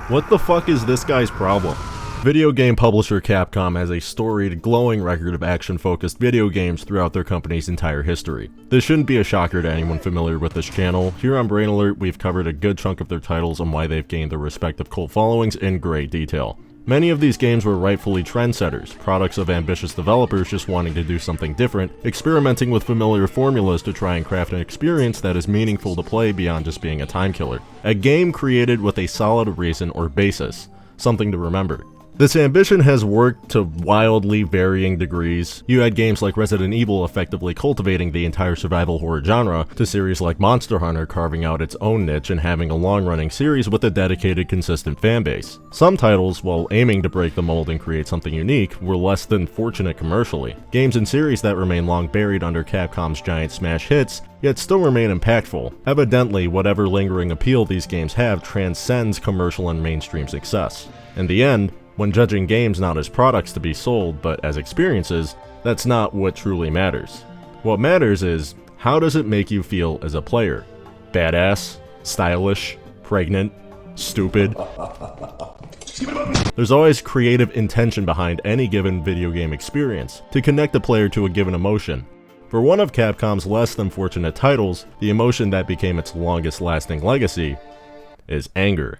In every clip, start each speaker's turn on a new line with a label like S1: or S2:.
S1: What the fuck is this guy's problem? Video game publisher Capcom has a storied, glowing record of action-focused video games throughout their company's entire history. This shouldn't be a shocker to anyone familiar with this channel. Here on Brain Alert, we've covered a good chunk of their titles and why they've gained their respective cult followings in great detail. Many of these games were rightfully trendsetters, products of ambitious developers just wanting to do something different, experimenting with familiar formulas to try and craft an experience that is meaningful to play beyond just being a time killer. A game created with a solid reason or basis, something to remember. This ambition has worked to wildly varying degrees. You had games like Resident Evil effectively cultivating the entire survival horror genre, to series like Monster Hunter carving out its own niche and having a long-running series with a dedicated, consistent fanbase. Some titles, while aiming to break the mold and create something unique, were less than fortunate commercially. Games and series that remain long buried under Capcom's giant smash hits, yet still remain impactful. Evidently, whatever lingering appeal these games have transcends commercial and mainstream success. In the end, when judging games not as products to be sold, but as experiences, that's not what truly matters. What matters is, how does it make you feel as a player? Badass? Stylish? Pregnant? Stupid? There's always creative intention behind any given video game experience, to connect the player to a given emotion. For one of Capcom's less than fortunate titles, the emotion that became its longest lasting legacy is anger.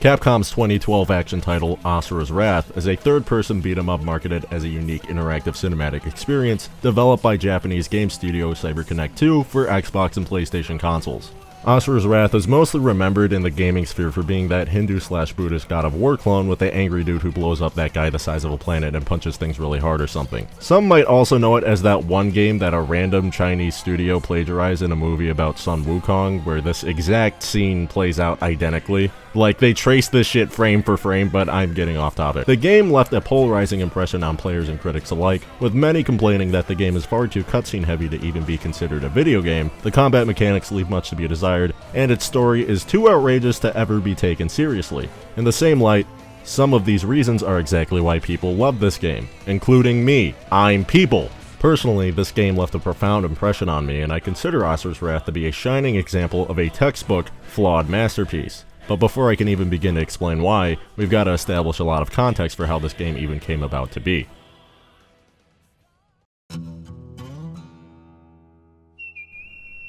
S1: Capcom's 2012 action title, Asura'S Wrath, is a third-person beat-em-up marketed as a unique interactive cinematic experience developed by Japanese game studio CyberConnect 2 for Xbox and PlayStation consoles. Asura'S Wrath is mostly remembered in the gaming sphere for being that Hindu/Buddhist god of war clone with the angry dude who blows up that guy the size of a planet and punches things really hard or something. Some might also know it as that one game that a random Chinese studio plagiarized in a movie about Sun Wukong, where this exact scene plays out identically. Like, they traced this shit frame for frame, but I'm getting off topic. The game left a polarizing impression on players and critics alike, with many complaining that the game is far too cutscene heavy to even be considered a video game, the combat mechanics leave much to be desired, and its story is too outrageous to ever be taken seriously. In the same light, some of these reasons are exactly why people love this game, including me. I'm people! Personally, this game left a profound impression on me, and I consider Asura'S Wrath to be a shining example of a textbook, flawed masterpiece. But before I can even begin to explain why, we've got to establish a lot of context for how this game even came about to be.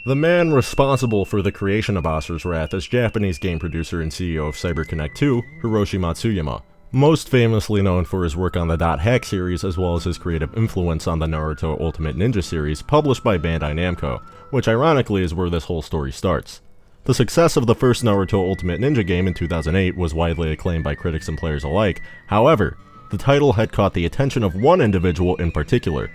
S1: The man responsible for the creation of Asura'S Wrath is Japanese game producer and CEO of CyberConnect 2, Hiroshi Matsuyama, most famously known for his work on the Dot Hack series as well as his creative influence on the Naruto Ultimate Ninja series published by Bandai Namco, which ironically is where this whole story starts. The success of the first Naruto Ultimate Ninja game in 2008 was widely acclaimed by critics and players alike. However, the title had caught the attention of one individual in particular.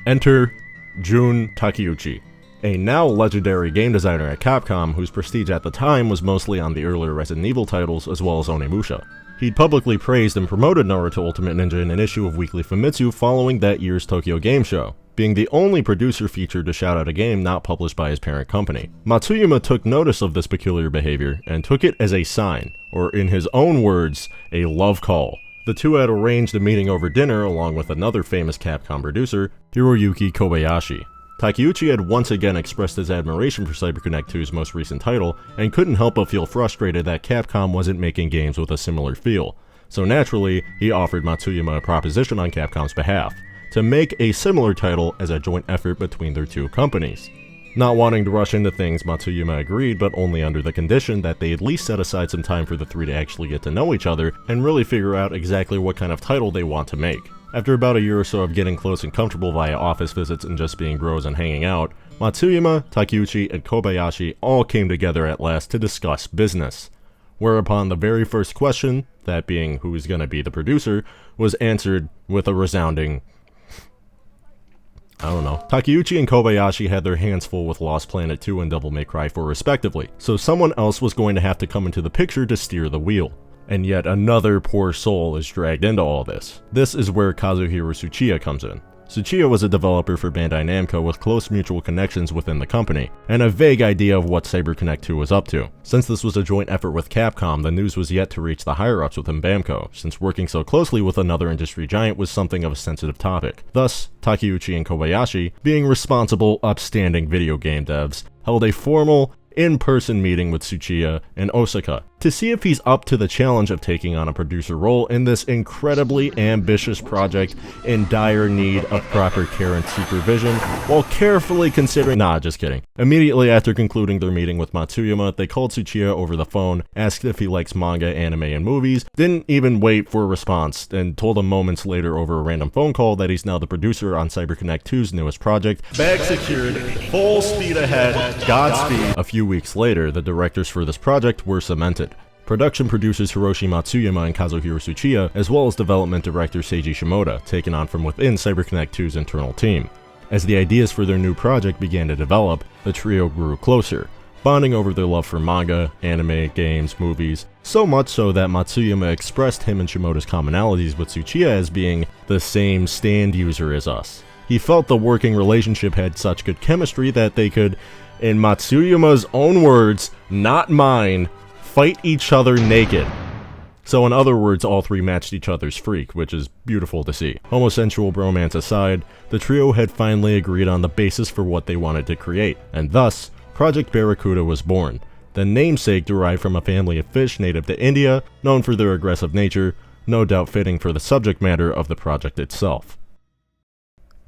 S1: Enter Jun Takeuchi, a now legendary game designer at Capcom whose prestige at the time was mostly on the earlier Resident Evil titles as well as Onimusha. He'd publicly praised and promoted Naruto Ultimate Ninja in an issue of Weekly Famitsu following that year's Tokyo Game Show, being the only producer featured to shout out a game not published by his parent company. Matsuyama took notice of this peculiar behavior and took it as a sign, or in his own words, a love call. The two had arranged a meeting over dinner along with another famous Capcom producer, Hiroyuki Kobayashi. Takeuchi had once again expressed his admiration for CyberConnect 2's most recent title, and couldn't help but feel frustrated that Capcom wasn't making games with a similar feel. So naturally, he offered Matsuyama a proposition on Capcom's behalf, to make a similar title as a joint effort between their two companies. Not wanting to rush into things, Matsuyama agreed, but only under the condition that they at least set aside some time for the three to actually get to know each other and really figure out exactly what kind of title they want to make. After about a year or so of getting close and comfortable via office visits and just being bros and hanging out, Matsuyama, Takeuchi, and Kobayashi all came together at last to discuss business. Whereupon the very first question, that being who is going to be the producer, was answered with a resounding, I don't know. Takeuchi and Kobayashi had their hands full with Lost Planet 2 and Devil May Cry 4 respectively, so someone else was going to have to come into the picture to steer the wheel. And yet another poor soul is dragged into all this. This is where Kazuhiro Tsuchiya comes in. Tsuchiya was a developer for Bandai Namco with close mutual connections within the company, and a vague idea of what CyberConnect 2 was up to. Since this was a joint effort with Capcom, the news was yet to reach the higher-ups within Bamco, since working so closely with another industry giant was something of a sensitive topic. Thus, Takeuchi and Kobayashi, being responsible, upstanding video game devs, held a formal, in-person meeting with Tsuchiya in Osaka to see if he's up to the challenge of taking on a producer role in this incredibly ambitious project in dire need of proper care and supervision, while carefully considering— Nah, just kidding. Immediately after concluding their meeting with Matsuyama, they called Tsuchiya over the phone, asked if he likes manga, anime, and movies, didn't even wait for a response, and told him moments later over a random phone call that he's now the producer on CyberConnect 2's newest project. Bag secured, full speed ahead, Godspeed. A few weeks later, the directors for this project were cemented. Production producers Hiroshi Matsuyama and Kazuhiro Tsuchiya, as well as development director Seiji Shimoda, taken on from within CyberConnect 2's internal team. As the ideas for their new project began to develop, the trio grew closer, bonding over their love for manga, anime, games, movies, so much so that Matsuyama expressed him and Shimoda's commonalities with Tsuchiya as being the same stand user as us. He felt the working relationship had such good chemistry that they could, in Matsuyama's own words, not mine, fight each other naked. So in other words, all three matched each other's freak, which is beautiful to see. Homosexual bromance aside, the trio had finally agreed on the basis for what they wanted to create, and thus, Project Barracuda was born. The namesake derived from a family of fish native to India, known for their aggressive nature, no doubt fitting for the subject matter of the project itself.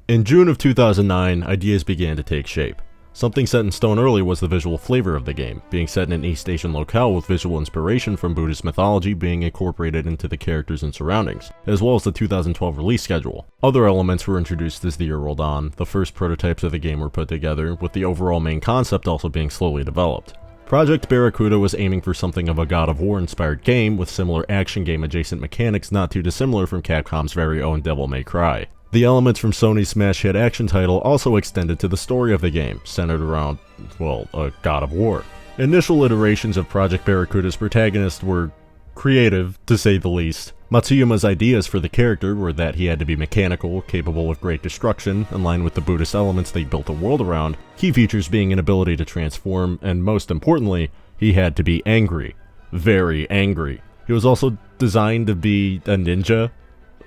S1: In June of 2009, ideas began to take shape. Something set in stone early was the visual flavor of the game, being set in an East Asian locale with visual inspiration from Buddhist mythology being incorporated into the characters and surroundings, as well as the 2012 release schedule. Other elements were introduced as the year rolled on, the first prototypes of the game were put together, with the overall main concept also being slowly developed. Project Barracuda was aiming for something of a God of War inspired game with similar action game adjacent mechanics not too dissimilar from Capcom's very own Devil May Cry. The elements from Sony's smash hit action title also extended to the story of the game, centered around, well, a God of War. Initial iterations of Project Barracuda's protagonist were creative, to say the least. Matsuyama's ideas for the character were that he had to be mechanical, capable of great destruction, in line with the Buddhist elements they built the world around, key features being an ability to transform, and most importantly, he had to be angry. Very angry. He was also designed to be a ninja.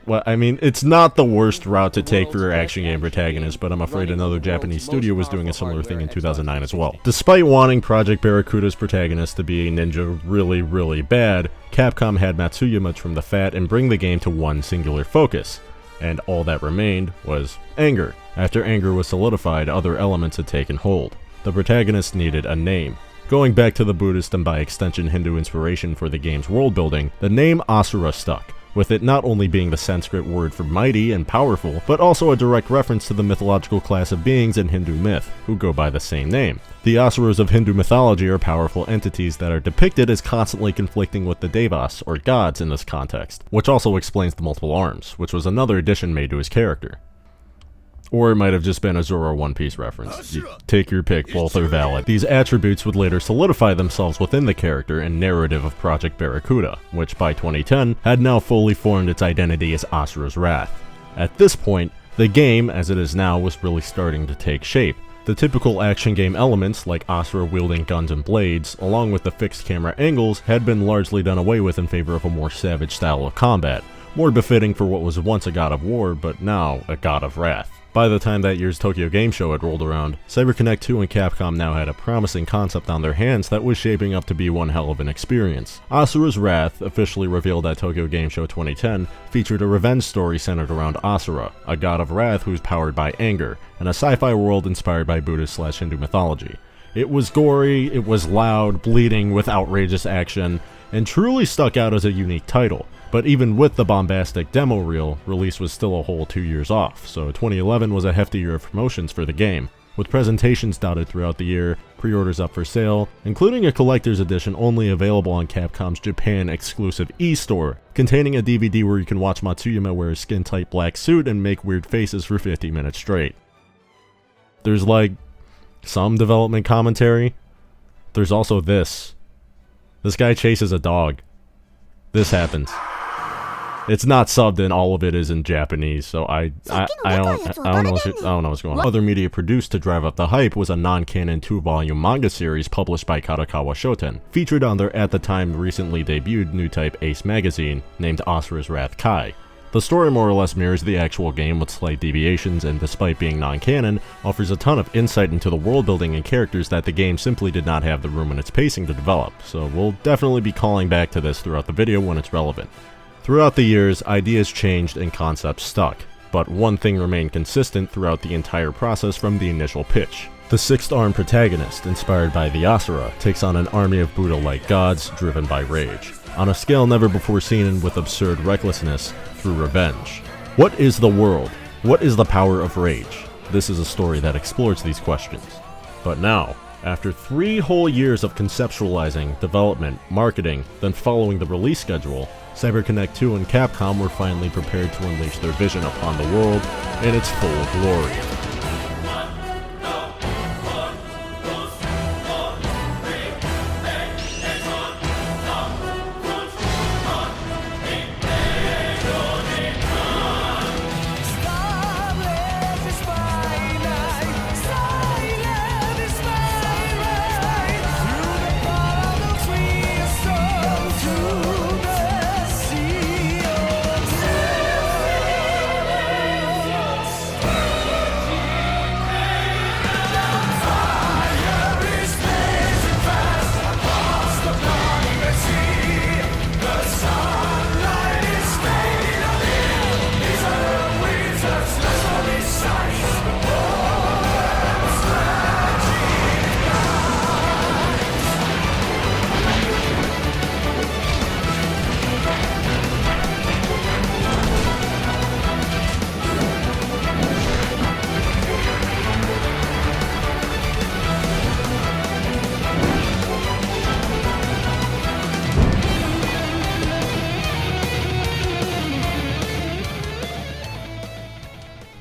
S1: Well, I mean, it's not the worst route to take for your action game protagonist, but I'm afraid another Japanese studio was doing a similar thing in 2009 as well. Despite wanting Project Barracuda's protagonist to be a ninja really, really bad, Capcom had Matsuyama trim the fat and bring the game to one singular focus. And all that remained was anger. After anger was solidified, other elements had taken hold. The protagonist needed a name. Going back to the Buddhist and by extension Hindu inspiration for the game's world building, the name Asura stuck, with it not only being the Sanskrit word for mighty and powerful, but also a direct reference to the mythological class of beings in Hindu myth, who go by the same name. The Asuras of Hindu mythology are powerful entities that are depicted as constantly conflicting with the Devas, or gods in this context, which also explains the multiple arms, which was another addition made to his character. Or it might have just been a Zoro One Piece reference. You take your pick, both are valid. These attributes would later solidify themselves within the character and narrative of Project Barracuda, which by 2010 had now fully formed its identity as Asura'S Wrath. At this point, the game, as it is now, was really starting to take shape. The typical action game elements, like Asura wielding guns and blades, along with the fixed camera angles, had been largely done away with in favor of a more savage style of combat, more befitting for what was once a God of War, but now a God of Wrath. By the time that year's Tokyo Game Show had rolled around, CyberConnect 2 and Capcom now had a promising concept on their hands that was shaping up to be one hell of an experience. Asura's Wrath, officially revealed at Tokyo Game Show 2010, featured a revenge story centered around Asura, a god of wrath who's powered by anger, in a sci-fi world inspired by Buddhist/Hindu mythology. It was gory, it was loud, bleeding with outrageous action, and truly stuck out as a unique title. But even with the bombastic demo reel, release was still a whole 2 years off, so 2011 was a hefty year of promotions for the game. with presentations dotted throughout the year, pre-orders up for sale, including a collector's edition only available on Capcom's Japan exclusive e-store, containing a DVD where you can watch Matsuyama wear a skin-tight black suit and make weird faces for 50 minutes straight. There's like some development commentary. There's also this. This guy chases a dog. This happens. It's not subbed and all of it is in Japanese, so I don't know what's going on. Other media produced to drive up the hype was a non-canon 2-volume manga series published by Kadokawa Shoten, featured on their at the time recently debuted new type Ace magazine, named Asura'S Wrath Kai. The story more or less mirrors the actual game with slight deviations, and despite being non-canon, offers a ton of insight into the world building and characters that the game simply did not have the room in its pacing to develop, so we'll definitely be calling back to this throughout the video when it's relevant. Throughout the years, ideas changed and concepts stuck, but one thing remained consistent throughout the entire process from the initial pitch. The sixth-armed protagonist, inspired by the Asura, takes on an army of Buddha-like gods driven by rage, on a scale never before seen and with absurd recklessness, through revenge. What is the world? What is the power of rage? This is a story that explores these questions. But now, after 3 whole years of conceptualizing, development, marketing, then following the release schedule, CyberConnect 2 and Capcom were finally prepared to unleash their vision upon the world in its full glory.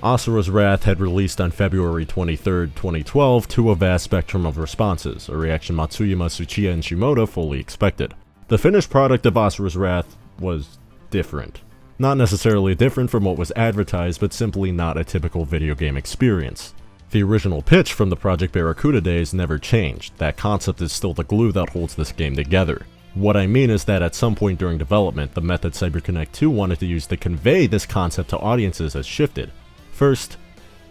S1: Asura'S Wrath had released on February 23, 2012 to a vast spectrum of responses, a reaction Matsuyama, Tsuchiya, and Shimoda fully expected. The finished product of Asura'S Wrath was different. Not necessarily different from what was advertised, but simply not a typical video game experience. The original pitch from the Project Barracuda days never changed. That concept is still the glue that holds this game together. What I mean is that at some point during development, the method CyberConnect 2 wanted to use to convey this concept to audiences has shifted. First,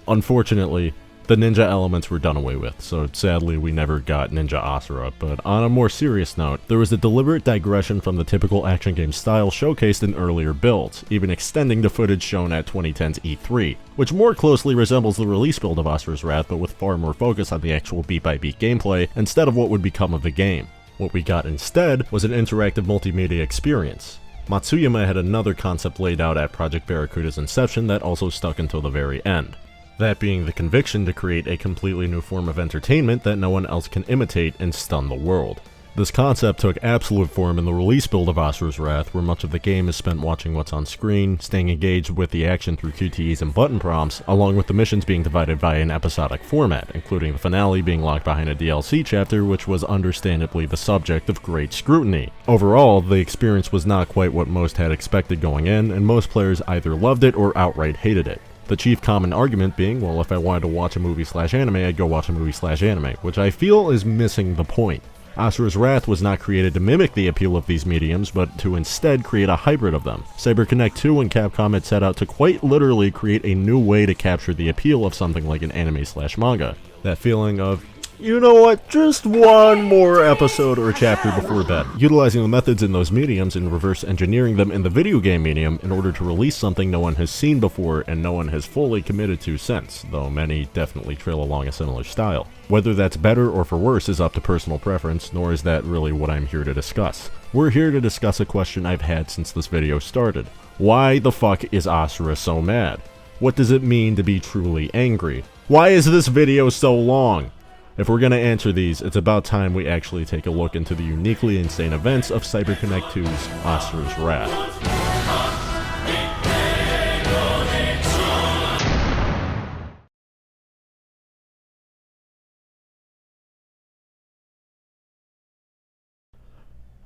S1: unfortunately, the ninja elements were done away with, so sadly we never got Ninja Asura, but on a more serious note, there was a deliberate digression from the typical action game style showcased in earlier builds, even extending to footage shown at 2010's E3, which more closely resembles the release build of Asura'S Wrath but with far more focus on the actual beat-by-beat gameplay instead of what would become of the game. What we got instead was an interactive multimedia experience. Matsuyama had another concept laid out at Project Barracuda's inception that also stuck until the very end. That being the conviction to create a completely new form of entertainment that no one else can imitate and stun the world. This concept took absolute form in the release build of Asura'S Wrath, where much of the game is spent watching what's on screen, staying engaged with the action through QTEs and button prompts, along with the missions being divided via an episodic format, including the finale being locked behind a DLC chapter, which was understandably the subject of great scrutiny. Overall, the experience was not quite what most had expected going in, and most players either loved it or outright hated it. The chief common argument being, well, if I wanted to watch a movie/anime, I'd go watch a movie/anime, which I feel is missing the point. Asura'S Wrath was not created to mimic the appeal of these mediums, but to instead create a hybrid of them. CyberConnect 2 and Capcom had set out to quite literally create a new way to capture the appeal of something like an anime/manga. That feeling of, you know what, just one more episode or chapter before bed. Utilizing the methods in those mediums and reverse engineering them in the video game medium in order to release something no one has seen before and no one has fully committed to since, though many definitely trail along a similar style. Whether that's better or for worse is up to personal preference, nor is that really what I'm here to discuss. We're here to discuss a question I've had since this video started. Why the fuck is Asura so mad? What does it mean to be truly angry? Why is this video so long? If we're gonna answer these, it's about time we actually take a look into the uniquely insane events of CyberConnect 2's Asura'S Wrath.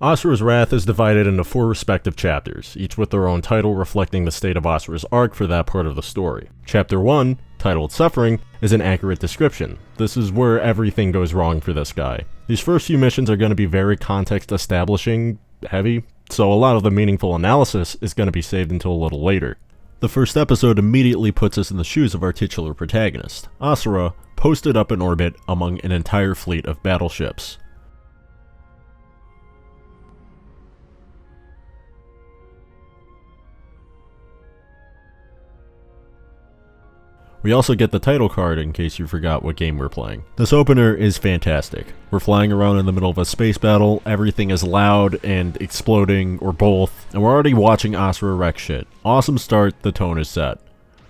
S1: Asura'S Wrath is divided into 4 respective chapters, each with their own title reflecting the state of Asura's arc for that part of the story. Chapter 1, titled Suffering, is an accurate description. This is where everything goes wrong for this guy. These first few missions are going to be very context establishing heavy, so a lot of the meaningful analysis is going to be saved until a little later. The first episode immediately puts us in the shoes of our titular protagonist, Asura, posted up in orbit among an entire fleet of battleships. We also get the title card in case you forgot what game we're playing. This opener is fantastic. We're flying around in the middle of a space battle, everything is loud and exploding, or both, and we're already watching Asura wreck shit. Awesome start, the tone is set.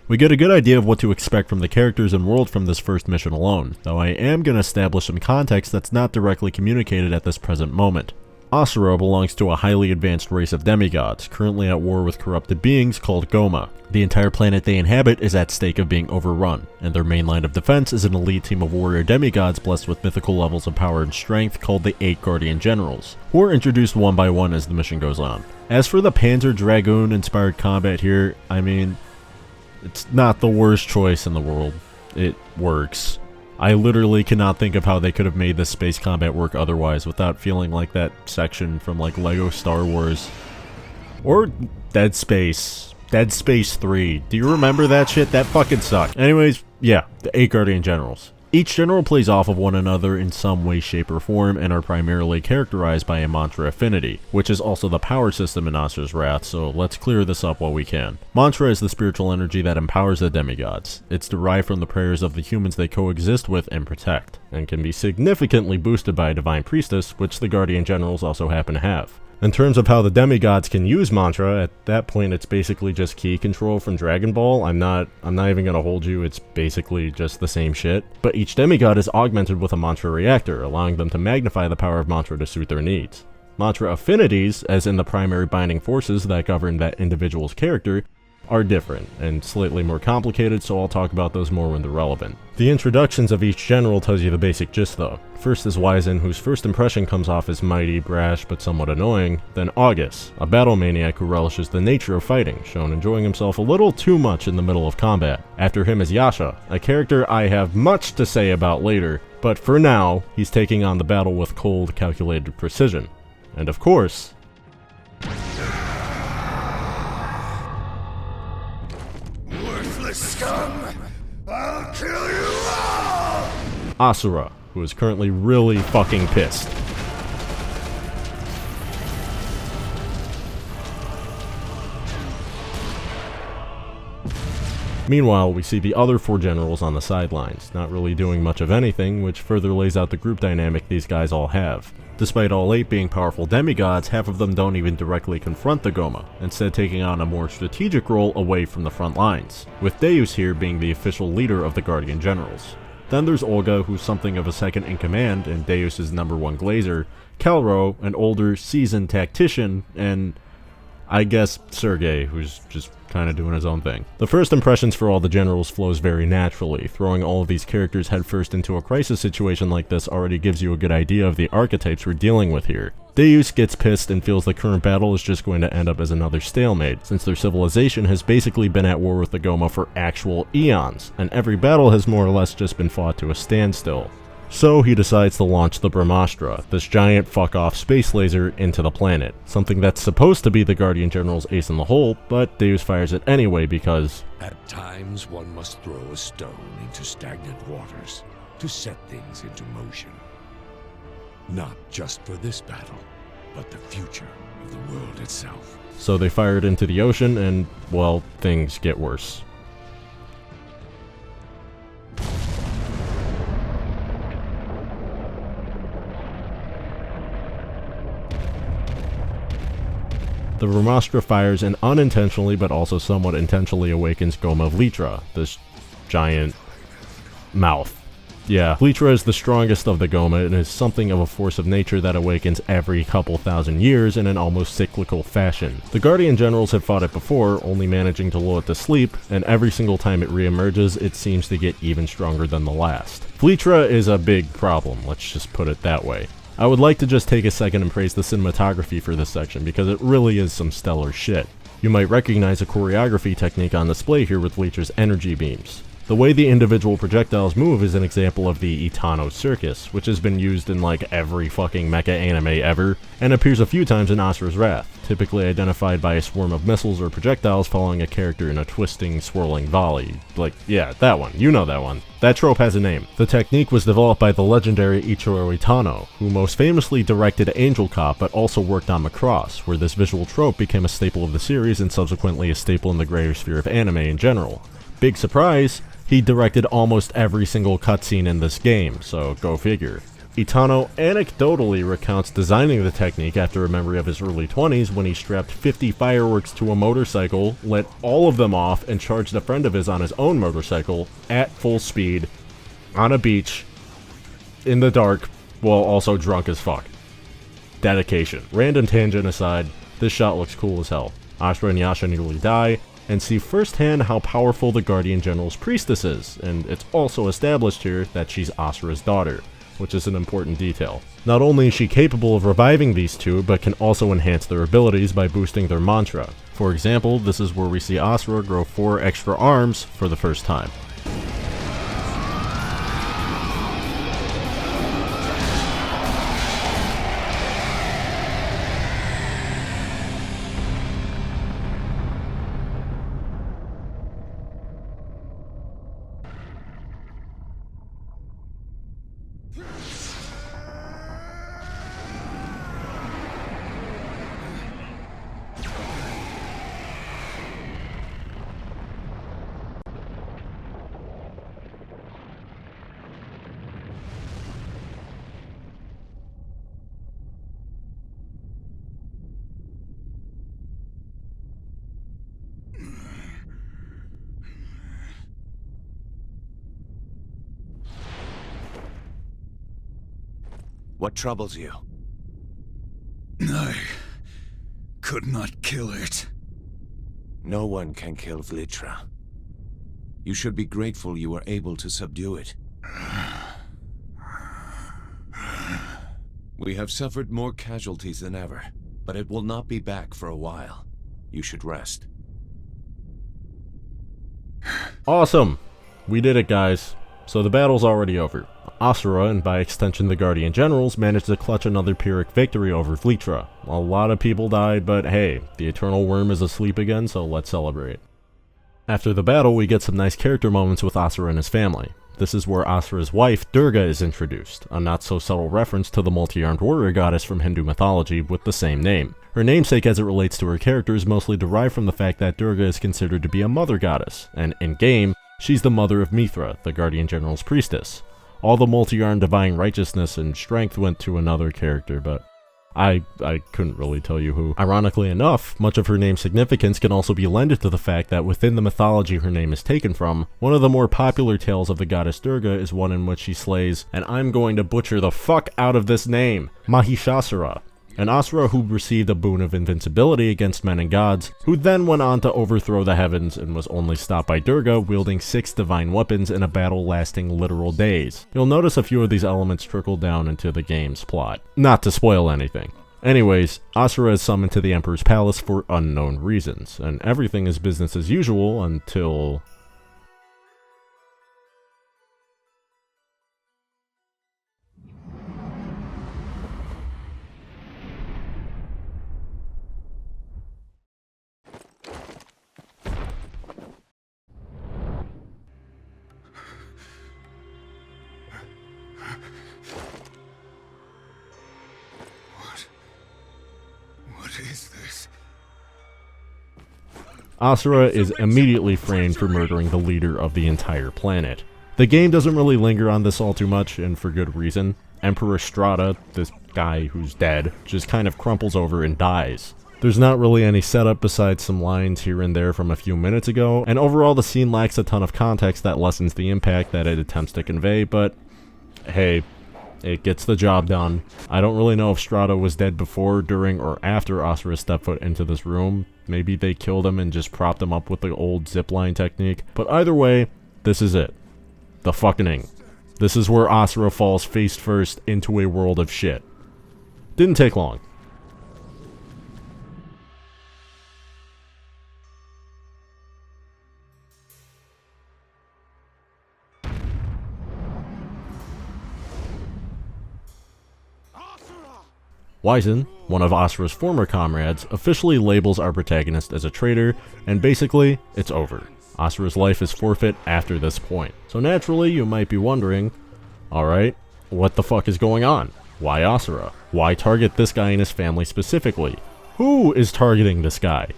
S1: We get a good idea of what to expect from the characters and world from this first mission alone, though I am going to establish some context that's not directly communicated at this present moment. Asura belongs to a highly advanced race of demigods, currently at war with corrupted beings called Goma. The entire planet they inhabit is at stake of being overrun, and their main line of defense is an elite team of warrior demigods blessed with mythical levels of power and strength called the 8 Guardian Generals, who are introduced one by one as the mission goes on. As for the Panzer Dragoon inspired combat here, I mean, it's not the worst choice in the world. It works. I literally cannot think of how they could have made this space combat work otherwise without feeling like that section from like Lego Star Wars. Or Dead Space. Dead Space 3. Do you remember that shit? That fucking sucked. Anyways, yeah, the 8 Guardian Generals. Each general plays off of one another in some way, shape, or form and are primarily characterized by a mantra affinity, which is also the power system in Asura'S Wrath, so let's clear this up while we can. Mantra is the spiritual energy that empowers the demigods. It's derived from the prayers of the humans they coexist with and protect, and can be significantly boosted by a divine priestess, which the Guardian Generals also happen to have. In terms of how the demigods can use mantra, at that point it's basically just key control from Dragon Ball. I'm not even gonna hold you, it's basically just the same shit. But each demigod is augmented with a mantra reactor, allowing them to magnify the power of mantra to suit their needs. Mantra affinities, as in the primary binding forces that govern that individual's character, are different and slightly more complicated, so I'll talk about those more when they're relevant. The introductions of each general tells you the basic gist though. First is Wizen, whose first impression comes off as mighty, brash, but somewhat annoying. Then August, a battle maniac who relishes the nature of fighting, shown enjoying himself a little too much in the middle of combat. After him is Yasha, a character I have much to say about later, but for now, he's taking on the battle with cold, calculated precision. And of course,
S2: scum! I'll kill you all!
S1: Asura, who is currently really fucking pissed. Meanwhile, we see the other 4 generals on the sidelines, not really doing much of anything, which further lays out the group dynamic these guys all have. Despite all 8 being powerful demigods, half of them don't even directly confront the Goma, instead taking on a more strategic role away from the front lines, with Deus here being the official leader of the Guardian Generals. Then there's Olga, who's something of a second in command and Deus' #1 glazer, Kalro, an older, seasoned tactician, and I guess Sergei, who's just kind of doing his own thing. The first impressions for all the generals flows very naturally. Throwing all of these characters headfirst into a crisis situation like this already gives you a good idea of the archetypes we're dealing with here. Deus gets pissed and feels the current battle is just going to end up as another stalemate, since their civilization has basically been at war with the Goma for actual eons, and every battle has more or less just been fought to a standstill. So he decides to launch the Brahmastra, this giant fuck-off space laser, into the planet. Something that's supposed to be the Guardian General's ace in the hole, but Deus fires it anyway because
S2: at times one must throw a stone into stagnant waters to set things into motion. Not just for this battle, but the future of the world itself.
S1: So they fire it into the ocean and, well, things get worse. The Brahmastra fires and unintentionally but also somewhat intentionally awakens Goma Vlitra, this giant Mouth. Yeah, Vlitra is the strongest of the Goma and is something of a force of nature that awakens every couple thousand years in an almost cyclical fashion. The Guardian Generals have fought it before, only managing to lull it to sleep, and every single time it reemerges, it seems to get even stronger than the last. Vlitra is a big problem, let's just put it that way. I would like to just take a second and praise the cinematography for this section, because it really is some stellar shit. You might recognize a choreography technique on display here with Vlitra's energy beams. The way the individual projectiles move is an example of the Itano Circus, which has been used in like every fucking mecha anime ever, and appears a few times in Asura'S Wrath, typically identified by a swarm of missiles or projectiles following a character in a twisting, swirling volley. Like, yeah, that one. You know that one. That trope has a name. The technique was developed by the legendary Ichiro Itano, who most famously directed Angel Cop but also worked on Macross, where this visual trope became a staple of the series and subsequently a staple in the greater sphere of anime in general. Big surprise! He directed almost every single cutscene in this game, so go figure. Itano anecdotally recounts designing the technique after a memory of his early 20s when he strapped 50 fireworks to a motorcycle, let all of them off, and charged a friend of his on his own motorcycle at full speed on a beach in the dark while also drunk as fuck. Dedication. Random tangent aside, this shot looks cool as hell. Asura and Yasha nearly die, and see firsthand how powerful the Guardian General's priestess is, and it's also established here that she's Asura's daughter, which is an important detail. Not only is she capable of reviving these two, but can also enhance their abilities by boosting their mantra. For example, this is where we see Asura grow 4 extra arms for the first time.
S3: What troubles you?
S4: I could not kill it.
S3: No one can kill Vlitra. You should be grateful you were able to subdue it. We have suffered more casualties than ever, but it will not be back for a while. You should rest.
S1: Awesome! We did it, guys. So the battle's already over. Asura, and by extension the Guardian Generals, managed to clutch another Pyrrhic victory over Vlitra. A lot of people died, but hey, the Eternal Worm is asleep again, so let's celebrate. After the battle, we get some nice character moments with Asura and his family. This is where Asura's wife, Durga, is introduced, a not-so-subtle reference to the multi-armed warrior goddess from Hindu mythology with the same name. Her namesake as it relates to her character is mostly derived from the fact that Durga is considered to be a mother goddess, and in-game, she's the mother of Mithra, the Guardian General's priestess. All the multi-armed divine righteousness and strength went to another character, but I couldn't really tell you who. Ironically enough, much of her name's significance can also be lended to the fact that within the mythology her name is taken from, one of the more popular tales of the goddess Durga is one in which she slays, and I'm going to butcher the fuck out of this name, Mahishasura, an Asura who received a boon of invincibility against men and gods, who then went on to overthrow the heavens and was only stopped by Durga wielding 6 divine weapons in a battle lasting literal days. You'll notice a few of these elements trickle down into the game's plot. Not to spoil anything. Anyways, Asura is summoned to the Emperor's palace for unknown reasons, and everything is business as usual until...
S4: What is this?
S1: Asura is immediately framed for murdering the leader of the entire planet. The game doesn't really linger on this all too much, and for good reason. Emperor Strata, this guy who's dead, just kind of crumples over and dies. There's not really any setup besides some lines here and there from a few minutes ago, and overall the scene lacks a ton of context that lessens the impact that it attempts to convey, but hey, it gets the job done. I don't really know if Strata was dead before, during, or after Asura stepped foot into this room. Maybe they killed him and just propped him up with the old zipline technique, but either way, this is it. The fucking. This is where Asura falls face first into a world of shit. Didn't take long. Wizen, one of Asura's former comrades, officially labels our protagonist as a traitor, and basically, it's over. Asura's life is forfeit after this point. So naturally, you might be wondering, alright, what the fuck is going on? Why Asura? Why target this guy and his family specifically? Who is targeting this guy?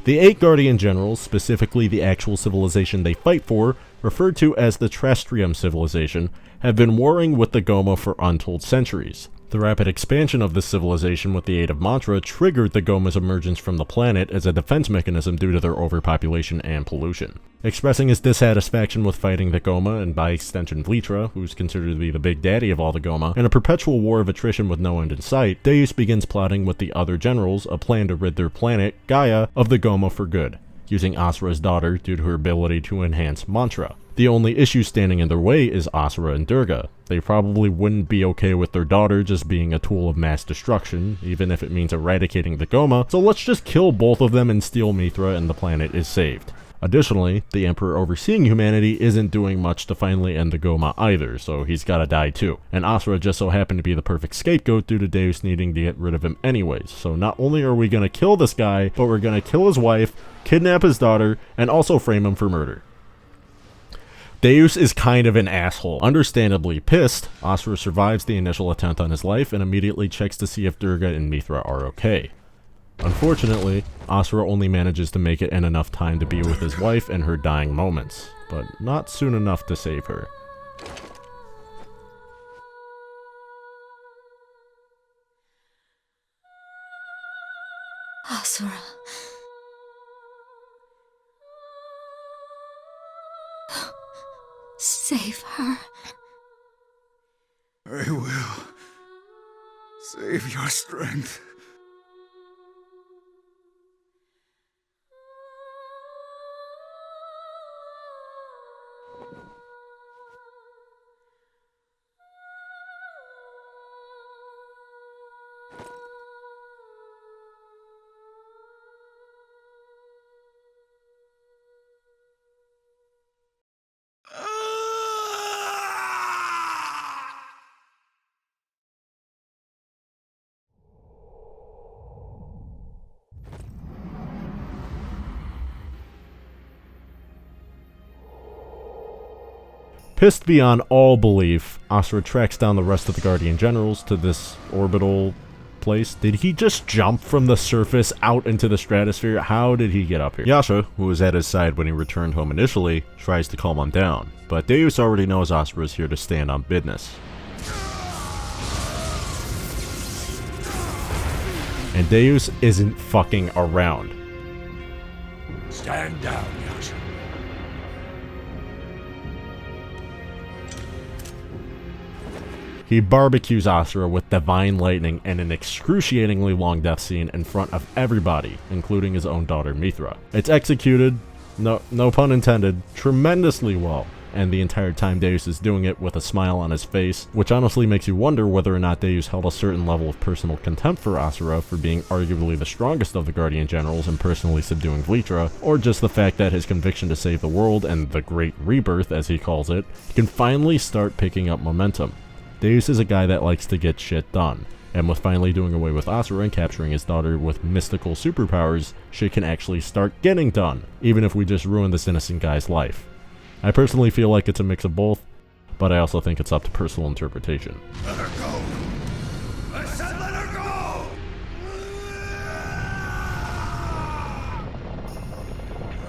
S1: The 8 Guardian Generals, specifically the actual civilization they fight for, referred to as the Trastrium civilization, have been warring with the Goma for untold centuries. The rapid expansion of this civilization with the aid of Mantra triggered the Goma's emergence from the planet as a defense mechanism due to their overpopulation and pollution. Expressing his dissatisfaction with fighting the Goma, and by extension Vlitra, who's considered to be the big daddy of all the Goma, in a perpetual war of attrition with no end in sight, Deus begins plotting with the other generals a plan to rid their planet, Gaia, of the Goma for good, using Asura's daughter due to her ability to enhance Mantra. The only issue standing in their way is Asura and Durga. They probably wouldn't be okay with their daughter just being a tool of mass destruction, even if it means eradicating the Goma, so let's just kill both of them and steal Mithra and the planet is saved. Additionally, the Emperor overseeing humanity isn't doing much to finally end the Goma either, so he's gotta die too. And Asura just so happened to be the perfect scapegoat due to Deus needing to get rid of him anyways, so not only are we gonna kill this guy, but we're gonna kill his wife, kidnap his daughter, and also frame him for murder. Deus is kind of an asshole. Understandably pissed, Asura survives the initial attempt on his life and immediately checks to see if Durga and Mithra are okay. Unfortunately, Asura only manages to make it in enough time to be with his wife in her dying moments, but not soon enough to save her.
S5: Asura. Save her.
S4: I will. Save your strength.
S1: Pissed beyond all belief, Asura tracks down the rest of the Guardian Generals to this orbital place. Did he just jump from the surface out into the stratosphere? How did he get up here? Yasha, who was at his side when he returned home initially, tries to calm him down, but Deus already knows Asura is here to stand on business. And Deus isn't fucking around.
S2: Stand down, Yasha.
S1: He barbecues Asura with divine lightning and an excruciatingly long death scene in front of everybody, including his own daughter Mithra. It's executed, no pun intended, tremendously well, and the entire time Deus is doing it with a smile on his face, which honestly makes you wonder whether or not Deus held a certain level of personal contempt for Asura for being arguably the strongest of the Guardian Generals and personally subduing Vlitra, or just the fact that his conviction to save the world and the Great Rebirth, as he calls it, can finally start picking up momentum. Deus is a guy that likes to get shit done, and with finally doing away with Asura and capturing his daughter with mystical superpowers, shit can actually start getting done, even if we just ruin this innocent guy's life. I personally feel like it's a mix of both, but I also think it's up to personal interpretation.
S4: Let her go! I said let her go!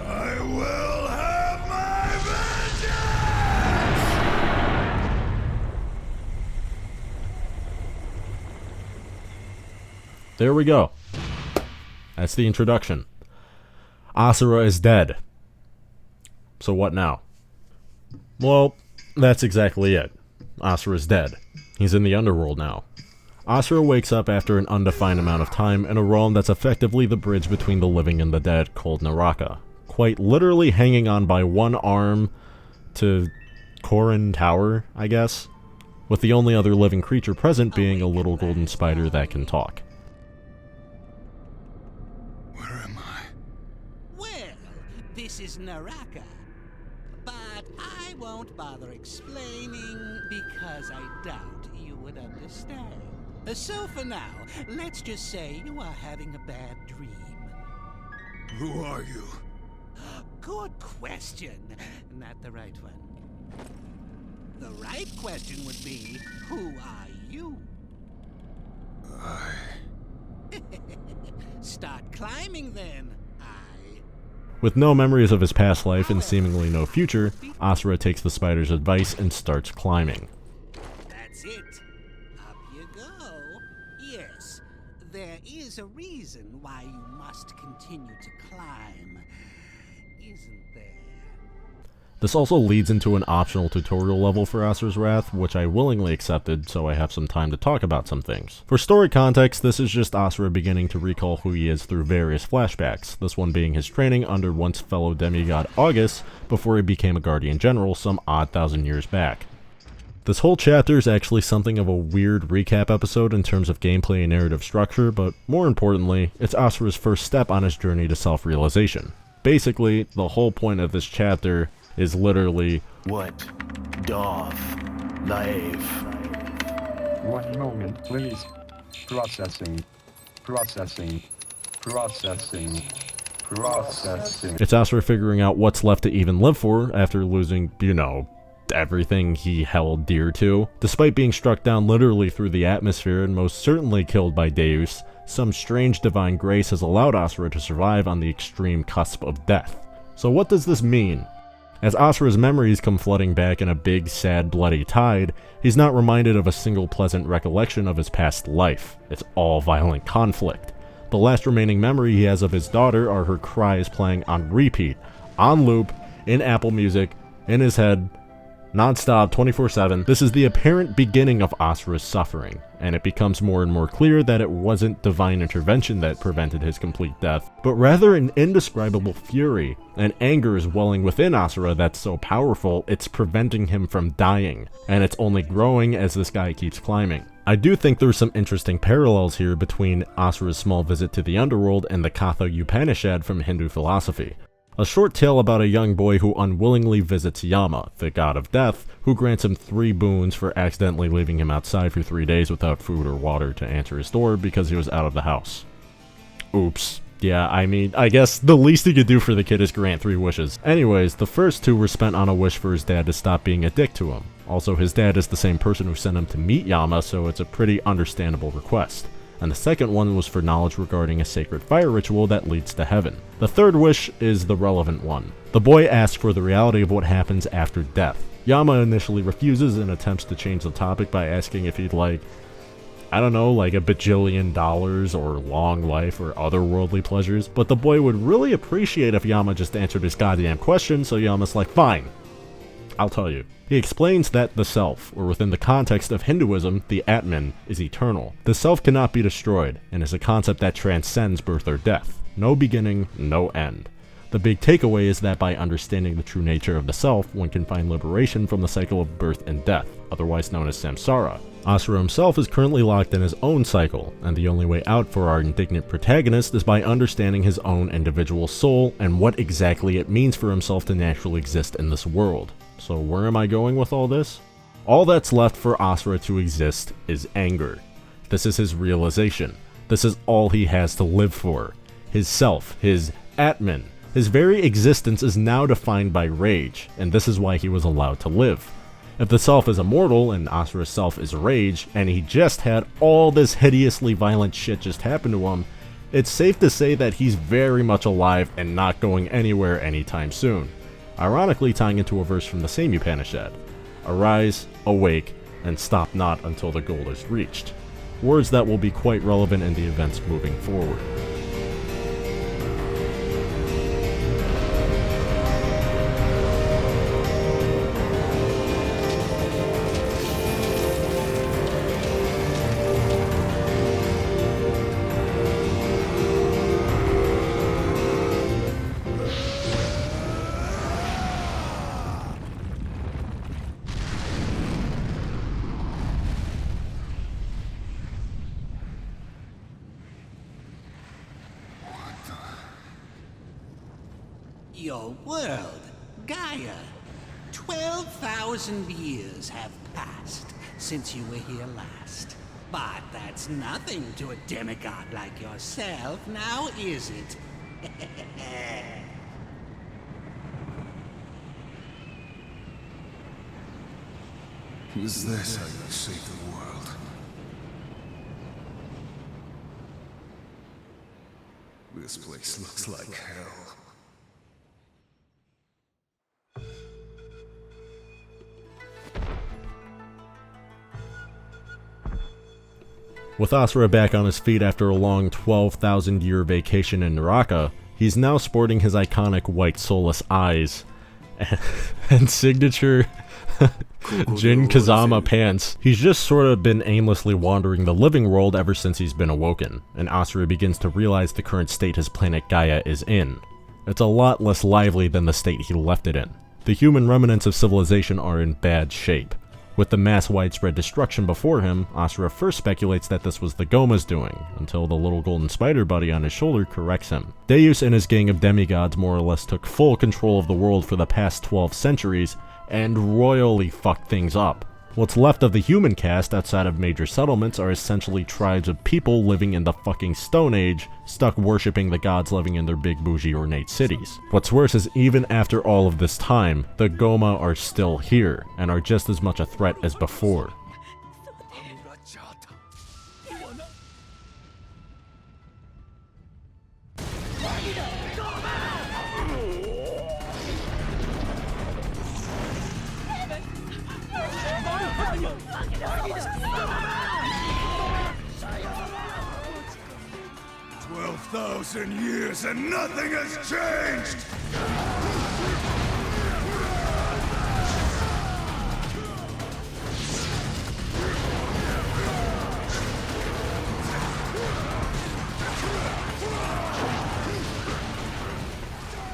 S4: I will have my vengeance!
S1: There we go. That's the introduction. Asura is dead. So what now? Well, that's exactly it. Asura is dead. He's in the underworld now. Asura wakes up after an undefined amount of time in a realm that's effectively the bridge between the living and the dead, called Naraka. Quite literally hanging on by one arm to Korin Tower, I guess, with the only other living creature present being a little golden spider that can talk.
S3: Where am I?
S5: Well, this is Naraka. But I won't bother explaining because I doubt you would understand. So for now, let's just say you are having a bad dream.
S3: Who are you?
S5: Good question. Not the right one. The right question would be, who are you? Start climbing then.
S1: With no memories of his past life and seemingly no future, Asura takes the spider's advice and starts climbing.
S5: That's it. Up you go. Yes, there is a reason why you must continue to climb, isn't there?
S1: This also leads into an optional tutorial level for Asura'S Wrath, which I willingly accepted so I have some time to talk about some things. For story context, this is just Asura beginning to recall who he is through various flashbacks, this one being his training under once fellow demigod August before he became a Guardian General some odd 1,000 years back. This whole chapter is actually something of a weird recap episode in terms of gameplay and narrative structure, but more importantly, it's Asura's first step on his journey to self-realization. Basically, the whole point of this chapter is literally,
S6: what doth live?
S7: 1 moment, please. Processing. Processing. Processing. Processing.
S1: it's Asura figuring out what's left to even live for after losing, everything he held dear to. Despite being struck down literally through the atmosphere and most certainly killed by Deus, some strange divine grace has allowed Asura to survive on the extreme cusp of death. So what does this mean? As Asura's memories come flooding back in a big, sad, bloody tide, he's not reminded of a single pleasant recollection of his past life. It's all violent conflict. The last remaining memory he has of his daughter are her cries playing on repeat, on loop, in Apple Music, in his head, non-stop, 24/7. This is the apparent beginning of Asura's suffering, and it becomes more and more clear that it wasn't divine intervention that prevented his complete death, but rather an indescribable fury, and anger is welling within Asura that's so powerful it's preventing him from dying, and it's only growing as this guy keeps climbing. I do think there's some interesting parallels here between Asura's small visit to the underworld and the Katha Upanishad from Hindu philosophy. A short tale about a young boy who unwillingly visits Yama, the god of death, who grants him 3 boons for accidentally leaving him outside for 3 days without food or water to answer his door because he was out of the house. Oops. Yeah, I guess the least he could do for the kid is grant 3 wishes. Anyways, the first 2 were spent on a wish for his dad to stop being a dick to him. Also, his dad is the same person who sent him to meet Yama, so it's a pretty understandable request. And the second one was for knowledge regarding a sacred fire ritual that leads to heaven. The third wish is the relevant one. The boy asks for the reality of what happens after death. Yama initially refuses and attempts to change the topic by asking if he'd like $1 bajillion or long life or other worldly pleasures, but the boy would really appreciate if Yama just answered his goddamn question, so Yama's like, fine, I'll tell you. He explains that the self, or within the context of Hinduism, the Atman, is eternal. The self cannot be destroyed, and is a concept that transcends birth or death. No beginning, no end. The big takeaway is that by understanding the true nature of the self, one can find liberation from the cycle of birth and death, otherwise known as samsara. Asura himself is currently locked in his own cycle, and the only way out for our indignant protagonist is by understanding his own individual soul and what exactly it means for himself to naturally exist in this world. So where am I going with all this? All that's left for Asura to exist is anger. This is his realization. This is all he has to live for. His self, his Atman. His very existence is now defined by rage, and this is why he was allowed to live. If the self is immortal and Asura's self is rage, and he just had all this hideously violent shit just happen to him, it's safe to say that he's very much alive and not going anywhere anytime soon. Ironically tying into a verse from the same Upanishad, "Arise, awake, and stop not until the goal is reached." Words that will be quite relevant in the events moving forward.
S5: your world, Gaia. 12,000 years have passed since you were here last. But that's nothing to a demigod like yourself, now is it?
S8: Is this how you save the world? This place looks like hell.
S1: With Asura back on his feet after a long 12,000-year vacation in Naraka, he's now sporting his iconic white soulless eyes and signature Jin Kazama pants. He's just sort of been aimlessly wandering the living world ever since he's been awoken, and Asura begins to realize the current state his planet Gaia is in. It's a lot less lively than the state he left it in. The human remnants of civilization are in bad shape. With the mass widespread destruction before him, Asura first speculates that this was the Goma's doing, until the little golden spider buddy on his shoulder corrects him. Deus and his gang of demigods more or less took full control of the world for the past 12 centuries, and royally fucked things up. What's left of the human caste outside of major settlements are essentially tribes of people living in the fucking Stone Age, stuck worshipping the gods living in their big bougie ornate cities. What's worse is even after all of this time, the Goma are still here, and are just as much a threat as before.
S4: Years and nothing has changed!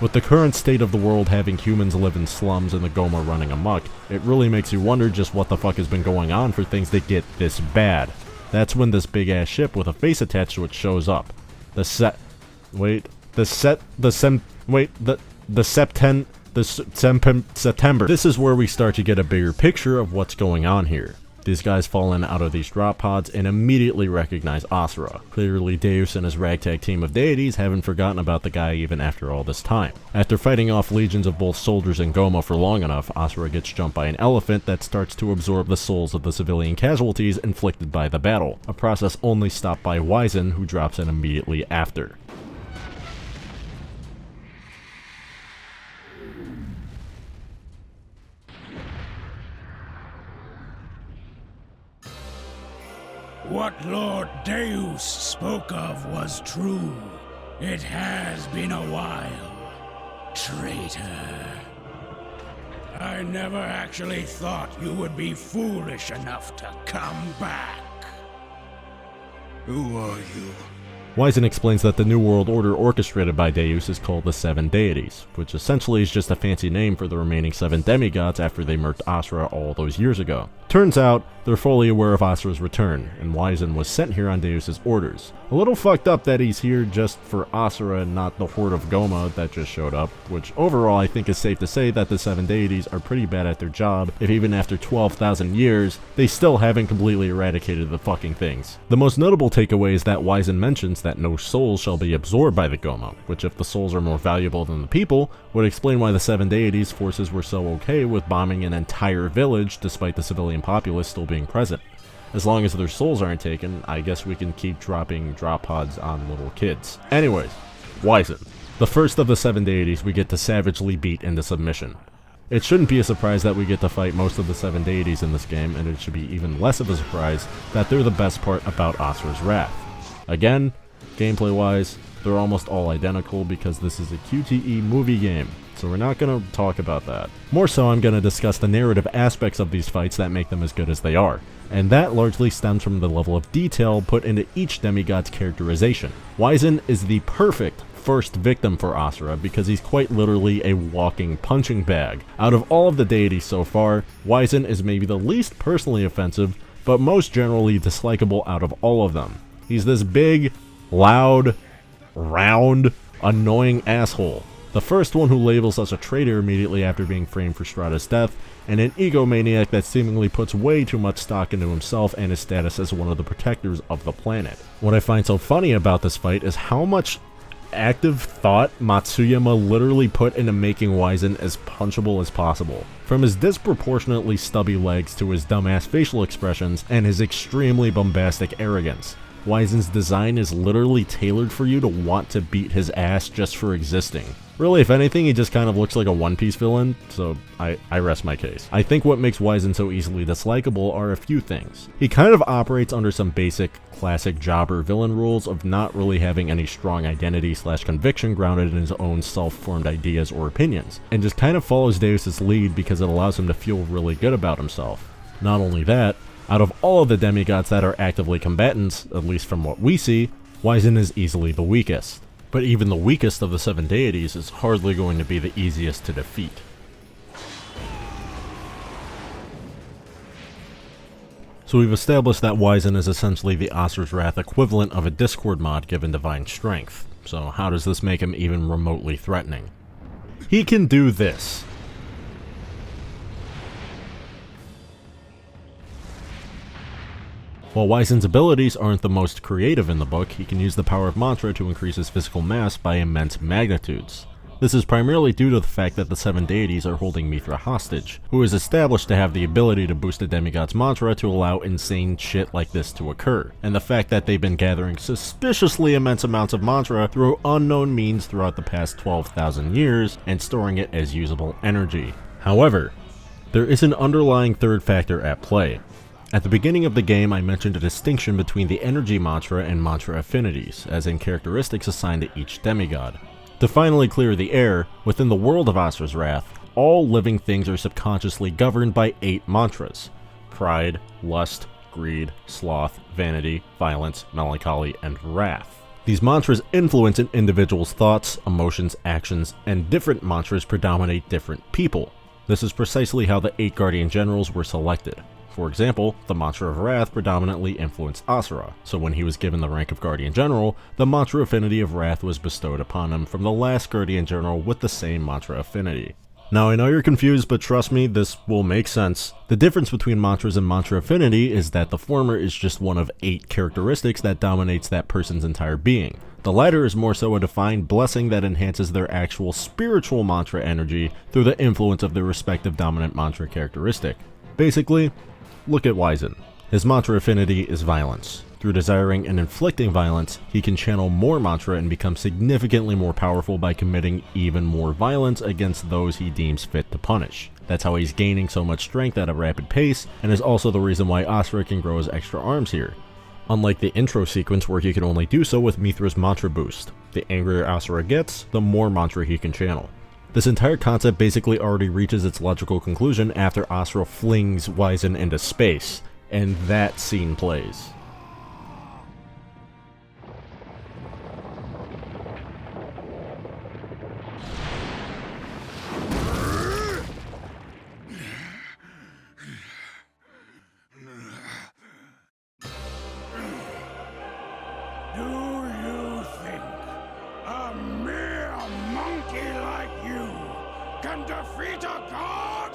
S1: With the current state of the world having humans live in slums and the Goma running amok, it really makes you wonder just what the fuck has been going on for things to get this bad. That's when this big ass ship with a face attached to it shows up. September. This is where we start to get a bigger picture of what's going on here. These guys fall in out of these drop pods and immediately recognize Asura. Clearly Deus and his ragtag team of deities haven't forgotten about the guy even after all this time. After fighting off legions of both soldiers and Goma for long enough, Asura gets jumped by an elephant that starts to absorb the souls of the civilian casualties inflicted by the battle, a process only stopped by Wizen, who drops in immediately after.
S2: What Lord Deus spoke of was true. It has been a while, traitor. I never actually thought you would be foolish enough to come back.
S8: Who are you?
S1: Wizen explains that the New World Order orchestrated by Deus is called the Seven Deities, which essentially is just a fancy name for the remaining 7 demigods after they murked Asura all those years ago. Turns out, they're fully aware of Asura's return, and Wizen was sent here on Deus's orders. A little fucked up that he's here just for Asura and not the horde of Goma that just showed up, which overall I think is safe to say that the 7 deities are pretty bad at their job, if even after 12,000 years, they still haven't completely eradicated the fucking things. The most notable takeaway is that Wizen mentions that no souls shall be absorbed by the Goma, which if the souls are more valuable than the people, would explain why the 7 deities forces were so okay with bombing an entire village despite the civilian populace still being present. As long as their souls aren't taken, I guess we can keep dropping drop pods on little kids. Anyways, Wizen. The first of the 7 deities we get to savagely beat into submission. It shouldn't be a surprise that we get to fight most of the 7 deities in this game, and it should be even less of a surprise that they're the best part about Asura'S Wrath. Again, gameplay wise, they're almost all identical because this is a QTE movie game, so we're not going to talk about that. More so, I'm going to discuss the narrative aspects of these fights that make them as good as they are, and that largely stems from the level of detail put into each demigod's characterization. Wizen is the perfect first victim for Asura because he's quite literally a walking punching bag. Out of all of the deities so far, Wizen is maybe the least personally offensive, but most generally dislikable out of all of them. He's this big, loud, round, annoying asshole. The first one who labels us a traitor immediately after being framed for Strata's death, and an egomaniac that seemingly puts way too much stock into himself and his status as one of the protectors of the planet. What I find so funny about this fight is how much active thought Matsuyama literally put into making Wizen as punchable as possible. From his disproportionately stubby legs to his dumbass facial expressions and his extremely bombastic arrogance. Wizen's design is literally tailored for you to want to beat his ass just for existing. Really, if anything, he just kind of looks like a One Piece villain, so I rest my case. I think what makes Wizen so easily dislikable are a few things. He kind of operates under some basic, classic jobber villain rules of not really having any strong identity / conviction grounded in his own self-formed ideas or opinions, and just kind of follows Deus' lead because it allows him to feel really good about himself. Not only that, out of all of the demigods that are actively combatants, at least from what we see, Wizen is easily the weakest. But even the weakest of the 7 deities is hardly going to be the easiest to defeat. So we've established that Wizen is essentially the Asura'S Wrath equivalent of a Discord mod given divine strength. So how does this make him even remotely threatening? He can do this. While Wizen's abilities aren't the most creative in the book, he can use the power of mantra to increase his physical mass by immense magnitudes. This is primarily due to the fact that the 7 deities are holding Mithra hostage, who is established to have the ability to boost a demigod's mantra to allow insane shit like this to occur, and the fact that they've been gathering suspiciously immense amounts of mantra through unknown means throughout the past 12,000 years and storing it as usable energy. However, there is an underlying third factor at play. At the beginning of the game, I mentioned a distinction between the energy mantra and mantra affinities, as in characteristics assigned to each demigod. To finally clear the air, within the world of Asura'S Wrath, all living things are subconsciously governed by 8 mantras: pride, lust, greed, sloth, vanity, violence, melancholy, and wrath. These mantras influence an individual's thoughts, emotions, actions, and different mantras predominate different people. This is precisely how the 8 Guardian Generals were selected. For example, the mantra of Wrath predominantly influenced Asura, so when he was given the rank of Guardian General, the mantra affinity of Wrath was bestowed upon him from the last Guardian General with the same mantra affinity. Now I know you're confused, but trust me, this will make sense. The difference between mantras and mantra affinity is that the former is just one of 8 characteristics that dominates that person's entire being. The latter is more so a defined blessing that enhances their actual spiritual mantra energy through the influence of their respective dominant mantra characteristic. Basically, look at Wizen. His mantra affinity is violence. Through desiring and inflicting violence, he can channel more mantra and become significantly more powerful by committing even more violence against those he deems fit to punish. That's how he's gaining so much strength at a rapid pace, and is also the reason why Asura can grow his extra arms here. Unlike the intro sequence where he can only do so with Mithra's mantra boost. The angrier Asura gets, the more mantra he can channel. This entire concept basically already reaches its logical conclusion after Asura flings Wizen into space, and that scene plays.
S4: Do you think a mere monkey like you can defeat a god?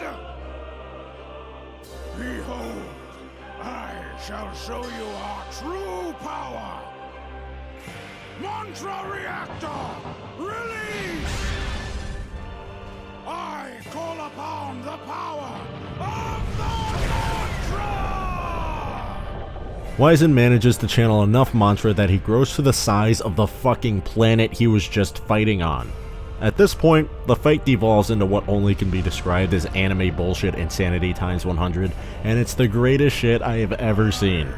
S4: Behold, I shall show you our true power. Mantra Reactor, release! I call upon the power of the mantra!
S1: Wizen manages to channel enough mantra that he grows to the size of the fucking planet he was just fighting on. At this point, the fight devolves into what only can be described as anime bullshit insanity times 100, and it's the greatest shit I have ever seen.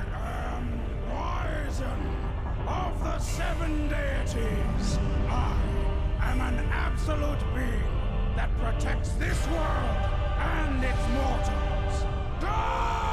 S4: Wizen of the 7 deities, I am an absolute being that protects this world and its mortals. Die!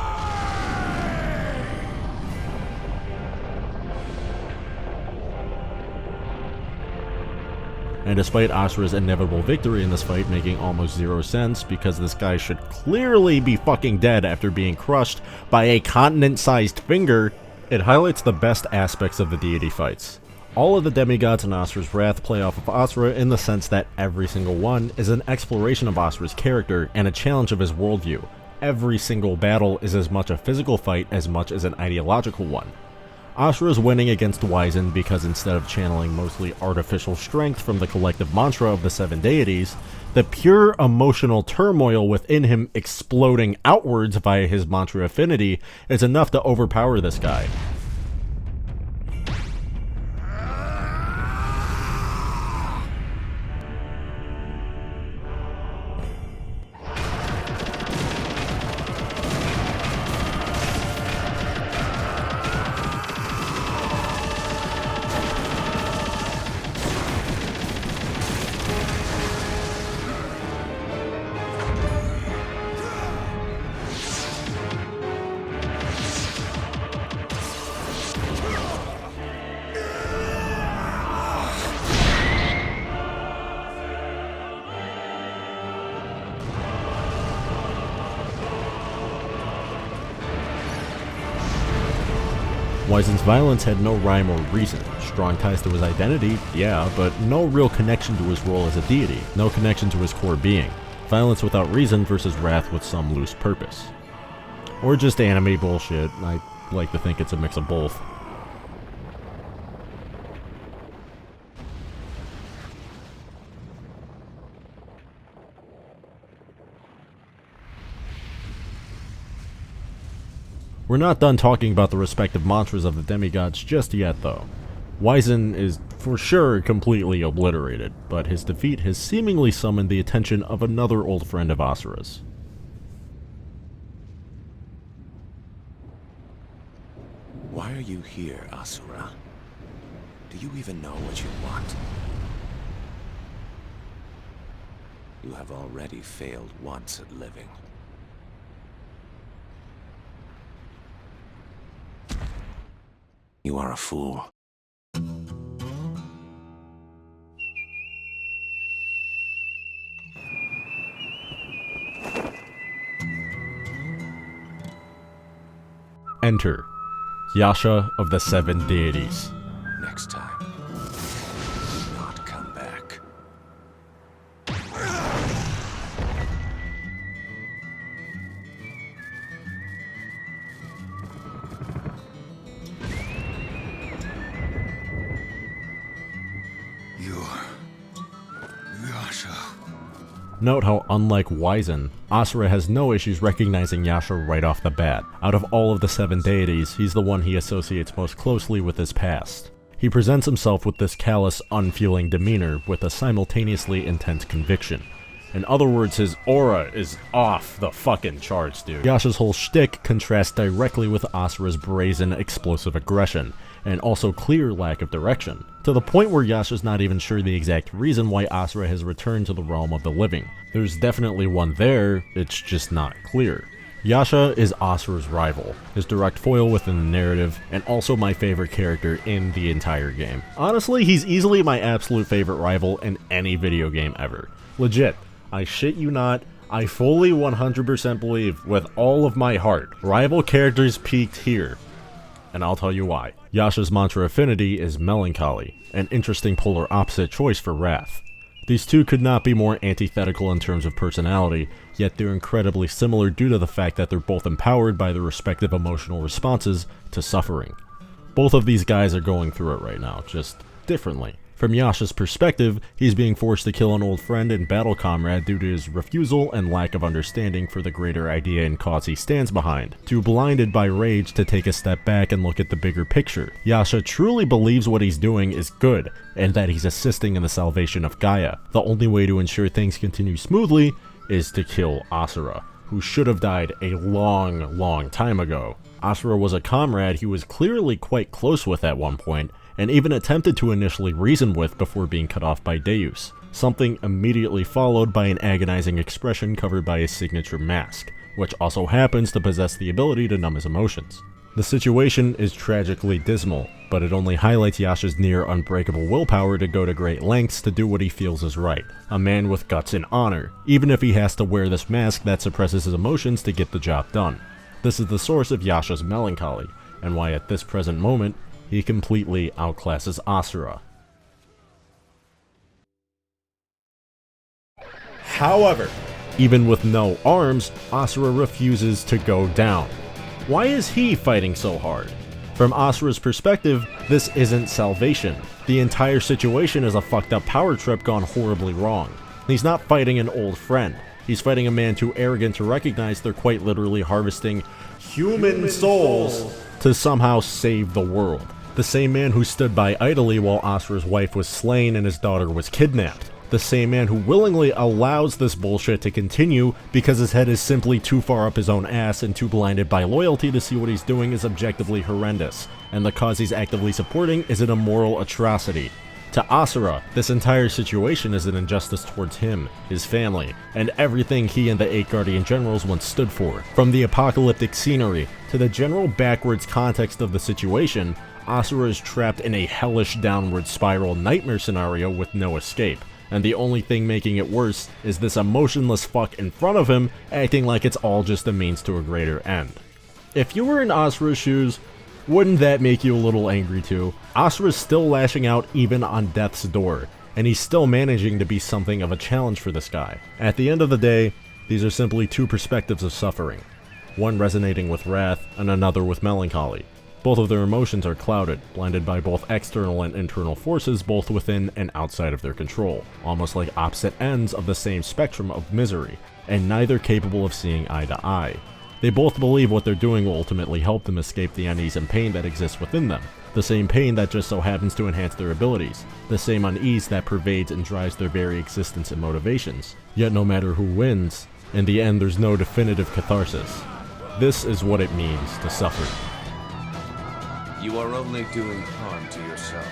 S1: And despite Asura's inevitable victory in this fight making almost zero sense, because this guy should clearly be fucking dead after being crushed by a continent-sized finger, it highlights the best aspects of the deity fights. All of the demigods in Asura'S Wrath play off of Asura in the sense that every single one is an exploration of Asura's character and a challenge of his worldview. Every single battle is as much a physical fight as much as an ideological one. Asura's winning against Wizen because instead of channeling mostly artificial strength from the collective mantra of the 7 deities, the pure emotional turmoil within him exploding outwards via his mantra affinity is enough to overpower this guy. Wizen's violence had no rhyme or reason. Strong ties to his identity, yeah, but no real connection to his role as a deity, no connection to his core being. Violence without reason versus wrath with some loose purpose. Or just anime bullshit. I like to think it's a mix of both. We're not done talking about the respective mantras of the demigods just yet though. Wizen is for sure completely obliterated, but his defeat has seemingly summoned the attention of another old friend of Asura's.
S3: Why are you here, Asura? Do you even know what you want? You have already failed once at living. You are a fool.
S1: Enter Yasha of the 7 deities.
S3: Next time, do not come back.
S8: Yasha.
S1: Note how, unlike Wizen, Asura has no issues recognizing Yasha right off the bat. Out of all of the 7 deities, he's the one he associates most closely with his past. He presents himself with this callous, unfeeling demeanor with a simultaneously intense conviction. In other words, his aura is off the fucking charts, dude. Yasha's whole shtick contrasts directly with Asura's brazen, explosive aggression, and also clear lack of direction, to the point where Yasha's not even sure the exact reason why Asura has returned to the realm of the living. There's definitely one there, it's just not clear. Yasha is Asura's rival, his direct foil within the narrative, and also my favorite character in the entire game. Honestly, he's easily my absolute favorite rival in any video game ever. Legit. I shit you not, I fully 100% believe with all of my heart, rival characters peaked here. And I'll tell you why. Yasha's mantra affinity is melancholy, an interesting polar opposite choice for Wrath. These two could not be more antithetical in terms of personality, yet they're incredibly similar due to the fact that they're both empowered by their respective emotional responses to suffering. Both of these guys are going through it right now, just differently. From Yasha's perspective, he's being forced to kill an old friend and battle comrade due to his refusal and lack of understanding for the greater idea and cause he stands behind. Too blinded by rage to take a step back and look at the bigger picture. Yasha truly believes what he's doing is good, and that he's assisting in the salvation of Gaia. The only way to ensure things continue smoothly is to kill Asura, who should have died a long time ago. Asura was a comrade he was clearly quite close with at one point, and even attempted to initially reason with before being cut off by Deus, something immediately followed by an agonizing expression covered by his signature mask, which also happens to possess the ability to numb his emotions. The situation is tragically dismal, but it only highlights Yasha's near unbreakable willpower to go to great lengths to do what he feels is right, a man with guts and honor, even if he has to wear this mask that suppresses his emotions to get the job done. This is the source of Yasha's melancholy, and why at this present moment, he completely outclasses Asura. However, even with no arms, Asura refuses to go down. Why is he fighting so hard? From Asura's perspective, this isn't salvation. The entire situation is a fucked up power trip gone horribly wrong. He's not fighting an old friend. He's fighting a man too arrogant to recognize they're quite literally harvesting human souls to somehow save the world. The same man who stood by idly while Asura's wife was slain and his daughter was kidnapped. The same man who willingly allows this bullshit to continue because his head is simply too far up his own ass and too blinded by loyalty to see what he's doing is objectively horrendous, and the cause he's actively supporting is an immoral atrocity. To Asura, this entire situation is an injustice towards him, his family, and everything he and the 8 Guardian Generals once stood for. From the apocalyptic scenery to the general backwards context of the situation, Asura is trapped in a hellish downward spiral nightmare scenario with no escape. And the only thing making it worse is this emotionless fuck in front of him acting like it's all just a means to a greater end. If you were in Asura's shoes, wouldn't that make you a little angry too? Asura's still lashing out even on death's door, and he's still managing to be something of a challenge for this guy. At the end of the day, these are simply two perspectives of suffering, one resonating with wrath and another with melancholy. Both of their emotions are clouded, blinded by both external and internal forces both within and outside of their control, almost like opposite ends of the same spectrum of misery, and neither capable of seeing eye to eye. They both believe what they're doing will ultimately help them escape the unease and pain that exists within them, the same pain that just so happens to enhance their abilities, the same unease that pervades and drives their very existence and motivations. Yet no matter who wins, in the end there's no definitive catharsis. This is what it means to suffer.
S3: You are only doing harm to yourself.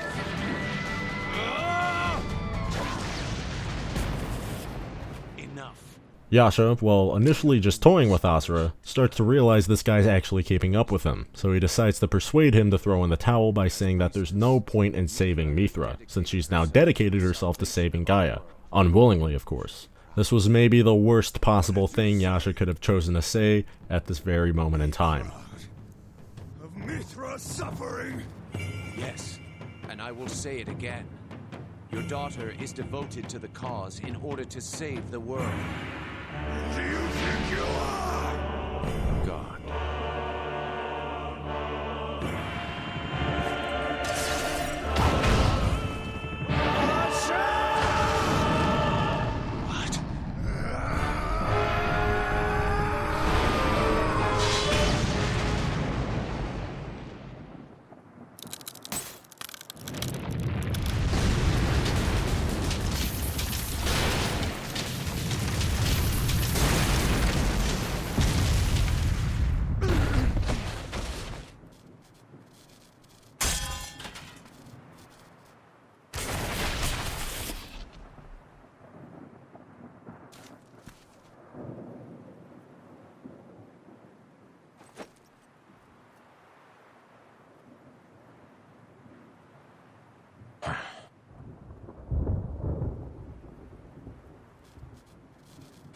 S3: Enough.
S1: Yasha, while initially just toying with Asura, starts to realize this guy's actually keeping up with him, so he decides to persuade him to throw in the towel by saying that there's no point in saving Mithra, since she's now dedicated herself to saving Gaia. Unwillingly, of course. This was maybe the worst possible thing Yasha could have chosen to say at this very moment in time.
S2: Mithra suffering!
S3: Yes, and I will say it again. Your daughter is devoted to the cause in order to save the world.
S2: Who do you think you are?
S3: God.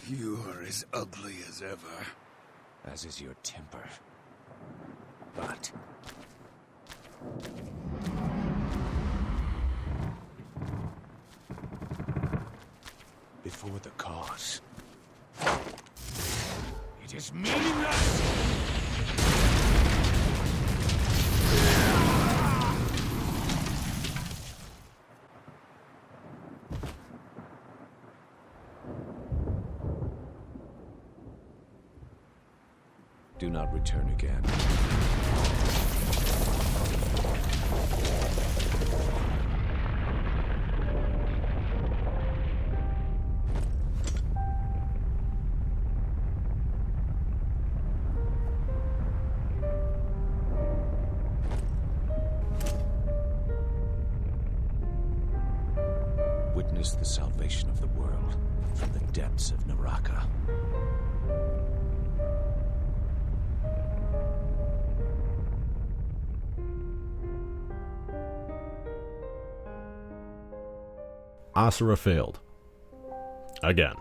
S2: You are as ugly as ever.
S3: As is your temper. But before the cause,
S2: It is meaningless!
S3: do not return again. Witness the salvation of the world from the depths of Naraka.
S1: Asura failed. Again.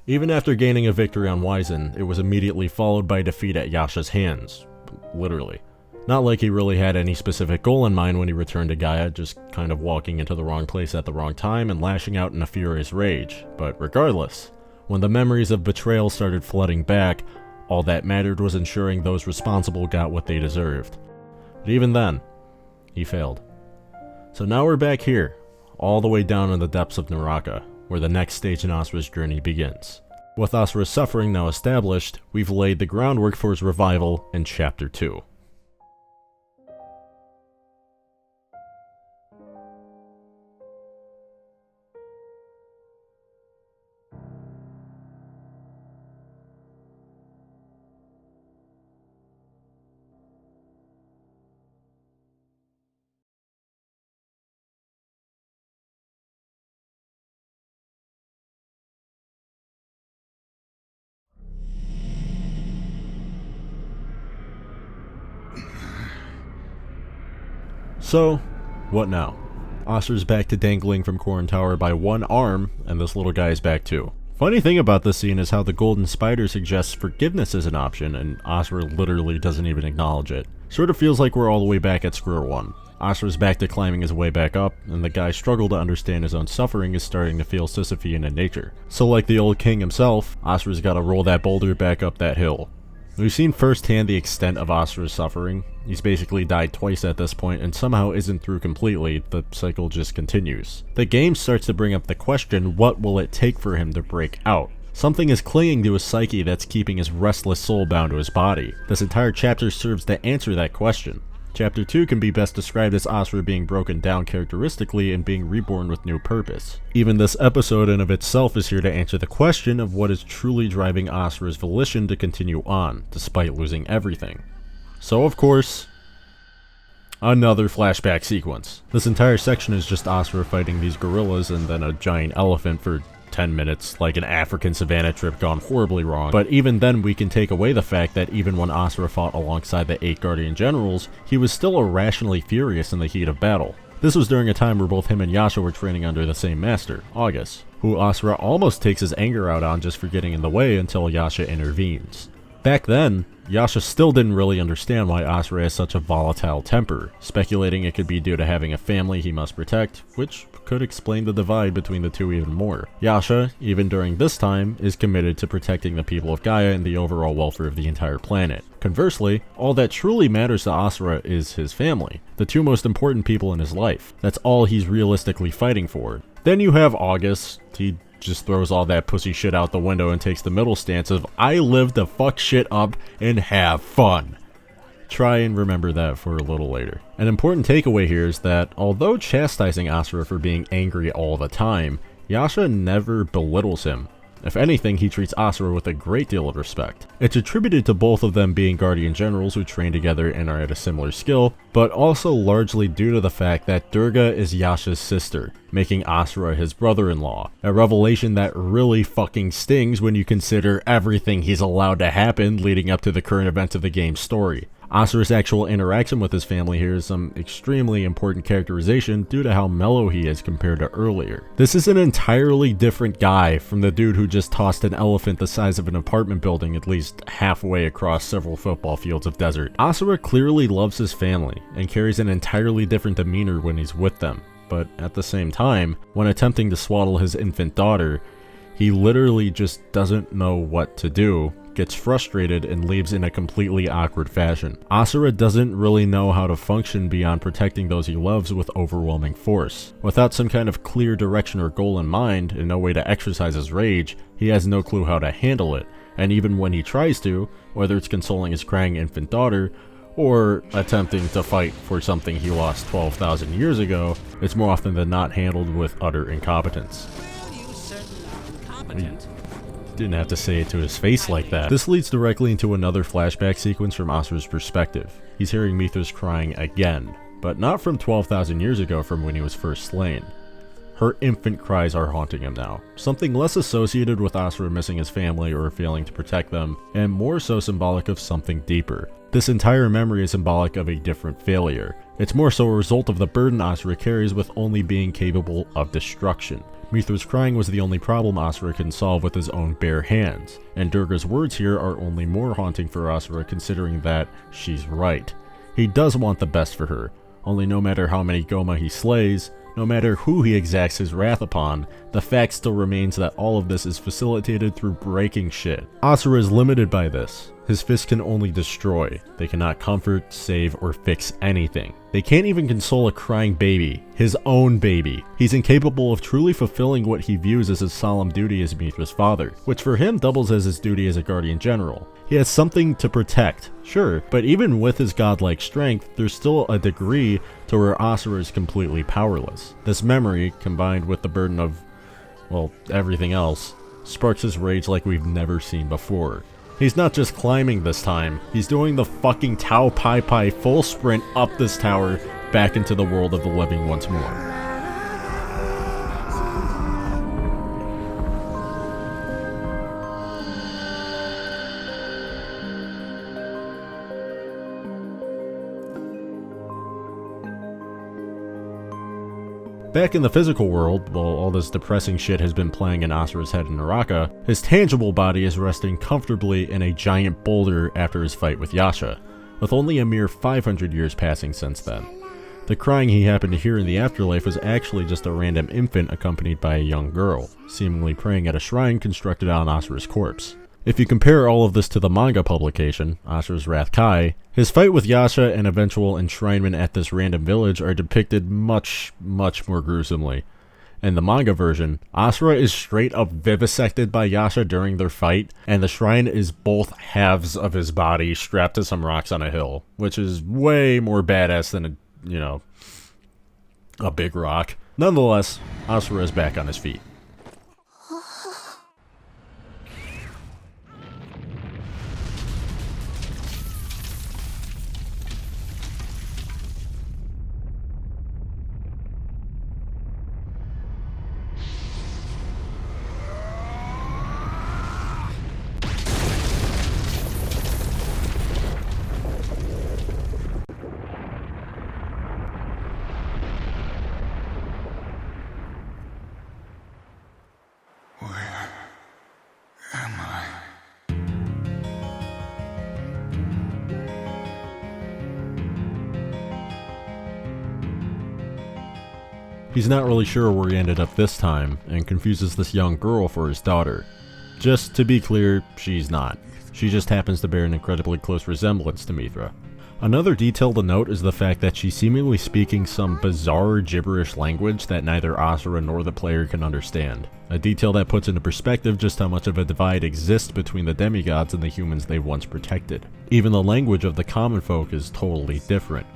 S1: Even after gaining a victory on Wizen, it was immediately followed by defeat at Yasha's hands. Literally. Not like he really had any specific goal in mind when he returned to Gaia, just kind of walking into the wrong place at the wrong time and lashing out in a furious rage. But regardless, when the memories of betrayal started flooding back, all that mattered was ensuring those responsible got what they deserved. But even then, he failed. So now we're back here, all the way down in the depths of Naraka, where the next stage in Asura's journey begins. With Asura's suffering now established, we've laid the groundwork for his revival in Chapter 2. So, what now? Asura's back to dangling from Korin Tower by one arm, and this little guy is back too. Funny thing about this scene is how the Golden Spider suggests forgiveness as an option, and Asura literally doesn't even acknowledge it. Sort of feels like we're all the way back at square one. Asura's back to climbing his way back up, and the guy's struggle to understand his own suffering is starting to feel Sisyphean in nature. So like the old king himself, Asura's gotta roll that boulder back up that hill. We've seen firsthand the extent of Asura's suffering. He's basically died twice at this point and somehow isn't through completely, the cycle just continues. The game starts to bring up the question, what will it take for him to break out? Something is clinging to his psyche that's keeping his restless soul bound to his body. This entire chapter serves to answer that question. Chapter 2 can be best described as Asura being broken down characteristically and being reborn with new purpose. Even this episode in of itself is here to answer the question of what is truly driving Asura's volition to continue on, despite losing everything. So of course, another flashback sequence. This entire section is just Asura fighting these gorillas and then a giant elephant for 10 minutes, like an African savannah trip gone horribly wrong. But even then we can take away the fact that even when Asura fought alongside the 8 Guardian Generals, he was still irrationally furious in the heat of battle. This was during a time where both him and Yasha were training under the same master, August, who Asura almost takes his anger out on just for getting in the way until Yasha intervenes. Back then, Yasha still didn't really understand why Asura has such a volatile temper, speculating it could be due to having a family he must protect, which could explain the divide between the two even more. Yasha, even during this time, is committed to protecting the people of Gaia and the overall welfare of the entire planet. Conversely, all that truly matters to Asura is his family, the two most important people in his life. That's all he's realistically fighting for. Then you have August. He just throws all that pussy shit out the window and takes the middle stance of, I live to fuck shit up and have fun. Try and remember that for a little later. An important takeaway here is that, although chastising Asura for being angry all the time, Yasha never belittles him. If anything, he treats Asura with a great deal of respect. It's attributed to both of them being Guardian Generals who train together and are at a similar skill, but also largely due to the fact that Durga is Yasha's sister, making Asura his brother-in-law. A revelation that really fucking stings when you consider everything he's allowed to happen leading up to the current events of the game's story. Asura's actual interaction with his family here is some extremely important characterization due to how mellow he is compared to earlier. This is an entirely different guy from the dude who just tossed an elephant the size of an apartment building at least halfway across several football fields of desert. Asura clearly loves his family and carries an entirely different demeanor when he's with them, but at the same time, when attempting to swaddle his infant daughter, he literally just doesn't know what to do, gets frustrated, and leaves in a completely awkward fashion. Asura doesn't really know how to function beyond protecting those he loves with overwhelming force. Without some kind of clear direction or goal in mind, and no way to exercise his rage, he has no clue how to handle it, and even when he tries to, whether it's consoling his crying infant daughter, or attempting to fight for something he lost 12,000 years ago, it's more often than not handled with utter incompetence. Didn't have to say it to his face like that. This leads directly into another flashback sequence from Asura's perspective. He's hearing Mithras crying again, but not from 12,000 years ago from when he was first slain. Her infant cries are haunting him now, something less associated with Asura missing his family or failing to protect them, and more so symbolic of something deeper. This entire memory is symbolic of a different failure. It's more so a result of the burden Asura carries with only being capable of destruction. Mithra's crying was the only problem Asura can solve with his own bare hands, and Durga's words here are only more haunting for Asura considering that she's right. He does want the best for her, only no matter how many Goma he slays, no matter who he exacts his wrath upon, the fact still remains that all of this is facilitated through breaking shit. Asura is limited by this. His fists can only destroy. They cannot comfort, save, or fix anything. They can't even console a crying baby, his own baby. He's incapable of truly fulfilling what he views as his solemn duty as Mithra's father, which for him doubles as his duty as a guardian general. He has something to protect, sure, but even with his godlike strength, there's still a degree to where Asura is completely powerless. This memory, combined with the burden of, well, everything else, sparks his rage like we've never seen before. He's not just climbing this time, he's doing the fucking Tau Pai Pai full sprint up this tower back into the world of the living once more. Back in the physical world, while all this depressing shit has been playing in Asura's head in Naraka, his tangible body is resting comfortably in a giant boulder after his fight with Yasha, with only a mere 500 years passing since then. The crying he happened to hear in the afterlife was actually just a random infant accompanied by a young girl, seemingly praying at a shrine constructed on Asura's corpse. If you compare all of this to the manga publication, Asura'S Wrath Kai, his fight with Yasha and eventual enshrinement at this random village are depicted much more gruesomely. In the manga version, Asura is straight up vivisected by Yasha during their fight, and the shrine is both halves of his body strapped to some rocks on a hill, which is way more badass than a big rock. Nonetheless, Asura is back on his feet. He's not really sure where he ended up this time, and confuses this young girl for his daughter. Just to be clear, she's not. She just happens to bear an incredibly close resemblance to Mithra. Another detail to note is the fact that she's seemingly speaking some bizarre gibberish language that neither Asura nor the player can understand. A detail that puts into perspective just how much of a divide exists between the demigods and the humans they once protected. Even the language of the common folk is totally different.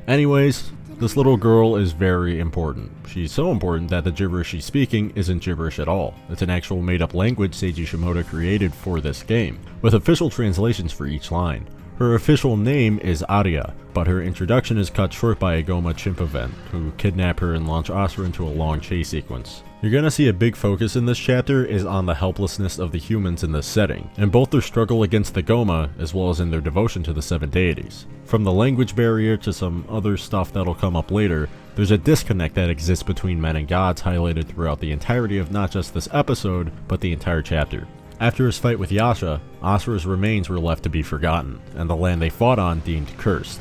S1: Anyways, this little girl is very important. She's so important that the gibberish she's speaking isn't gibberish at all. It's an actual made-up language Seiji Shimoda created for this game, with official translations for each line. Her official name is Arya, but her introduction is cut short by a Goma chimp event, who kidnap her and launch Asura into a long chase sequence. You're gonna see a big focus in this chapter is on the helplessness of the humans in this setting, and both their struggle against the Goma, as well as in their devotion to the seven deities. From the language barrier to some other stuff that'll come up later, there's a disconnect that exists between men and gods highlighted throughout the entirety of not just this episode, but the entire chapter. After his fight with Yasha, Asura's remains were left to be forgotten, and the land they fought on deemed cursed.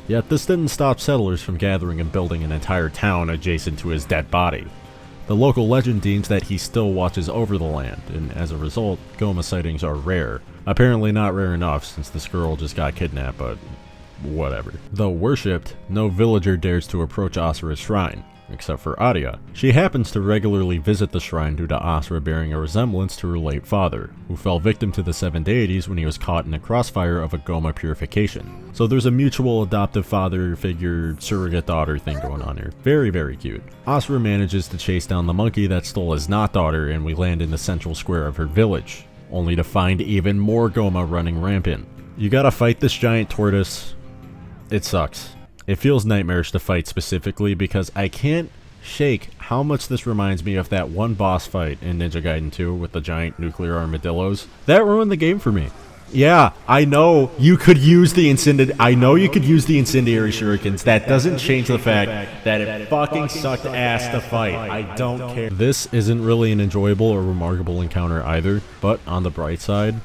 S1: Yet this didn't stop settlers from gathering and building an entire town adjacent to his dead body. The local legend deems that he still watches over the land, and as a result, Goma sightings are rare. Apparently not rare enough since this girl just got kidnapped, but whatever. Though worshipped, no villager dares to approach Asura's shrine, except for Arya. She happens to regularly visit the shrine due to Asura bearing a resemblance to her late father, who fell victim to the seven deities when he was caught in a crossfire of a Goma purification. So there's a mutual adoptive father figure, surrogate daughter thing going on here. Very cute. Asura manages to chase down the monkey that stole his not daughter, and we land in the central square of her village, only to find even more Goma running rampant. You gotta fight this giant tortoise. It sucks. It feels nightmarish to fight specifically because I can't shake how much this reminds me of that one boss fight in Ninja Gaiden 2 with the giant nuclear armadillos. That ruined the game for me. Yeah, I know you could use the incendiary shurikens. That doesn't change the fact that it fucking sucked ass to fight. I don't care. This isn't really an enjoyable or remarkable encounter either, but on the bright side,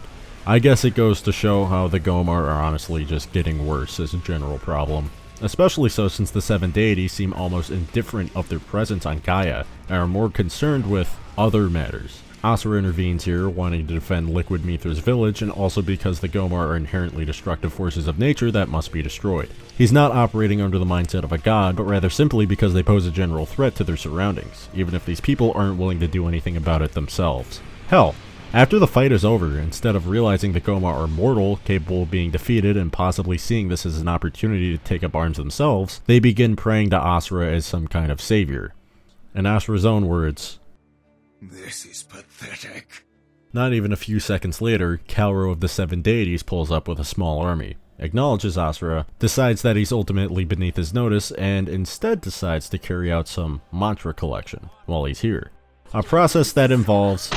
S1: I guess it goes to show how the Gomar are honestly just getting worse as a general problem. Especially so since the 7 deities seem almost indifferent of their presence on Gaia, and are more concerned with other matters. Asura intervenes here, wanting to defend Liquid Myther's village, and also because the Gomar are inherently destructive forces of nature that must be destroyed. He's not operating under the mindset of a god, but rather simply because they pose a general threat to their surroundings, even if these people aren't willing to do anything about it themselves. Hell, after the fight is over, instead of realizing the Gomar are mortal, capable of being defeated, and possibly seeing this as an opportunity to take up arms themselves, they begin praying to Asura as some kind of savior. In Asura's own words,
S8: This is pathetic.
S1: Not even a few seconds later, Kalro of the 7 deities pulls up with a small army, acknowledges Asura, decides that he's ultimately beneath his notice, and instead decides to carry out some mantra collection while he's here. A process that involves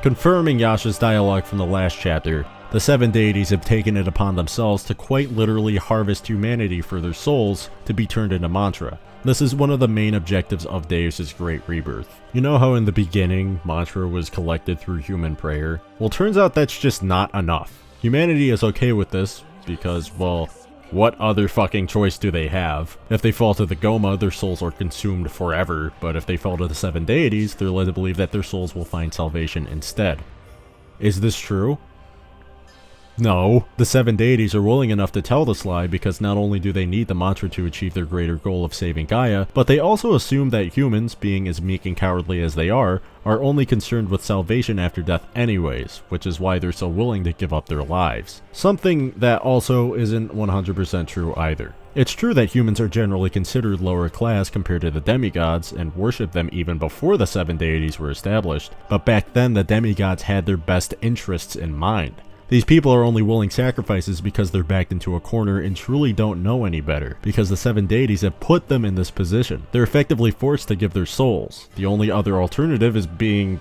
S1: confirming Yasha's dialogue from the last chapter. The 7 deities have taken it upon themselves to quite literally harvest humanity for their souls to be turned into mantra. This is one of the main objectives of Deus's Great Rebirth. You know how in the beginning, mantra was collected through human prayer? Well, turns out that's just not enough. Humanity is okay with this, because, well, what other fucking choice do they have? If they fall to the Goma, their souls are consumed forever, but if they fall to the 7 deities, they're led to believe that their souls will find salvation instead. Is this true? No, the 7 deities are willing enough to tell this lie because not only do they need the mantra to achieve their greater goal of saving Gaia, but they also assume that humans, being as meek and cowardly as they are only concerned with salvation after death anyways, which is why they're so willing to give up their lives. Something that also isn't 100% true either. It's true that humans are generally considered lower class compared to the demigods and worship them even before the 7 deities were established, but back then the demigods had their best interests in mind. These people are only willing sacrifices because they're backed into a corner and truly don't know any better, because the 7 deities have put them in this position. They're effectively forced to give their souls. The only other alternative is being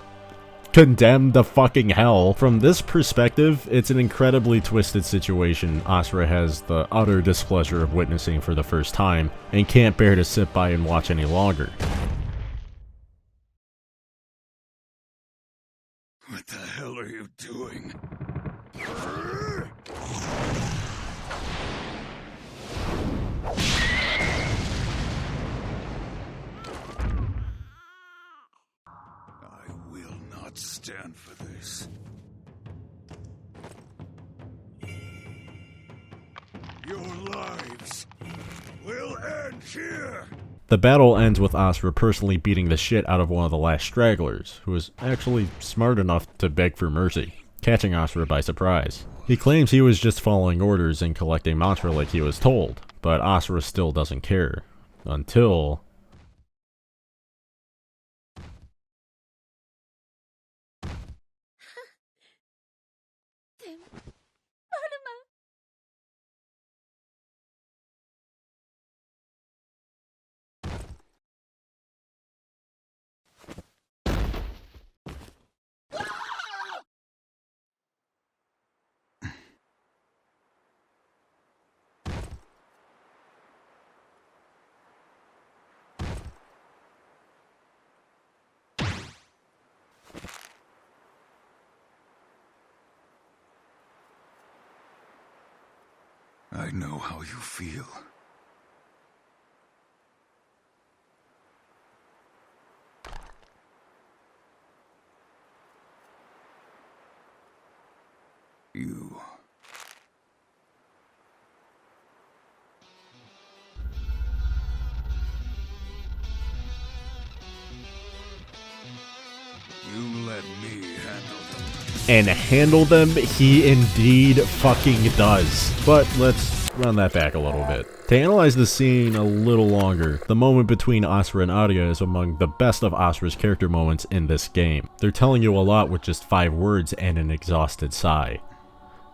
S1: condemned to fucking hell. From this perspective, it's an incredibly twisted situation Asura has the utter displeasure of witnessing for the first time, and can't bear to sit by and watch any longer.
S8: What the hell are you doing? I will not stand for this. Your lives will end here.
S1: The battle ends with Asura personally beating the shit out of one of the last stragglers, who is actually smart enough to beg for mercy, catching Asura by surprise. He claims he was just following orders and collecting mantra like he was told, but Asura still doesn't care. Until...
S8: I know how you feel. You... You let me handle them.
S1: And handle them, he indeed fucking does. But let's run that back a little bit. To analyze the scene a little longer, the moment between Asura and Arya is among the best of Asura's character moments in this game. They're telling you a lot with just 5 words and an exhausted sigh.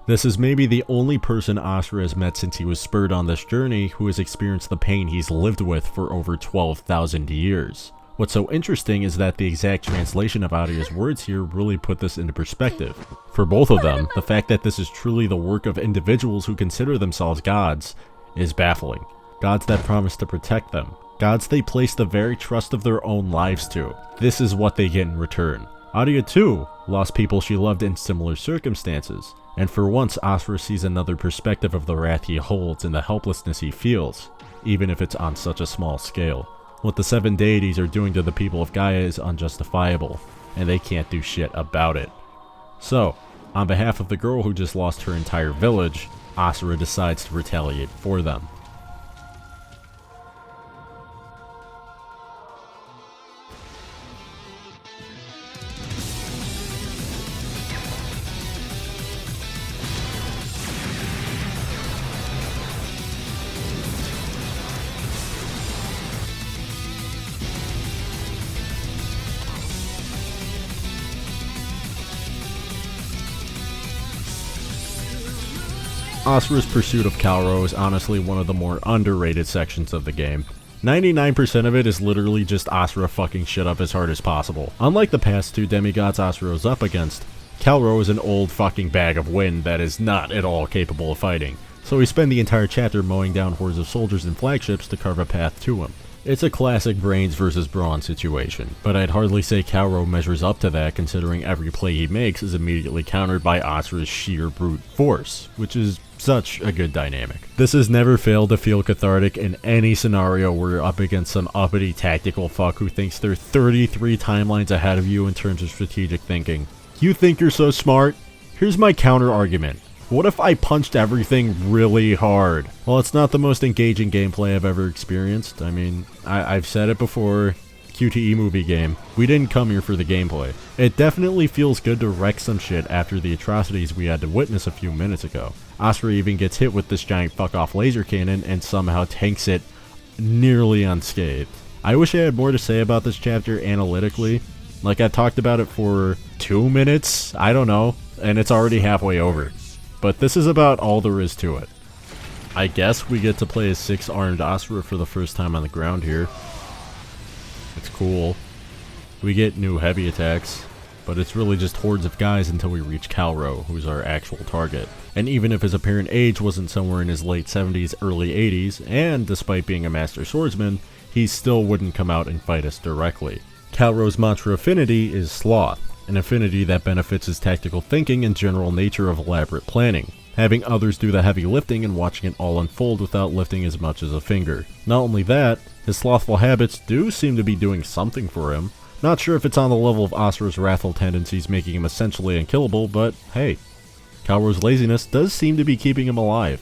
S1: This is maybe the only person Asura has met since he was spurred on this journey who has experienced the pain he's lived with for over 12,000 years. What's so interesting is that the exact translation of Arya's words here really put this into perspective. For both of them, the fact that this is truly the work of individuals who consider themselves gods is baffling. Gods that promise to protect them. Gods they place the very trust of their own lives to. This is what they get in return. Aria too lost people she loved in similar circumstances, and for once Asura sees another perspective of the wrath he holds and the helplessness he feels, even if it's on such a small scale. What the 7 deities are doing to the people of Gaia is unjustifiable, and they can't do shit about it. So, on behalf of the girl who just lost her entire village, Asura decides to retaliate for them. Asura's pursuit of Kalro is honestly one of the more underrated sections of the game. 99% of it is literally just Asura fucking shit up as hard as possible. Unlike the past 2 demigods Asura is up against, Kalro is an old fucking bag of wind that is not at all capable of fighting, so we spend the entire chapter mowing down hordes of soldiers and flagships to carve a path to him. It's a classic brains versus brawn situation, but I'd hardly say Kalro measures up to that considering every play he makes is immediately countered by Asura's sheer brute force, which is such a good dynamic. This has never failed to feel cathartic in any scenario where you're up against some uppity tactical fuck who thinks they're 33 timelines ahead of you in terms of strategic thinking. You think you're so smart? Here's my counter argument. What if I punched everything really hard? Well, it's not the most engaging gameplay I've ever experienced. I mean, I've said it before, QTE movie game. We didn't come here for the gameplay. It definitely feels good to wreck some shit after the atrocities we had to witness a few minutes ago. Asura even gets hit with this giant fuck-off laser cannon and somehow tanks it nearly unscathed. I wish I had more to say about this chapter analytically. Like, I talked about it for 2 minutes, I don't know, and it's already halfway over. But this is about all there is to it. I guess we get to play as 6-armed Asura for the first time on the ground here. It's cool. We get new heavy attacks, but it's really just hordes of guys until we reach Kalro, who's our actual target. And even if his apparent age wasn't somewhere in his late 70s, early 80s, and despite being a master swordsman, he still wouldn't come out and fight us directly. Kalro's mantra affinity is Sloth, an affinity that benefits his tactical thinking and general nature of elaborate planning, having others do the heavy lifting and watching it all unfold without lifting as much as a finger. Not only that, his slothful habits do seem to be doing something for him. Not sure if it's on the level of Asura'S wrathful tendencies making him essentially unkillable, but hey, Kalro's laziness does seem to be keeping him alive.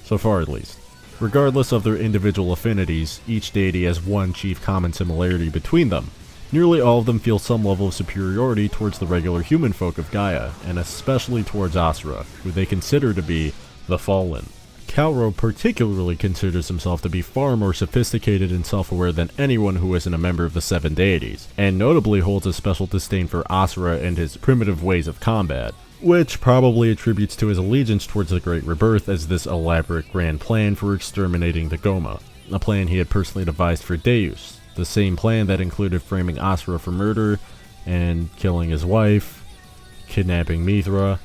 S1: So far at least. Regardless of their individual affinities, each deity has one chief common similarity between them. Nearly all of them feel some level of superiority towards the regular human folk of Gaia, and especially towards Asura, who they consider to be the Fallen. Kalro particularly considers himself to be far more sophisticated and self-aware than anyone who isn't a member of the 7 deities, and notably holds a special disdain for Asura and his primitive ways of combat, which probably attributes to his allegiance towards the Great Rebirth as this elaborate grand plan for exterminating the Goma, a plan he had personally devised for Deus. The same plan that included framing Asura for murder, and killing his wife, kidnapping Mithra.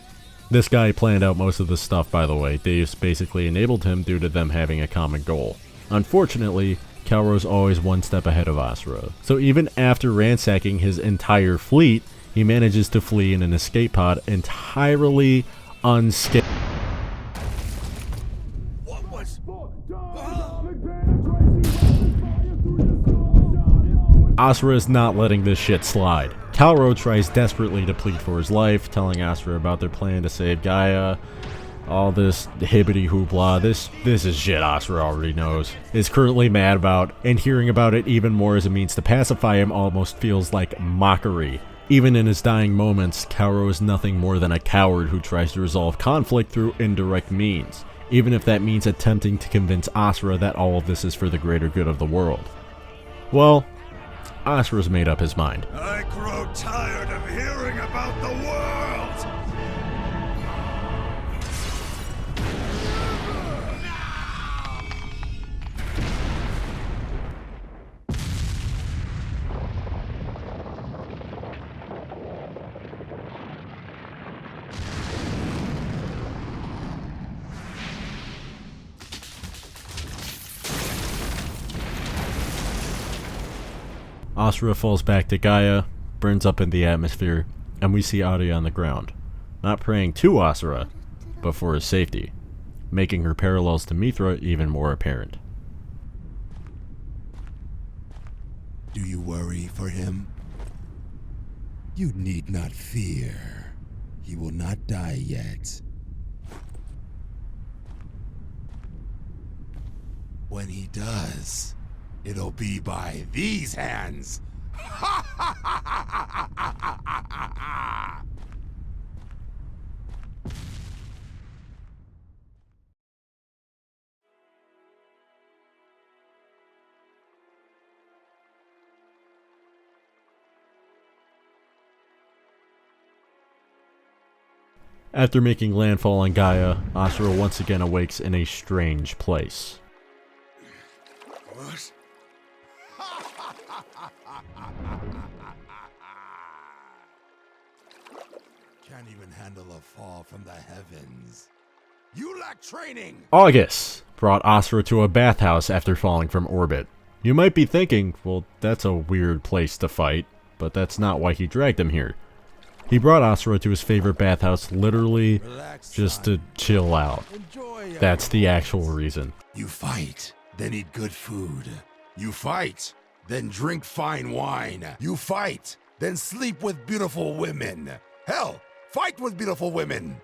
S1: This guy planned out most of this stuff, by the way. Deus basically enabled him due to them having a common goal. Unfortunately, Kalro's always one step ahead of Asura, so even after ransacking his entire fleet, he manages to flee in an escape pod entirely unscathed. Asura is not letting this shit slide. Kalro tries desperately to plead for his life, telling Asura about their plan to save Gaia. All this hibbity hoopla, this is shit Asura already knows, is currently mad about, and hearing about it even more as a means to pacify him almost feels like mockery. Even in his dying moments, Kalro is nothing more than a coward who tries to resolve conflict through indirect means, even if that means attempting to convince Asura that all of this is for the greater good of the world. Well, Asura's made up his mind.
S8: I grow tired of hearing about the world!
S1: Asura falls back to Gaia, burns up in the atmosphere, and we see Aria on the ground, not praying to Asura, but for his safety, making her parallels to Mithra even more apparent.
S2: Do you worry for him? You need not fear. He will not die yet. When he does, it'll be by these hands.
S1: After making landfall on Gaia, Asura once again awakes in a strange place.
S2: What? Can't even handle a fall from the heavens. You lack training!
S1: August brought Asura to a bathhouse after falling from orbit. You might be thinking, well, that's a weird place to fight, but that's not why he dragged him here. He brought Asura to his favorite bathhouse literally just to chill out. That's the actual reason.
S2: You fight, then eat good food. You fight, then drink fine wine. You fight, then sleep with beautiful women. Hell, fight with beautiful women.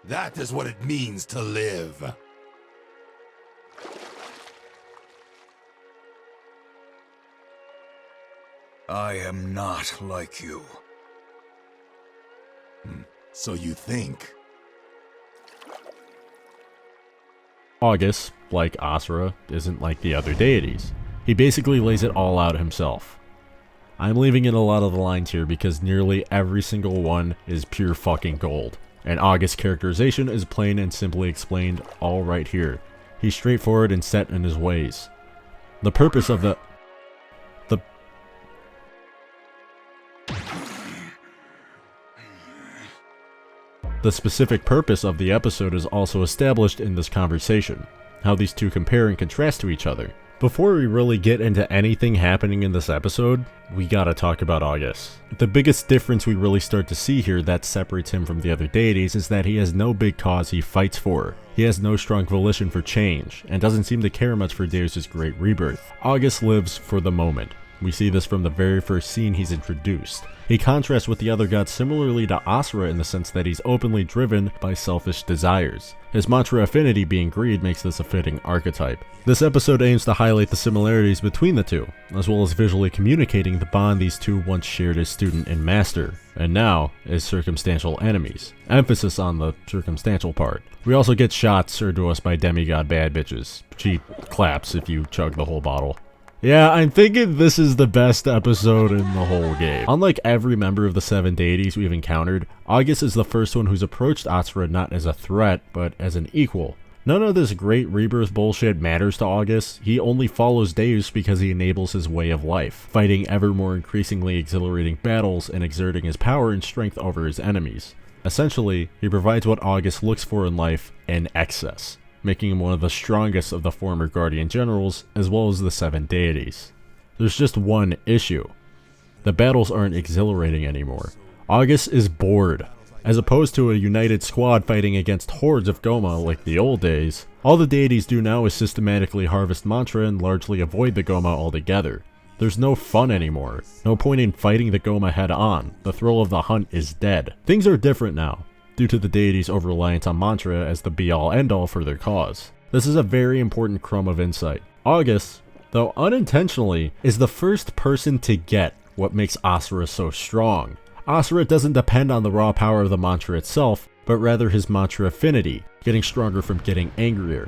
S2: That is what it means to live.
S8: I am not like you.
S2: So you think?
S1: August, like Asura, isn't like the other deities. He basically lays it all out himself. I'm leaving in a lot of the lines here because nearly every single one is pure fucking gold. And August's characterization is plain and simply explained all right here. He's straightforward and set in his ways. The purpose of the specific purpose of the episode is also established in this conversation, how these two compare and contrast to each other. Before we really get into anything happening in this episode, we gotta talk about August. The biggest difference we really start to see here that separates him from the other deities is that he has no big cause he fights for. He has no strong volition for change, and doesn't seem to care much for Deus' great rebirth. August lives for the moment. We see this from the very first scene he's introduced. He contrasts with the other gods similarly to Asura in the sense that he's openly driven by selfish desires. His mantra affinity being greed makes this a fitting archetype. This episode aims to highlight the similarities between the two, as well as visually communicating the bond these two once shared as student and master, and now as circumstantial enemies. Emphasis on the circumstantial part. We also get shots served to us by demigod bad bitches. Cheap claps if you chug the whole bottle. Yeah, I'm thinking this is the best episode in the whole game. Unlike every member of the 7 deities we've encountered, August is the first one who's approached Asura not as a threat, but as an equal. None of this great rebirth bullshit matters to August. He only follows Deus because he enables his way of life, fighting ever more increasingly exhilarating battles and exerting his power and strength over his enemies. Essentially, he provides what August looks for in life in excess, making him one of the strongest of the former Guardian Generals, as well as the 7 deities. There's just one issue. The battles aren't exhilarating anymore. August is bored. As opposed to a united squad fighting against hordes of Goma like the old days, all the deities do now is systematically harvest mantra and largely avoid the Goma altogether. There's no fun anymore. No point in fighting the Goma head on. The thrill of the hunt is dead. Things are different now, due to the deities' over-reliance on mantra as the be-all end-all for their cause. This is a very important crumb of insight. August, though unintentionally, is the first person to get what makes Asura so strong. Asura doesn't depend on the raw power of the mantra itself, but rather his mantra affinity, getting stronger from getting angrier.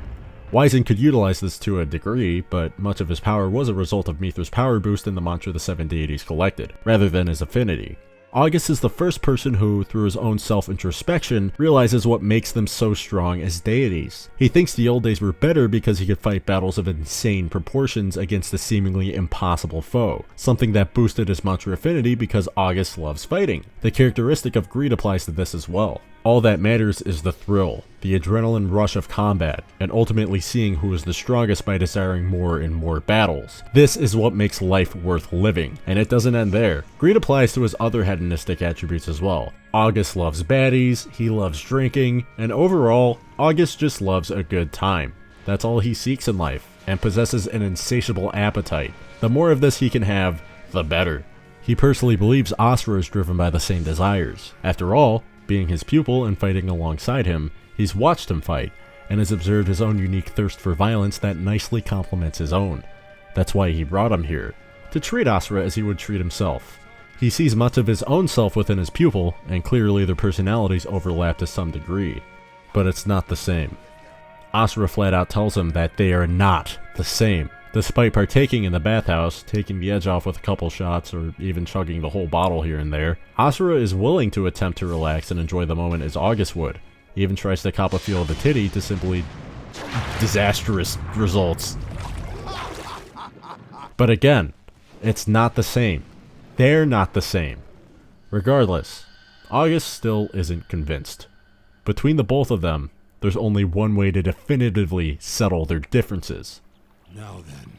S1: Wyzen could utilize this to a degree, but much of his power was a result of Mithra's power boost in the mantra the 7 deities collected, rather than his affinity. August is the first person who, through his own self-introspection, realizes what makes them so strong as deities. He thinks the old days were better because he could fight battles of insane proportions against a seemingly impossible foe, something that boosted his mantra affinity because August loves fighting. The characteristic of greed applies to this as well. All that matters is the thrill, the adrenaline rush of combat, and ultimately seeing who is the strongest by desiring more and more battles. This is what makes life worth living, and it doesn't end there. Greed applies to his other hedonistic attributes as well. August loves baddies, he loves drinking, and overall, August just loves a good time. That's all he seeks in life, and possesses an insatiable appetite. The more of this he can have, the better. He personally believes Asura is driven by the same desires. After all, being his pupil and fighting alongside him, he's watched him fight, and has observed his own unique thirst for violence that nicely complements his own. That's why he brought him here, to treat Asura as he would treat himself. He sees much of his own self within his pupil, and clearly their personalities overlap to some degree. But it's not the same. Asura flat out tells him that they are not the same. Despite partaking in the bathhouse, taking the edge off with a couple shots, or even chugging the whole bottle here and there, Asura is willing to attempt to relax and enjoy the moment as August would. He even tries to cop a feel of the titty to simply disastrous results. But again, it's not the same. They're not the same. Regardless, August still isn't convinced. Between the both of them, there's only one way to definitively settle their differences.
S2: Now then.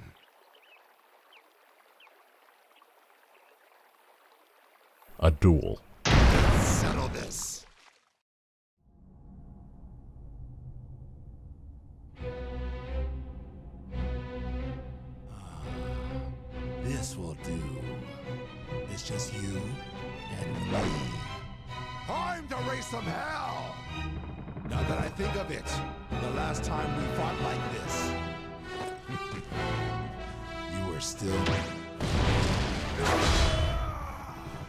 S1: A duel.
S2: Settle this. This will do. It's just you and me. Time to raise some hell! Now that I think of it, the last time we fought like this, you were still...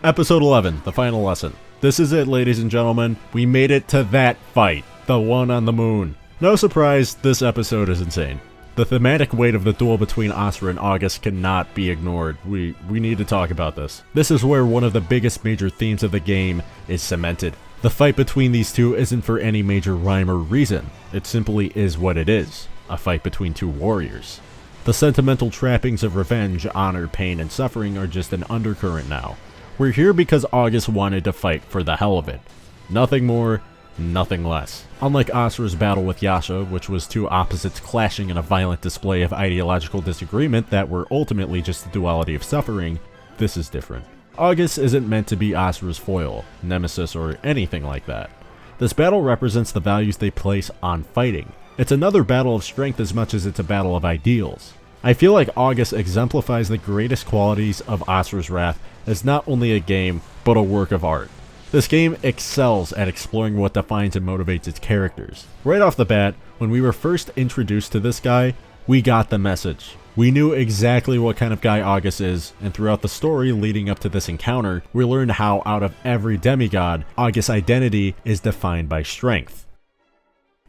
S1: Episode 11, the final lesson. This is it, ladies and gentlemen. We made it to that fight. The one on the moon. No surprise, this episode is insane. The thematic weight of the duel between Asura and August cannot be ignored. We need to talk about this. This is where one of the biggest major themes of the game is cemented. The fight between these two isn't for any major rhyme or reason. It simply is what it is. A fight between two warriors. The sentimental trappings of revenge, honor, pain, and suffering are just an undercurrent now. We're here because August wanted to fight for the hell of it. Nothing more, nothing less. Unlike Asura's battle with Yasha, which was two opposites clashing in a violent display of ideological disagreement that were ultimately just a duality of suffering, this is different. August isn't meant to be Asura's foil, nemesis, or anything like that. This battle represents the values they place on fighting. It's another battle of strength as much as it's a battle of ideals. I feel like August exemplifies the greatest qualities of Asura'S Wrath as not only a game, but a work of art. This game excels at exploring what defines and motivates its characters. Right off the bat, when we were first introduced to this guy, we got the message. We knew exactly what kind of guy August is, and throughout the story leading up to this encounter, we learned how out of every demigod, August's identity is defined by strength.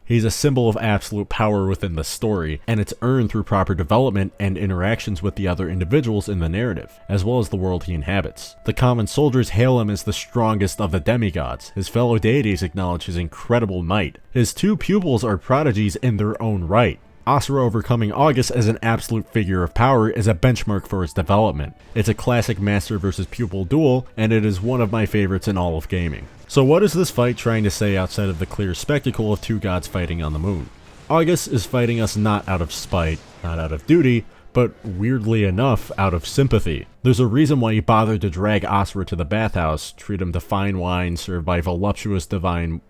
S1: He's a symbol of absolute power within the story, and it's earned through proper development and interactions with the other individuals in the narrative, as well as the world he inhabits. The common soldiers hail him as the strongest of the demigods. His fellow deities acknowledge his incredible might. His two pupils are prodigies in their own right. Asura overcoming August as an absolute figure of power is a benchmark for his development. It's a classic master versus pupil duel, and it is one of my favorites in all of gaming. So what is this fight trying to say outside of the clear spectacle of two gods fighting on the moon? August is fighting us not out of spite, not out of duty, but weirdly enough, out of sympathy. There's a reason why he bothered to drag Asura to the bathhouse, treat him to fine wine served by voluptuous divine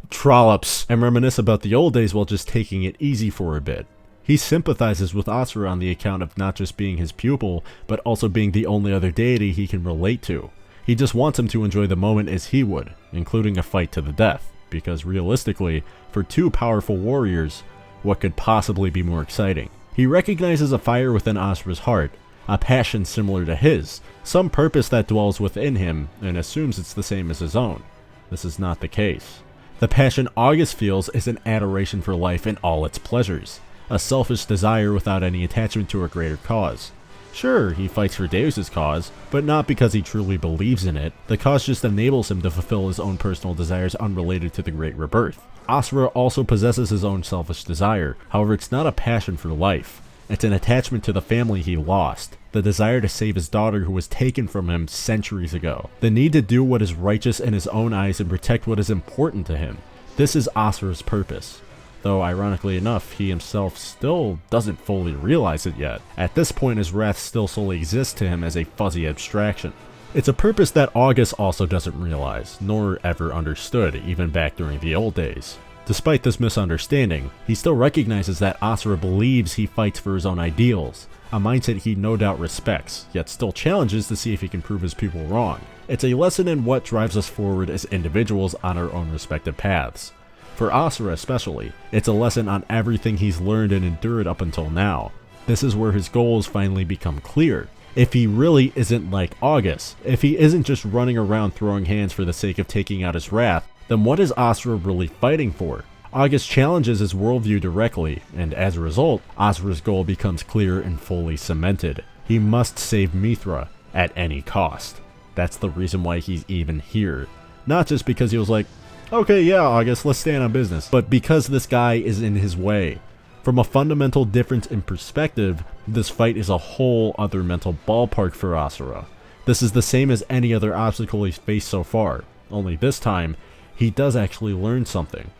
S1: trollops, and reminisce about the old days while just taking it easy for a bit. He sympathizes with Asura on the account of not just being his pupil, but also being the only other deity he can relate to. He just wants him to enjoy the moment as he would, including a fight to the death, because realistically, for two powerful warriors, what could possibly be more exciting? He recognizes a fire within Asura's heart, a passion similar to his, some purpose that dwells within him, and assumes it's the same as his own. This is not the case. The passion August feels is an adoration for life and all its pleasures, a selfish desire without any attachment to a greater cause. Sure, he fights for Deus's cause, but not because he truly believes in it. The cause just enables him to fulfill his own personal desires unrelated to the Great Rebirth. Asura also possesses his own selfish desire, however it's not a passion for life. It's an attachment to the family he lost, the desire to save his daughter who was taken from him centuries ago, the need to do what is righteous in his own eyes and protect what is important to him. This is Asura's purpose. Though ironically enough, he himself still doesn't fully realize it yet. At this point, his wrath still solely exists to him as a fuzzy abstraction. It's a purpose that August also doesn't realize, nor ever understood, even back during the old days. Despite this misunderstanding, he still recognizes that Asura believes he fights for his own ideals, a mindset he no doubt respects, yet still challenges to see if he can prove his people wrong. It's a lesson in what drives us forward as individuals on our own respective paths. For Asura especially, it's a lesson on everything he's learned and endured up until now. This is where his goals finally become clear. If he really isn't like August, if he isn't just running around throwing hands for the sake of taking out his wrath, then what is Asura really fighting for? August challenges his worldview directly, and as a result, Asura's goal becomes clear and fully cemented. He must save Mithra at any cost. That's the reason why he's even here. Not just because he was like, okay, yeah, August, let's stand on business, but because this guy is in his way. From a fundamental difference in perspective, this fight is a whole other mental ballpark for Asura. This is the same as any other obstacle he's faced so far, only this time, he does actually learn something.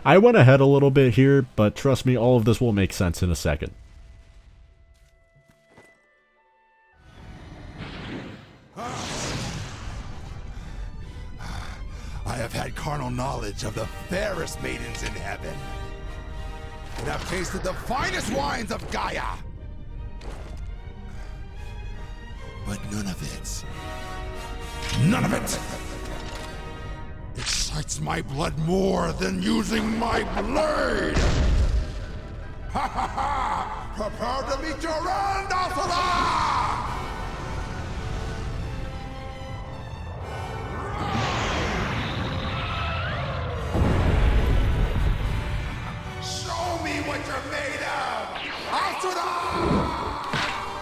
S1: I went ahead a little bit here, but trust me, all of this will make sense in a second.
S8: I have had carnal knowledge of the fairest maidens in heaven, and have tasted the finest wines of Gaia. But none of it excites my blood more than using my blade! Ha ha ha! Prepare to meet your end, Asura! Show me what you're made of, Asura!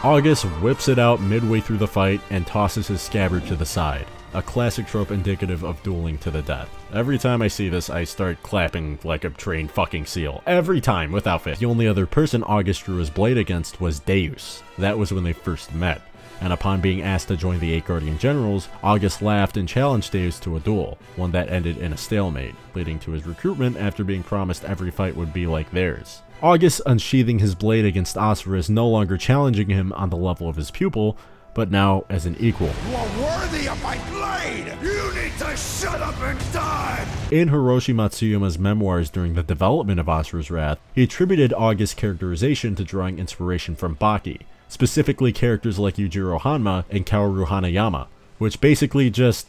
S1: August whips it out midway through the fight and tosses his scabbard to the side. A classic trope indicative of dueling to the death. Every time I see this, I start clapping like a trained fucking seal. Every time, without fail. The only other person August drew his blade against was Deus. That was when they first met. And upon being asked to join the 8 Guardian Generals, August laughed and challenged Deus to a duel, one that ended in a stalemate, leading to his recruitment after being promised every fight would be like theirs. August unsheathing his blade against Asura is no longer challenging him on the level of his pupil, but now as an equal.
S8: You are worthy of my blade! You need to shut up and die!
S1: In Hiroshi Matsuyama's memoirs during the development of Asura'S Wrath, he attributed August's characterization to drawing inspiration from Baki, specifically characters like Yujiro Hanma and Kaoru Hanayama, which basically just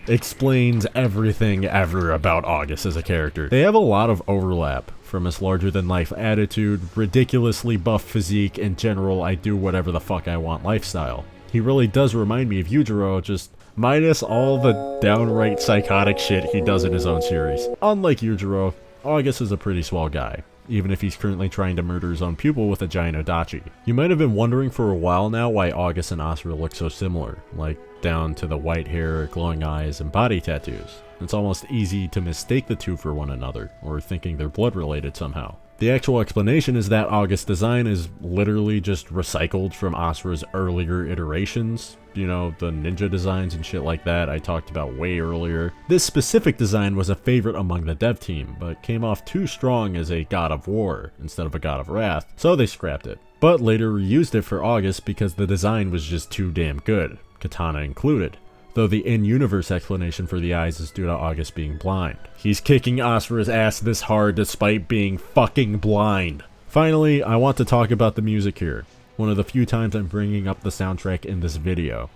S1: explains everything ever about August as a character. They have a lot of overlap, from his larger-than-life attitude, ridiculously buff physique, and general I do whatever the fuck I want lifestyle. He really does remind me of Yujiro, just minus all the downright psychotic shit he does in his own series. Unlike Yujiro, August is a pretty swell guy, even if he's currently trying to murder his own pupil with a giant odachi. You might have been wondering for a while now why August and Asura look so similar, like down to the white hair, glowing eyes, and body tattoos. It's almost easy to mistake the two for one another, or thinking they're blood related somehow. The actual explanation is that August's design is literally just recycled from Asura's earlier iterations. You know, the ninja designs and shit like that I talked about way earlier. This specific design was a favorite among the dev team, but came off too strong as a god of war instead of a god of wrath, so they scrapped it. But later reused it for August because the design was just too damn good, katana included. Though the in-universe explanation for the eyes is due to August being blind. He's kicking Asura's ass this hard despite being fucking blind. Finally, I want to talk about the music here. One of the few times I'm bringing up the soundtrack in this video.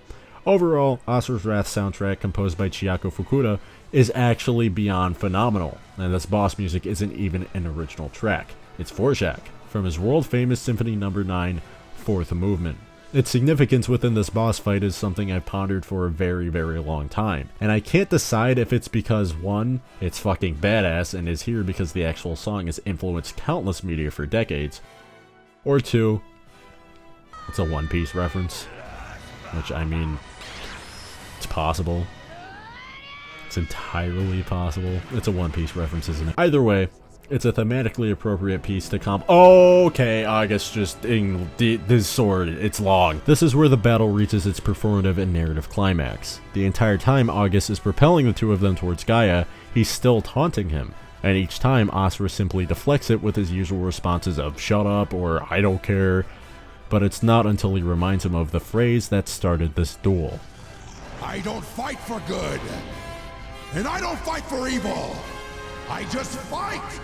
S1: Overall, Asura'S Wrath soundtrack composed by Chiako Fukuda is actually beyond phenomenal, and this boss music isn't even an original track. It's Dvorak, from his world-famous Symphony No. 9, 4th movement. Its significance within this boss fight is something I've pondered for a very, very long time, and I can't decide if it's because 1, it's fucking badass and is here because the actual song has influenced countless media for decades, or 2, it's a One Piece reference, which I mean, it's possible. It's entirely possible. It's a One Piece reference, isn't it? Either way, It's a thematically appropriate piece to okay, August just this sword, it's long. This is where the battle reaches its performative and narrative climax. The entire time August is propelling the two of them towards Gaia, he's still taunting him. And each time, Asura simply deflects it with his usual responses of shut up or I don't care. But it's not until he reminds him of the phrase that started this duel.
S8: I don't fight for good, and I don't fight for evil. I just fight.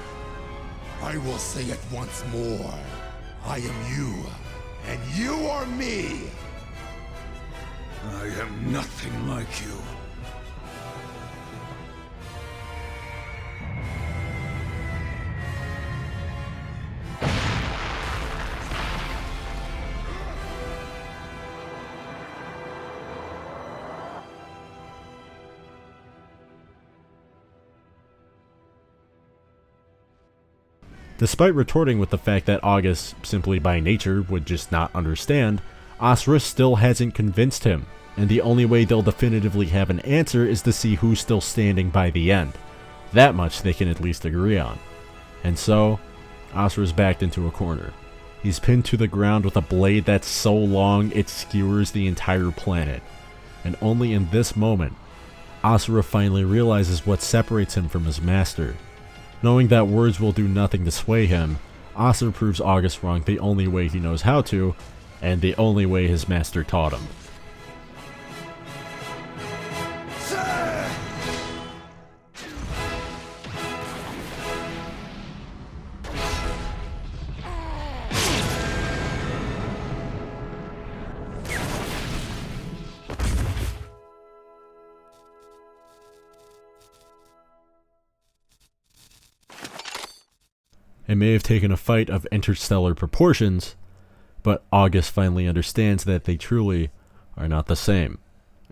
S8: I will say it once more. I am you, and you are me. I am nothing like you.
S1: Despite retorting with the fact that August, simply by nature, would just not understand, Asura still hasn't convinced him, and the only way they'll definitively have an answer is to see who's still standing by the end. That much they can at least agree on. And so, Asura's backed into a corner. He's pinned to the ground with a blade that's so long it skewers the entire planet. And only in this moment, Asura finally realizes what separates him from his master. Knowing that words will do nothing to sway him, Asura proves August wrong the only way he knows how to, and the only way his master taught him. It may have taken a fight of interstellar proportions, but August finally understands that they truly are not the same,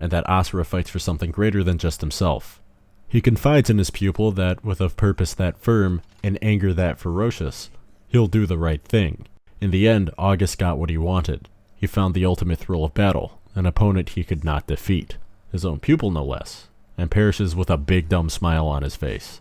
S1: and that Asura fights for something greater than just himself. He confides in his pupil that with a purpose that firm and anger that ferocious, he'll do the right thing. In the end, August got what he wanted. He found the ultimate thrill of battle, an opponent he could not defeat, his own pupil no less, and perishes with a big dumb smile on his face.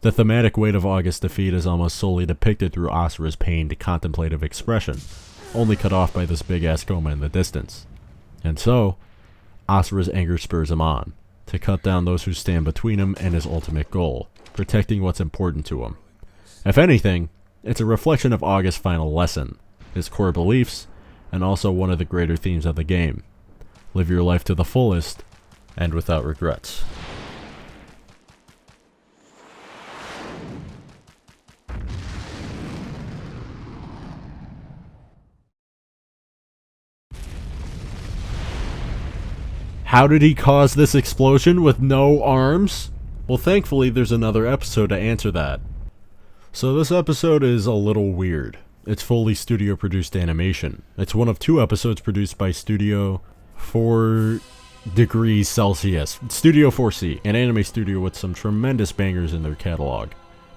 S1: The thematic weight of August's defeat is almost solely depicted through Asura's pained, contemplative expression, only cut off by this big-ass coma in the distance. And so, Asura's anger spurs him on, to cut down those who stand between him and his ultimate goal, protecting what's important to him. If anything, it's a reflection of August's final lesson, his core beliefs, and also one of the greater themes of the game. Live your life to the fullest, and without regrets. How did he cause this explosion with no arms? Well, thankfully there's another episode to answer that. So this episode is a little weird. It's fully studio produced animation. It's one of 2 episodes produced by Studio 4 Degrees Celsius, Studio 4C, an anime studio with some tremendous bangers in their catalog.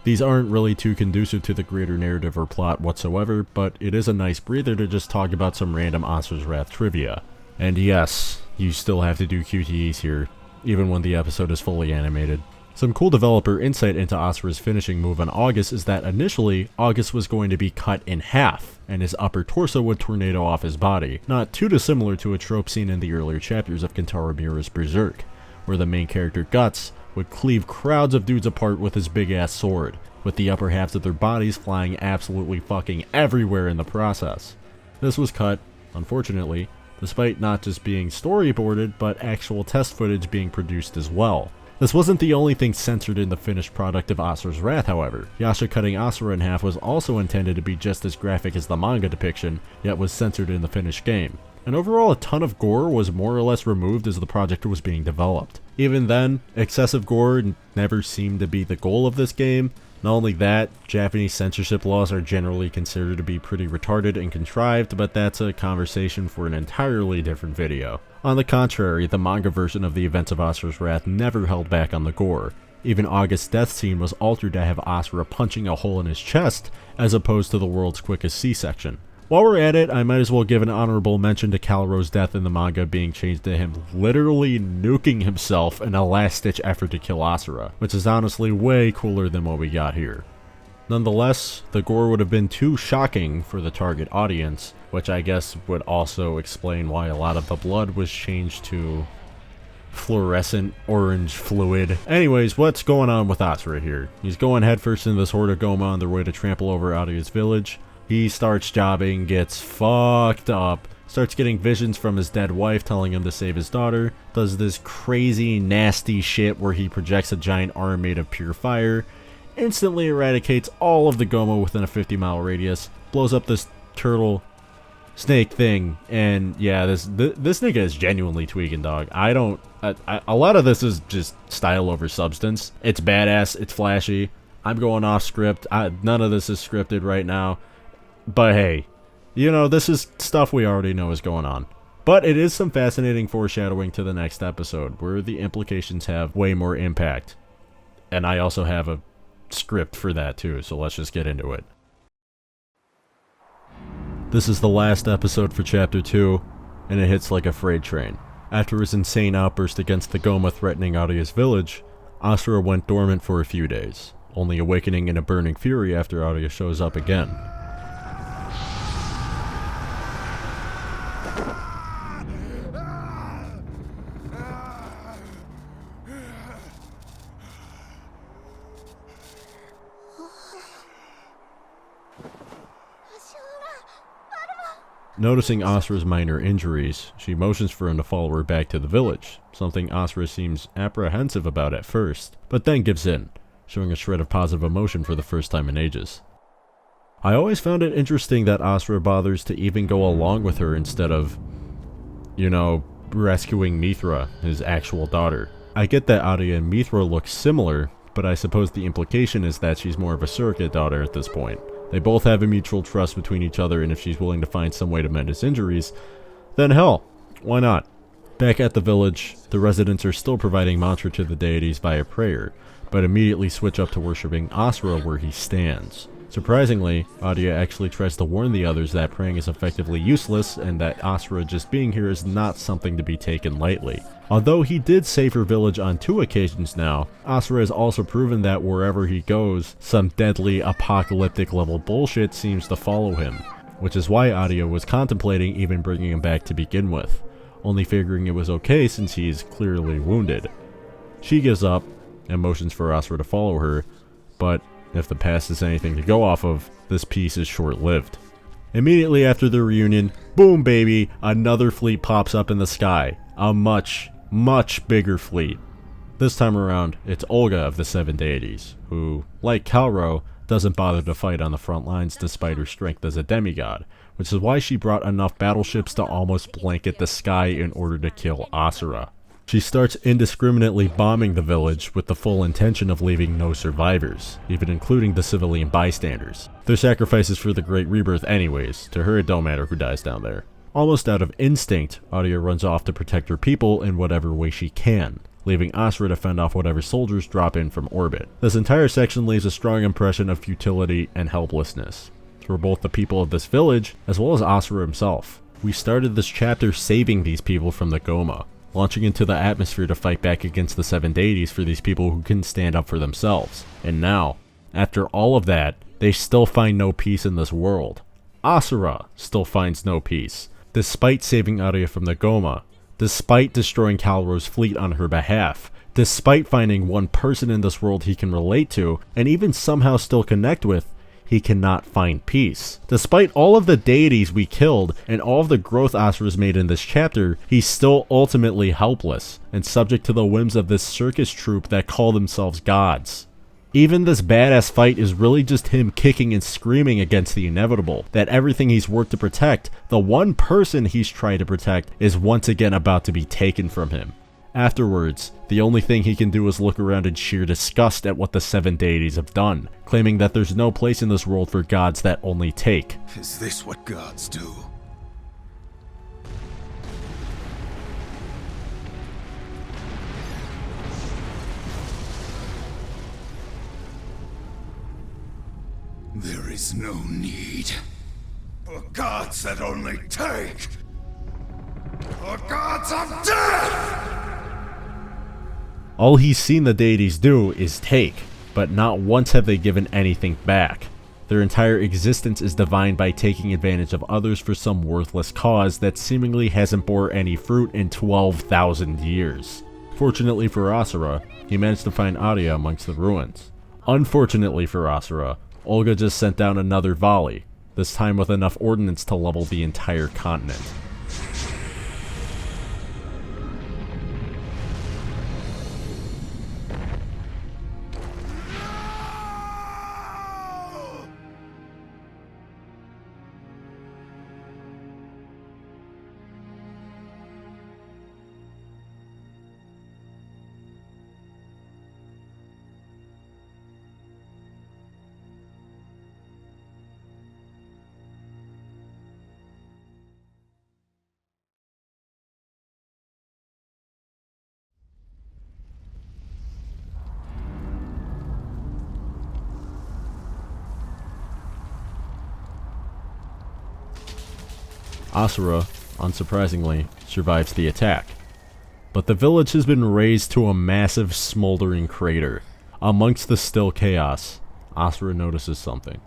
S1: These aren't really too conducive to the greater narrative or plot whatsoever, but it is a nice breather to just talk about some random Asura'S Wrath trivia. And yes, you still have to do QTEs here, even when the episode is fully animated. Some cool developer insight into Asura's finishing move on August is that initially, August was going to be cut in half, and his upper torso would tornado off his body, not too dissimilar to a trope seen in the earlier chapters of Kentaro Miura's Berserk, where the main character Guts would cleave crowds of dudes apart with his big-ass sword, with the upper halves of their bodies flying absolutely fucking everywhere in the process. This was cut, unfortunately, despite not just being storyboarded, but actual test footage being produced as well. This wasn't the only thing censored in the finished product of Asura'S Wrath, however. Yasha cutting Asura in half was also intended to be just as graphic as the manga depiction, yet was censored in the finished game. And overall, a ton of gore was more or less removed as the project was being developed. Even then, excessive gore never seemed to be the goal of this game. Not only that, Japanese censorship laws are generally considered to be pretty retarded and contrived, but that's a conversation for an entirely different video. On the contrary, the manga version of the events of Asura'S Wrath never held back on the gore. Even August's death scene was altered to have Asura punching a hole in his chest, as opposed to the world's quickest C-section. While we're at it, I might as well give an honorable mention to Calro's death in the manga being changed to him literally nuking himself in a last-ditch effort to kill Asura, which is honestly way cooler than what we got here. Nonetheless, the gore would have been too shocking for the target audience, which I guess would also explain why a lot of the blood was changed to fluorescent orange fluid. Anyways, what's going on with Asura here? He's going headfirst into this horde of Goma on their way to trample over Aria's village. He starts jobbing, gets fucked up, starts getting visions from his dead wife telling him to save his daughter, does this crazy nasty shit where he projects a giant arm made of pure fire, instantly eradicates all of the Goma within a 50-mile radius, blows up this turtle snake thing, and yeah, this nigga is genuinely tweaking, dog. A lot of this is just style over substance. It's badass, it's flashy. I'm going off script. None of this is scripted right now. But hey, you know, this is stuff we already know is going on. But it is some fascinating foreshadowing to the next episode, where the implications have way more impact. And I also have a script for that too, so let's just get into it. This is the last episode for Chapter 2, and it hits like a freight train. After his insane outburst against the Goma threatening Aria's village, Asura went dormant for a few days, only awakening in a burning fury after Aria shows up again. Noticing Asura's minor injuries, she motions for him to follow her back to the village, something Asura seems apprehensive about at first, but then gives in, showing a shred of positive emotion for the first time in ages. I always found it interesting that Asura bothers to even go along with her instead of, you know, rescuing Mithra, his actual daughter. I get that Aria and Mithra look similar, but I suppose the implication is that she's more of a surrogate daughter at this point. They both have a mutual trust between each other, and if she's willing to find some way to mend his injuries, then hell, why not? Back at the village, the residents are still providing mantra to the deities via prayer, but immediately switch up to worshipping Asura where he stands. Surprisingly, Aria actually tries to warn the others that praying is effectively useless and that Asura just being here is not something to be taken lightly. Although he did save her village on 2 occasions now, Asura has also proven that wherever he goes, some deadly apocalyptic level bullshit seems to follow him, which is why Aria was contemplating even bringing him back to begin with, only figuring it was okay since he's clearly wounded. She gives up and motions for Asura to follow her, but if the past is anything to go off of, this piece is short-lived. Immediately after the reunion, boom baby, another fleet pops up in the sky. A much, much bigger fleet. This time around, it's Olga of the 7 deities, who, like Calro, doesn't bother to fight on the front lines despite her strength as a demigod, which is why she brought enough battleships to almost blanket the sky in order to kill Asura. She starts indiscriminately bombing the village with the full intention of leaving no survivors, even including the civilian bystanders. They're sacrifices for the Great Rebirth anyways, to her it don't matter who dies down there. Almost out of instinct, Aria runs off to protect her people in whatever way she can, leaving Asura to fend off whatever soldiers drop in from orbit. This entire section leaves a strong impression of futility and helplessness for both the people of this village as well as Asura himself. We started this chapter saving these people from the Goma, launching into the atmosphere to fight back against the 7 deities for these people who couldn't stand up for themselves. And now, after all of that, they still find no peace in this world. Asura still finds no peace, despite saving Aria from the Goma, despite destroying Calro's fleet on her behalf, despite finding one person in this world he can relate to, and even somehow still connect with. He cannot find peace. Despite all of the deities we killed and all of the growth Asura's made in this chapter, he's still ultimately helpless and subject to the whims of this circus troupe that call themselves gods. Even this badass fight is really just him kicking and screaming against the inevitable, that everything he's worked to protect, the one person he's tried to protect, is once again about to be taken from him. Afterwards, the only thing he can do is look around in sheer disgust at what the 7 deities have done, claiming that there's no place in this world for gods that only take.
S8: Is this what gods do? There is no need for gods that only take. For gods of death!
S1: All he's seen the deities do is take, but not once have they given anything back. Their entire existence is defined by taking advantage of others for some worthless cause that seemingly hasn't bore any fruit in 12,000 years. Fortunately for Asura, he managed to find Arya amongst the ruins. Unfortunately for Asura, Olga just sent down another volley, this time with enough ordnance to level the entire continent. Asura, unsurprisingly, survives the attack. But the village has been razed to a massive smoldering crater. Amongst the still chaos, Asura notices something.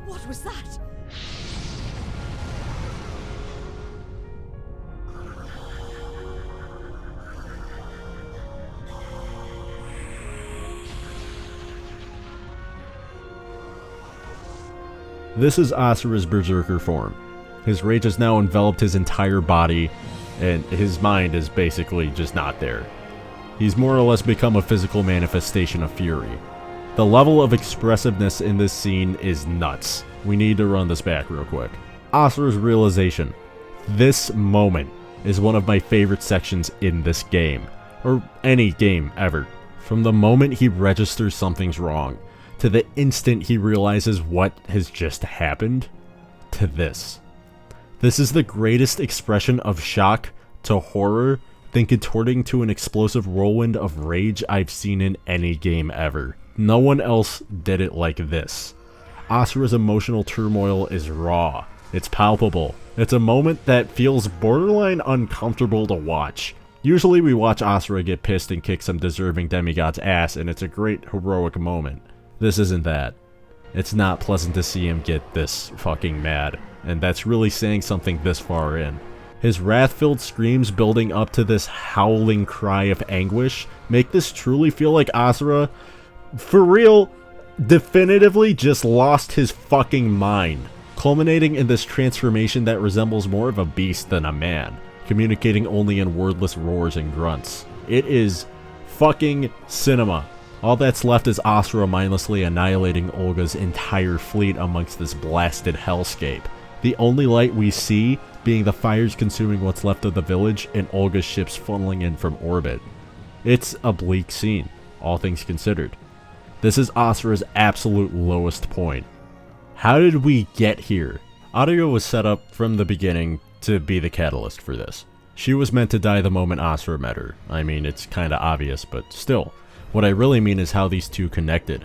S9: What was that?
S1: This is Asura's berserker form. His rage has now enveloped his entire body, and his mind is basically just not there. He's more or less become a physical manifestation of fury. The level of expressiveness in this scene is nuts. We need to run this back real quick. Asura's realization. This moment is one of my favorite sections in this game, or any game ever. From the moment he registers something's wrong, to the instant he realizes what has just happened, to this. This is the greatest expression of shock to horror, then contorting to an explosive whirlwind of rage I've seen in any game ever. No one else did it like this. Asura's emotional turmoil is raw. It's palpable. It's a moment that feels borderline uncomfortable to watch. Usually we watch Asura get pissed and kick some deserving demigod's ass, and it's a great heroic moment. This isn't that. It's not pleasant to see him get this fucking mad, and that's really saying something this far in. His wrath-filled screams building up to this howling cry of anguish make this truly feel like Asura, for real, definitively just lost his fucking mind, culminating in this transformation that resembles more of a beast than a man, communicating only in wordless roars and grunts. It is fucking cinema. All that's left is Asura mindlessly annihilating Olga's entire fleet amongst this blasted hellscape. The only light we see being the fires consuming what's left of the village and Olga's ships funneling in from orbit. It's a bleak scene, all things considered. This is Asura's absolute lowest point. How did we get here? Arya was set up from the beginning to be the catalyst for this. She was meant to die the moment Asura met her. I mean, it's kinda obvious, but still. What I really mean is how these two connected.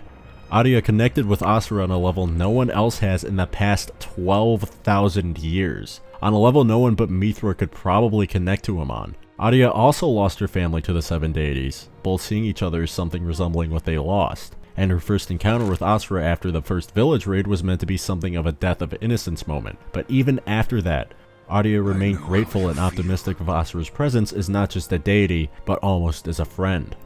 S1: Arya connected with Asura on a level no one else has in the past 12,000 years. On a level no one but Mithra could probably connect to him on. Arya also lost her family to the seven deities, both seeing each other as something resembling what they lost. And her first encounter with Asura after the first village raid was meant to be something of a death of innocence moment. But even after that, Arya remained grateful and optimistic of Asura's presence as not just a deity, but almost as a friend.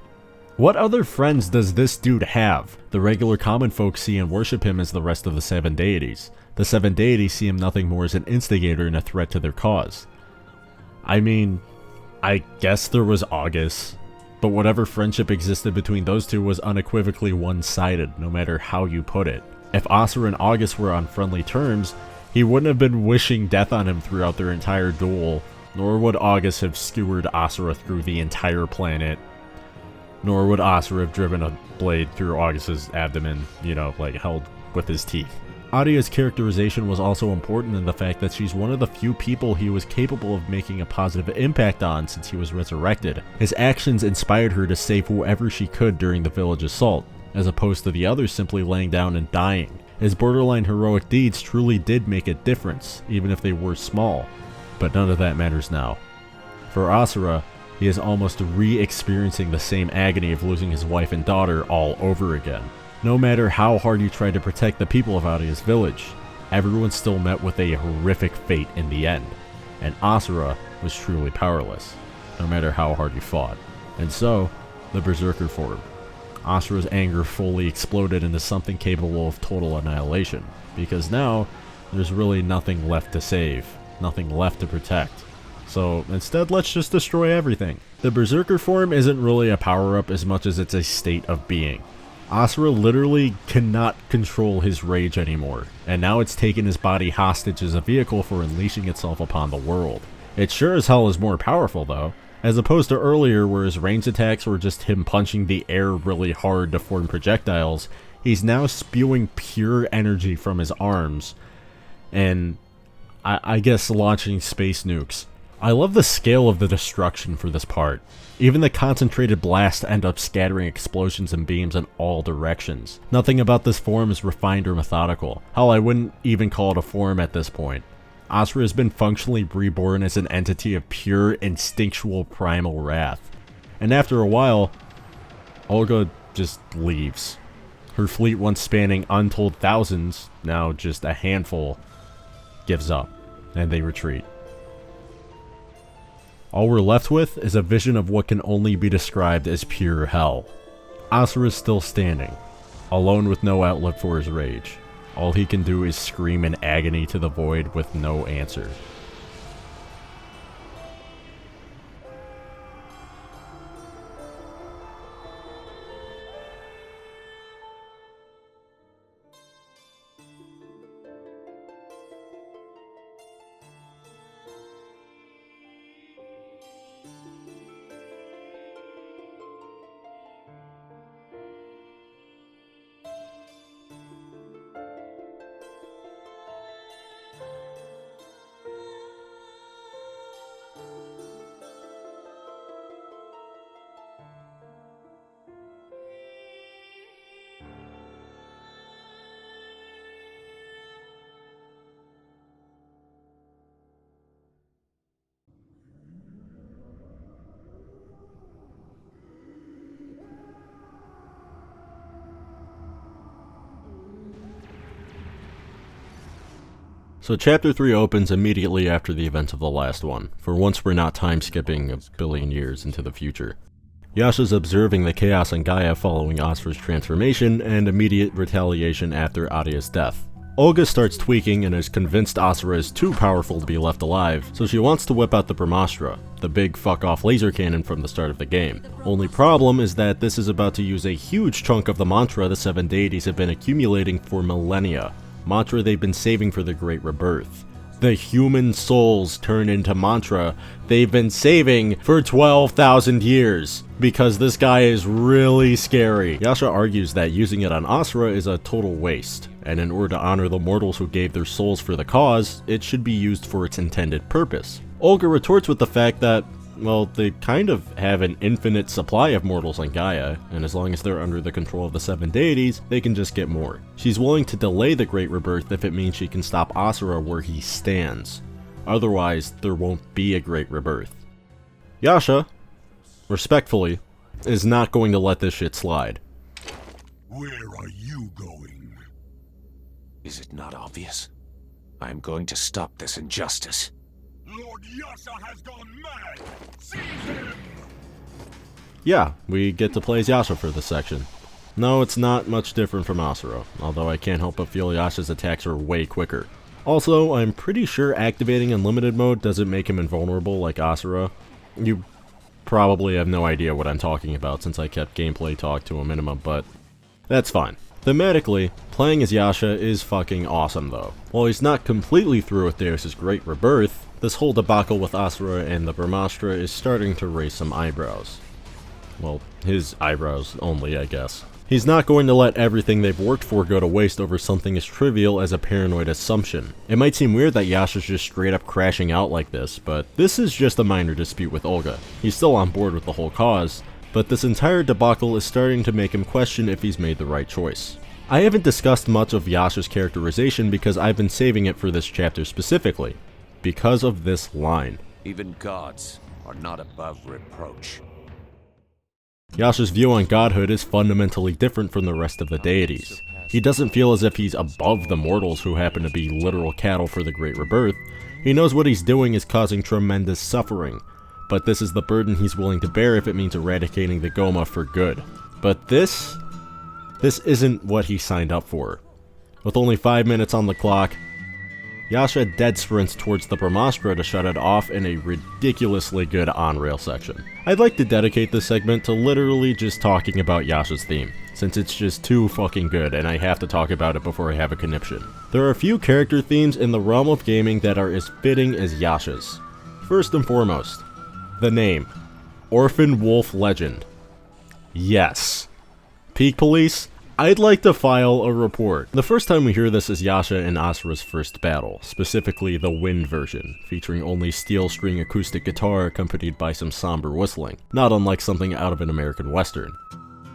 S1: What other friends does this dude have? The regular common folk see and worship him as the rest of the 7 deities. The 7 deities see him nothing more as an instigator and a threat to their cause. I mean, I guess there was August, but whatever friendship existed between those two was unequivocally one-sided, no matter how you put it. If Asura and August were on friendly terms, he wouldn't have been wishing death on him throughout their entire duel, nor would August have skewered Asura through the entire planet, nor would Asura have driven a blade through August's abdomen, you know, like held with his teeth. Adia's characterization was also important in the fact that she's one of the few people he was capable of making a positive impact on since he was resurrected. His actions inspired her to save whoever she could during the village assault, as opposed to the others simply laying down and dying. His borderline heroic deeds truly did make a difference, even if they were small, but none of that matters now. For Asura, he is almost re-experiencing the same agony of losing his wife and daughter all over again. No matter how hard you tried to protect the people of Adia's village, everyone still met with a horrific fate in the end, and Asura was truly powerless, no matter how hard you fought. And so, the Berserker formed. Asura's anger fully exploded into something capable of total annihilation, because now, there's really nothing left to save, nothing left to protect. So instead, let's just destroy everything. The Berserker form isn't really a power-up as much as it's a state of being. Asura literally cannot control his rage anymore, and now it's taken his body hostage as a vehicle for unleashing itself upon the world. It sure as hell is more powerful though, as opposed to earlier where his ranged attacks were just him punching the air really hard to form projectiles. He's now spewing pure energy from his arms, and I guess launching space nukes. I love the scale of the destruction for this part. Even the concentrated blasts end up scattering explosions and beams in all directions. Nothing about this form is refined or methodical. Hell, I wouldn't even call it a form at this point. Asura has been functionally reborn as an entity of pure, instinctual, primal wrath. And after a while, Olga just leaves. Her fleet, once spanning untold thousands, now just a handful, gives up, and they retreat. All we're left with is a vision of what can only be described as pure hell. Asura is still standing, alone with no outlet for his rage. All he can do is scream in agony to the void with no answer. So chapter 3 opens immediately after the events of the last one. For once we're not time skipping a billion years into the future. Yasha's observing the chaos in Gaia following Asura's transformation and immediate retaliation after Adia's death. Olga starts tweaking and is convinced Asura is too powerful to be left alive, so she wants to whip out the Brahmastra, the big fuck-off laser cannon from the start of the game. Only problem is that this is about to use a huge chunk of the mantra the 7 deities have been accumulating for millennia. Mantra they've been saving for the Great Rebirth. The human souls turn into mantra they've been saving for 12,000 years. Because this guy is really scary. Yasha argues that using it on Asura is a total waste, and in order to honor the mortals who gave their souls for the cause, it should be used for its intended purpose. Olga retorts with the fact that, well, they kind of have an infinite supply of mortals on Gaia, and as long as they're under the control of the 7 deities, they can just get more. She's willing to delay the Great Rebirth if it means she can stop Asura where he stands. Otherwise, there won't be a Great Rebirth. Yasha, respectfully, is not going to let this shit slide.
S2: Where are you going?
S3: Is it not obvious? I am going to stop this injustice.
S2: Lord Yasha has gone mad! Seize him!
S1: Yeah, we get to play as Yasha for this section. No, it's not much different from Asura, although I can't help but feel Yasha's attacks are way quicker. Also, I'm pretty sure activating Unlimited mode doesn't make him invulnerable like Asura. You probably have no idea what I'm talking about since I kept gameplay talk to a minimum, but that's fine. Thematically, playing as Yasha is fucking awesome though. While he's not completely through with Deus' Great Rebirth, this whole debacle with Asura and the Brahmastra is starting to raise some eyebrows. Well, his eyebrows only, I guess. He's not going to let everything they've worked for go to waste over something as trivial as a paranoid assumption. It might seem weird that Yasha's just straight up crashing out like this, but this is just a minor dispute with Olga. He's still on board with the whole cause, but this entire debacle is starting to make him question if he's made the right choice. I haven't discussed much of Yasha's characterization because I've been saving it for this chapter specifically, because of this line.
S3: Even gods are not above reproach.
S1: Yasha's view on godhood is fundamentally different from the rest of the deities. He doesn't feel as if he's above the mortals who happen to be literal cattle for the Great Rebirth. He knows what he's doing is causing tremendous suffering, but this is the burden he's willing to bear if it means eradicating the Goma for good. But this isn't what he signed up for. With only 5 minutes on the clock, Yasha dead sprints towards the Brahmastra to shut it off in a ridiculously good on-rail section. I'd like to dedicate this segment to literally just talking about Yasha's theme, since it's just too fucking good and I have to talk about it before I have a conniption. There are a few character themes in the realm of gaming that are as fitting as Yasha's. First and foremost, the name, Orphan Wolf Legend. Yes. Peak Police, I'd like to file a report. The first time we hear this is Yasha in Asura's first battle, specifically the Wind version, featuring only steel string acoustic guitar accompanied by some somber whistling, not unlike something out of an American Western.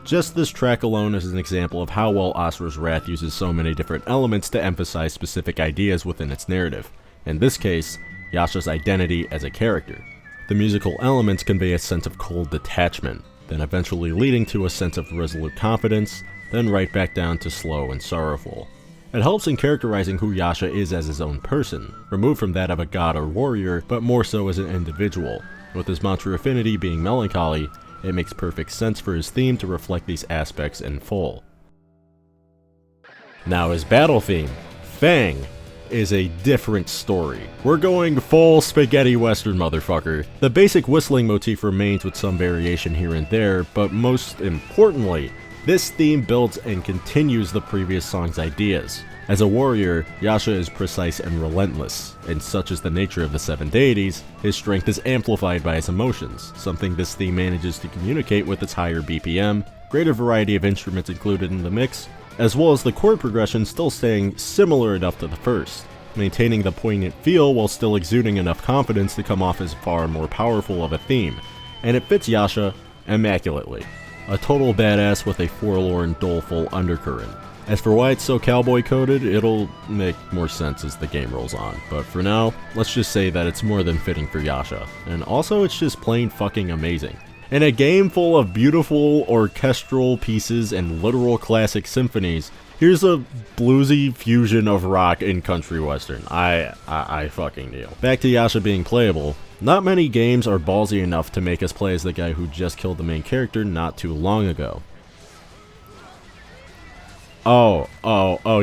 S1: Just this track alone is an example of how well Asura'S Wrath uses so many different elements to emphasize specific ideas within its narrative, in this case, Yasha's identity as a character. The musical elements convey a sense of cold detachment, then eventually leading to a sense of resolute confidence, then right back down to slow and sorrowful. It helps in characterizing who Yasha is as his own person, removed from that of a god or warrior, but more so as an individual. With his mantra affinity being melancholy, it makes perfect sense for his theme to reflect these aspects in full. Now his battle theme, Fang, is a different story. We're going full spaghetti western motherfucker. The basic whistling motif remains with some variation here and there, but most importantly, this theme builds and continues the previous song's ideas. As a warrior, Yasha is precise and relentless, and such is the nature of the 7 deities, his strength is amplified by his emotions, something this theme manages to communicate with its higher BPM, greater variety of instruments included in the mix, as well as the chord progression still staying similar enough to the first, maintaining the poignant feel while still exuding enough confidence to come off as far more powerful of a theme, and it fits Yasha immaculately. A total badass with a forlorn, doleful undercurrent. As for why it's so cowboy-coded, it'll make more sense as the game rolls on, but for now, let's just say that it's more than fitting for Yasha, and also it's just plain fucking amazing. In a game full of beautiful orchestral pieces and literal classic symphonies, here's a bluesy fusion of rock and country western. I fucking kneel. Back to Yasha being playable. Not many games are ballsy enough to make us play as the guy who just killed the main character not too long ago. Oh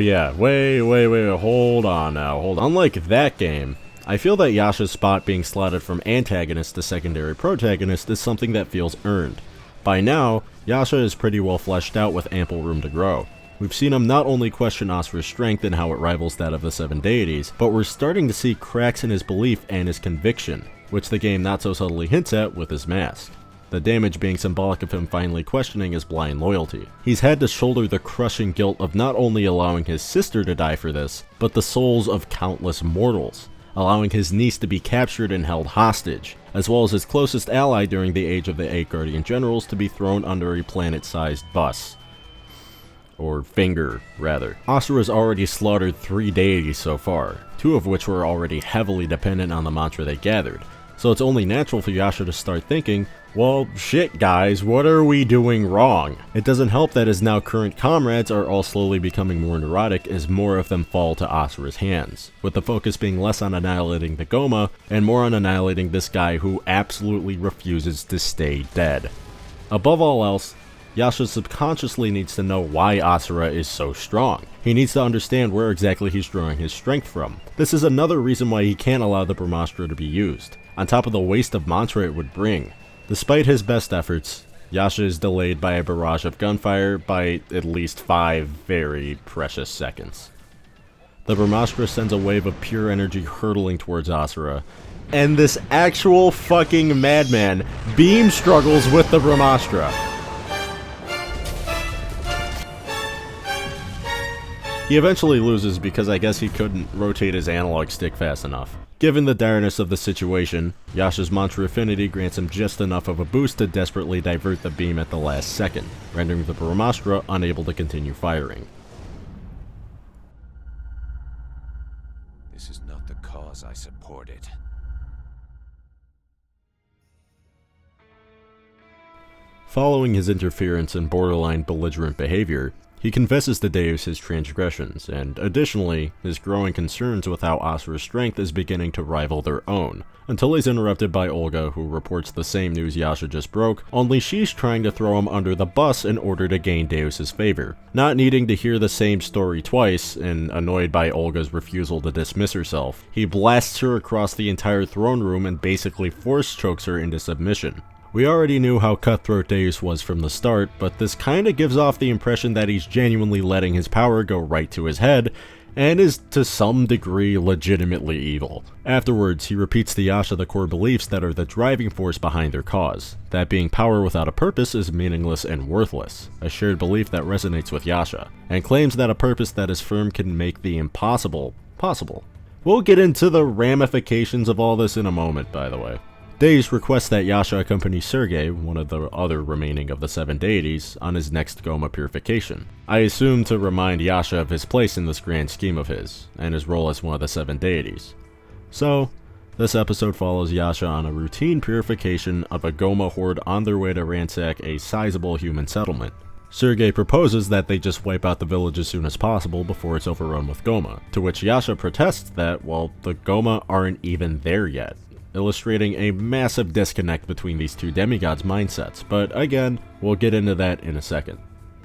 S1: yeah, wait, hold on now, Unlike that game, I feel that Yasha's spot being slotted from antagonist to secondary protagonist is something that feels earned. By now, Yasha is pretty well fleshed out with ample room to grow. We've seen him not only question Asura's strength and how it rivals that of the 7 deities, but we're starting to see cracks in his belief and his conviction, which the game not so subtly hints at with his mask. The damage being symbolic of him finally questioning his blind loyalty. He's had to shoulder the crushing guilt of not only allowing his sister to die for this, but the souls of countless mortals, allowing his niece to be captured and held hostage, as well as his closest ally during the age of the 8 Guardian Generals to be thrown under a planet-sized bus. Or finger, rather. Asura's already slaughtered 3 deities so far, 2 of which were already heavily dependent on the mantra they gathered, so it's only natural for Yasha to start thinking, well, shit guys, what are we doing wrong? It doesn't help that his now current comrades are all slowly becoming more neurotic as more of them fall to Asura's hands, with the focus being less on annihilating the Goma, and more on annihilating this guy who absolutely refuses to stay dead. Above all else, Yasha subconsciously needs to know why Asura is so strong. He needs to understand where exactly he's drawing his strength from. This is another reason why he can't allow the Brahmastra to be used, on top of the waste of mantra it would bring. Despite his best efforts, Yasha is delayed by a barrage of gunfire by at least 5 very precious seconds. The Brahmastra sends a wave of pure energy hurtling towards Asura, and this actual fucking madman beam struggles with the Brahmastra. He eventually loses because I guess he couldn't rotate his analog stick fast enough. Given the direness of the situation, Yasha's mantra affinity grants him just enough of a boost to desperately divert the beam at the last second, rendering the Brahmastra unable to continue firing.
S3: This is not the cause I supported.
S1: Following his interference and borderline belligerent behavior, he confesses to Deus his transgressions, and additionally, his growing concerns with how Asura's strength is beginning to rival their own, until he's interrupted by Olga, who reports the same news Yasha just broke, only she's trying to throw him under the bus in order to gain Deus's favor. Not needing to hear the same story twice, and annoyed by Olga's refusal to dismiss herself, he blasts her across the entire throne room and basically force chokes her into submission. We already knew how cutthroat Deus was from the start, but this kinda gives off the impression that he's genuinely letting his power go right to his head, and is to some degree legitimately evil. Afterwards, he repeats to Yasha the core beliefs that are the driving force behind their cause, that being power without a purpose is meaningless and worthless, a shared belief that resonates with Yasha, and claims that a purpose that is firm can make the impossible possible. We'll get into the ramifications of all this in a moment, by the way. Deus requests that Yasha accompany Sergei, one of the other remaining of the 7 deities, on his next Goma purification. I assume to remind Yasha of his place in this grand scheme of his, and his role as one of the 7 deities. So, this episode follows Yasha on a routine purification of a Goma horde on their way to ransack a sizable human settlement. Sergei proposes that they just wipe out the village as soon as possible before it's overrun with Goma, to which Yasha protests that, well, the Goma aren't even there yet, illustrating a massive disconnect between these two demigods' mindsets, but again, we'll get into that in a second.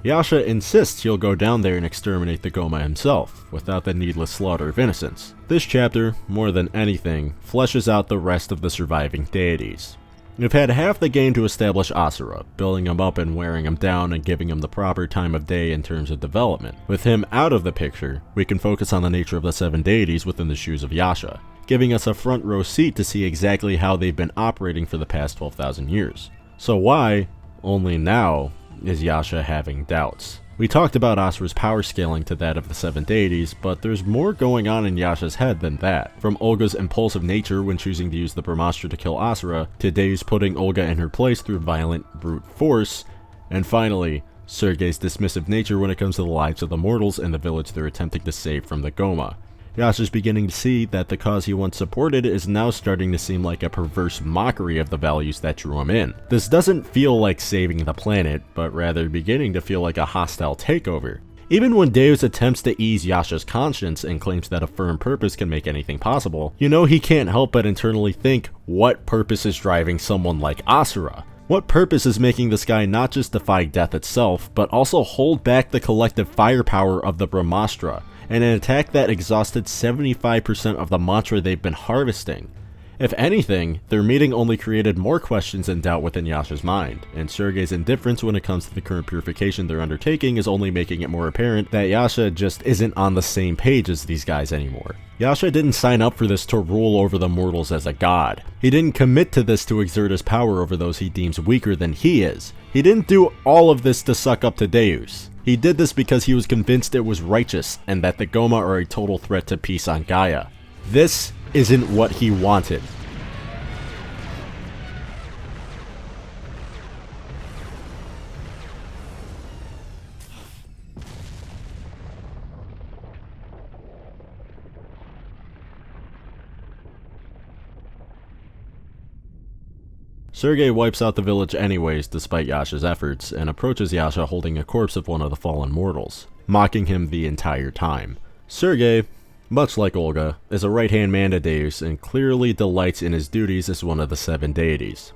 S1: Yasha insists he'll go down there and exterminate the Goma himself, without the needless slaughter of innocents. This chapter, more than anything, fleshes out the rest of the surviving deities. We've had half the game to establish Asura, building him up and wearing him down and giving him the proper time of day in terms of development. With him out of the picture, we can focus on the nature of the 7 deities within the shoes of Yasha, giving us a front row seat to see exactly how they've been operating for the past 12,000 years. So why, only now, is Yasha having doubts? We talked about Asura's power scaling to that of the 7 deities, but there's more going on in Yasha's head than that. From Olga's impulsive nature when choosing to use the Brahmastra to kill Asura, to Deus putting Olga in her place through violent brute force, and finally, Sergei's dismissive nature when it comes to the lives of the mortals in the village they're attempting to save from the Goma. Yasha's beginning to see that the cause he once supported is now starting to seem like a perverse mockery of the values that drew him in. This doesn't feel like saving the planet, but rather beginning to feel like a hostile takeover. Even when Deus attempts to ease Yasha's conscience and claims that a firm purpose can make anything possible, you know he can't help but internally think, what purpose is driving someone like Asura? What purpose is making this guy not just defy death itself, but also hold back the collective firepower of the Brahmastra, and an attack that exhausted 75% of the mantra they've been harvesting? If anything, their meeting only created more questions and doubt within Yasha's mind, and Sergei's indifference when it comes to the current purification they're undertaking is only making it more apparent that Yasha just isn't on the same page as these guys anymore. Yasha didn't sign up for this to rule over the mortals as a god. He didn't commit to this to exert his power over those he deems weaker than he is. He didn't do all of this to suck up to Deus. He did this because he was convinced it was righteous and that the Goma are a total threat to peace on Gaia. This isn't what he wanted. Sergei wipes out the village anyways despite Yasha's efforts, and approaches Yasha holding a corpse of one of the fallen mortals, mocking him the entire time. Sergei, much like Olga, is a right-hand man to Deus and clearly delights in his duties as one of the 7 deities.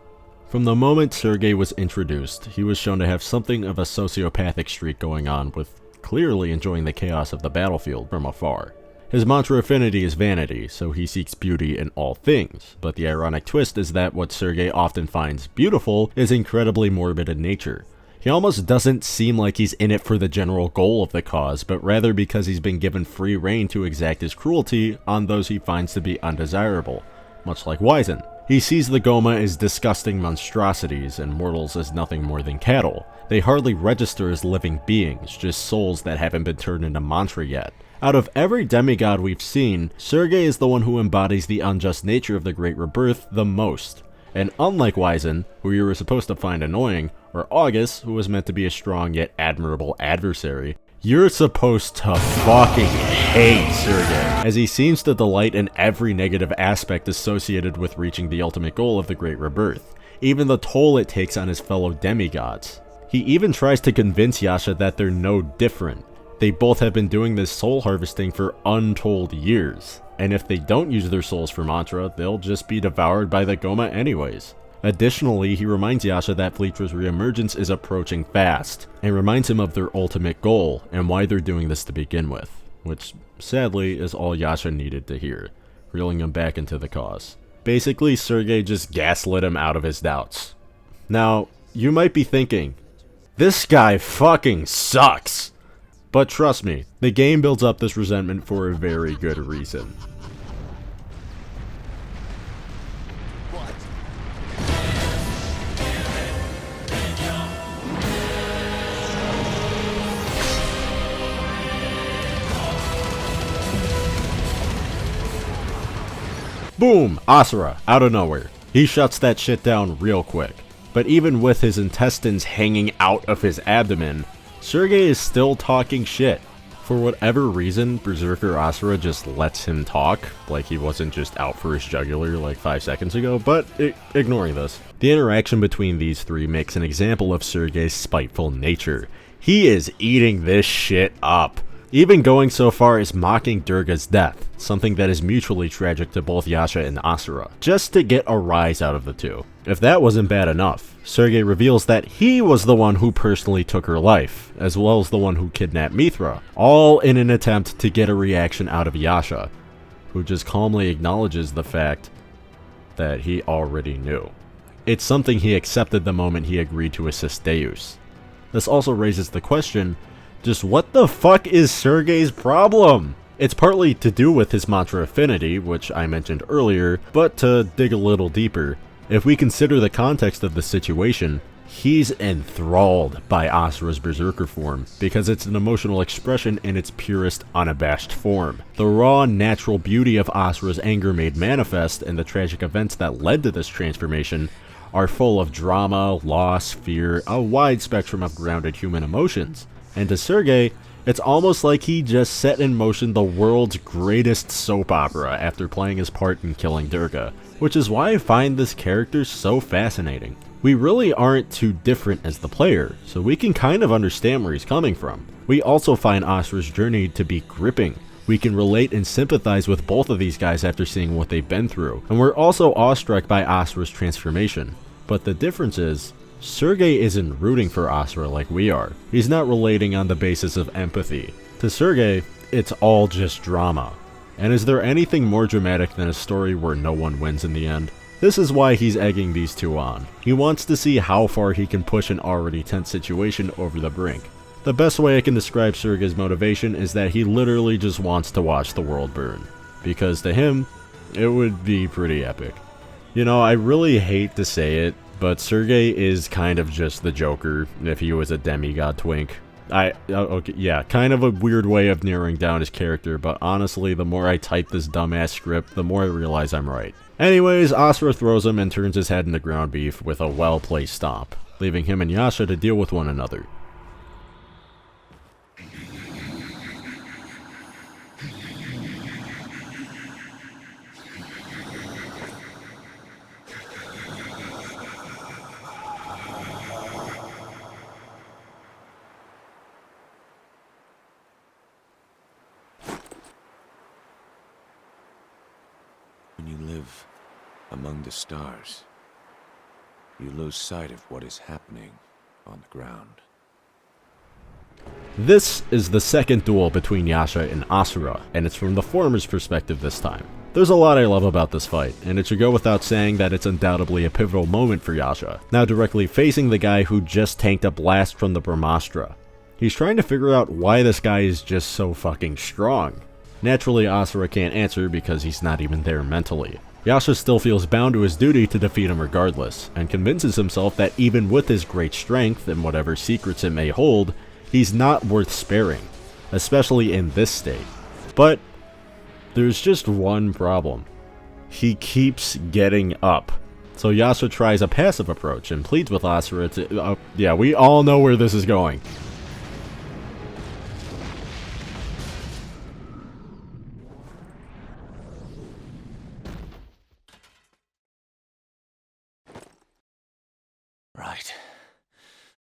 S1: From the moment Sergei was introduced, he was shown to have something of a sociopathic streak going on, with clearly enjoying the chaos of the battlefield from afar. His mantra affinity is vanity, so he seeks beauty in all things, but the ironic twist is that what Sergei often finds beautiful is incredibly morbid in nature. He almost doesn't seem like he's in it for the general goal of the cause, but rather because he's been given free rein to exact his cruelty on those he finds to be undesirable, much like Wizen. He sees the Goma as disgusting monstrosities and mortals as nothing more than cattle. They hardly register as living beings, just souls that haven't been turned into mantra yet. Out of every demigod we've seen, Sergei is the one who embodies the unjust nature of the Great Rebirth the most. And unlike Wizen, who you were supposed to find annoying, or August, who was meant to be a strong yet admirable adversary, you're supposed to fucking hate Sergei, as he seems to delight in every negative aspect associated with reaching the ultimate goal of the Great Rebirth, even the toll it takes on his fellow demigods. He even tries to convince Yasha that they're no different. They both have been doing this soul harvesting for untold years, and if they don't use their souls for mantra, they'll just be devoured by the Goma anyways. Additionally, he reminds Yasha that Fleetra's reemergence is approaching fast, and reminds him of their ultimate goal and why they're doing this to begin with, which sadly is all Yasha needed to hear, reeling him back into the cause. Basically, Sergei just gaslit him out of his doubts. Now, you might be thinking, this guy fucking sucks! But trust me, the game builds up this resentment for a very good reason. Boom! Asura, out of nowhere. He shuts that shit down real quick. But even with his intestines hanging out of his abdomen, Sergei is still talking shit. For whatever reason, Berserker Asura just lets him talk, like he wasn't just out for his jugular like 5 seconds ago, but ignoring this. The interaction between these three makes an example of Sergei's spiteful nature. He is eating this shit up, even going so far as mocking Durga's death, something that is mutually tragic to both Yasha and Asura, just to get a rise out of the two. If that wasn't bad enough, Sergei reveals that he was the one who personally took her life, as well as the one who kidnapped Mithra, all in an attempt to get a reaction out of Yasha, who just calmly acknowledges the fact that he already knew. It's something he accepted the moment he agreed to assist Deus. This also raises the question, just what the fuck is Sergei's problem? It's partly to do with his mantra affinity, which I mentioned earlier, but to dig a little deeper, if we consider the context of the situation, he's enthralled by Asura's berserker form, because it's an emotional expression in its purest, unabashed form. The raw, natural beauty of Asura's anger made manifest, and the tragic events that led to this transformation, are full of drama, loss, fear, a wide spectrum of grounded human emotions. And to Sergei, it's almost like he just set in motion the world's greatest soap opera after playing his part in killing Durga, which is why I find this character so fascinating. We really aren't too different as the player, so we can kind of understand where he's coming from. We also find Asura's journey to be gripping. We can relate and sympathize with both of these guys after seeing what they've been through, and we're also awestruck by Asura's transformation. But the difference is, Sergei isn't rooting for Asura like we are. He's not relating on the basis of empathy. To Sergei, it's all just drama. And is there anything more dramatic than a story where no one wins in the end? This is why he's egging these two on. He wants to see how far he can push an already tense situation over the brink. The best way I can describe Sergei's motivation is that he literally just wants to watch the world burn. Because to him, it would be pretty epic. You know, I really hate to say it, but Sergei is kind of just the Joker if he was a demigod twink. Okay, yeah, kind of a weird way of narrowing down his character, but honestly, the more I type this dumbass script, the more I realize I'm right. Anyways, Asura throws him and turns his head into ground beef with a well-placed stomp, leaving him and Yasha to deal with one another.
S3: When you live among the stars, you lose sight of what is happening on the ground.
S1: This is the second duel between Yasha and Asura, and it's from the former's perspective this time. There's a lot I love about this fight, and it should go without saying that it's undoubtedly a pivotal moment for Yasha, now directly facing the guy who just tanked a blast from the Brahmastra. He's trying to figure out why this guy is just so fucking strong. Naturally, Asura can't answer because he's not even there mentally. Yasha still feels bound to his duty to defeat him regardless, and convinces himself that even with his great strength and whatever secrets it may hold, he's not worth sparing, especially in this state. But there's just one problem. He keeps getting up. So Yasha tries a passive approach and pleads with Asura to... yeah, we all know where this is going.
S3: Right.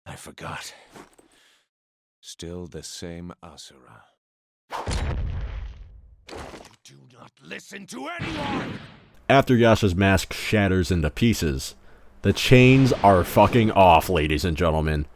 S3: I forgot. Still the same Asura.
S8: You do not listen to anyone!
S1: After Yasha's mask shatters into pieces, the chains are fucking off, ladies and gentlemen.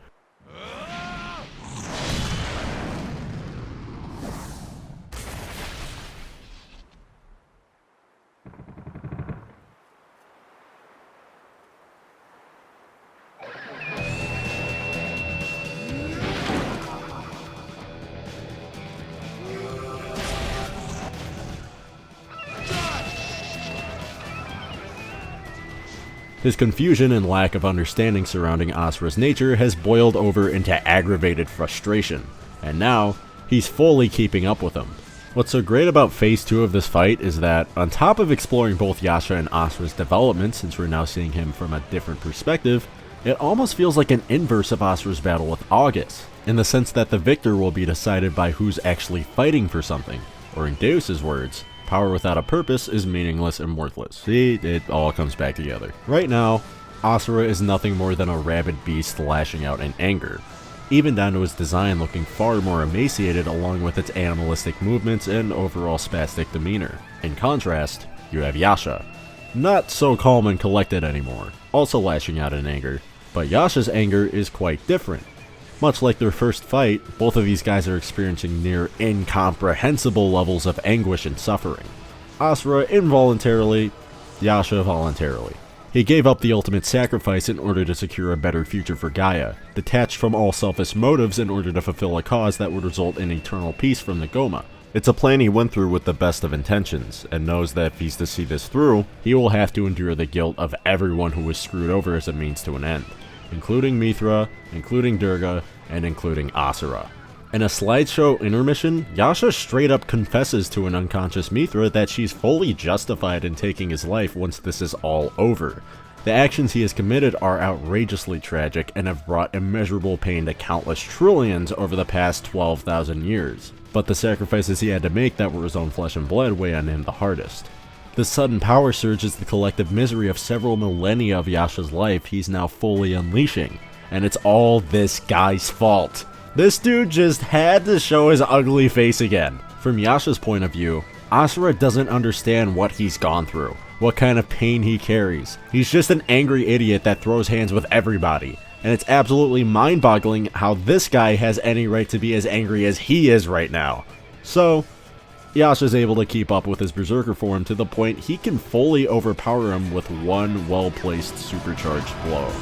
S1: His confusion and lack of understanding surrounding Asura's nature has boiled over into aggravated frustration, and now, he's fully keeping up with him. What's so great about Phase 2 of this fight is that, on top of exploring both Yasha and Asura's development since we're now seeing him from a different perspective, it almost feels like an inverse of Asura's battle with August, in the sense that the victor will be decided by who's actually fighting for something, or in Deus's words, power without a purpose is meaningless and worthless. See, it all comes back together. Right now, Asura is nothing more than a rabid beast lashing out in anger, even down to his design looking far more emaciated along with its animalistic movements and overall spastic demeanor. In contrast, you have Yasha, not so calm and collected anymore, also lashing out in anger, but Yasha's anger is quite different. Much like their first fight, both of these guys are experiencing near incomprehensible levels of anguish and suffering. Asura involuntarily, Yasha voluntarily. He gave up the ultimate sacrifice in order to secure a better future for Gaia, detached from all selfish motives in order to fulfill a cause that would result in eternal peace from the Goma. It's a plan he went through with the best of intentions, and knows that if he's to see this through, he will have to endure the guilt of everyone who was screwed over as a means to an end, including Mithra, including Durga, and including Asura. In a slideshow intermission, Yasha straight up confesses to an unconscious Mithra that she's fully justified in taking his life once this is all over. The actions he has committed are outrageously tragic and have brought immeasurable pain to countless trillions over the past 12,000 years. But the sacrifices he had to make that were his own flesh and blood weigh on him the hardest. The sudden power surge is the collective misery of several millennia of Yasha's life he's now fully unleashing, and it's all this guy's fault. This dude just had to show his ugly face again. From Yasha's point of view, Asura doesn't understand what he's gone through, what kind of pain he carries. He's just an angry idiot that throws hands with everybody, and it's absolutely mind-boggling how this guy has any right to be as angry as he is right now. So, Yasha's able to keep up with his berserker form to the point he can fully overpower him with one well-placed supercharged blow.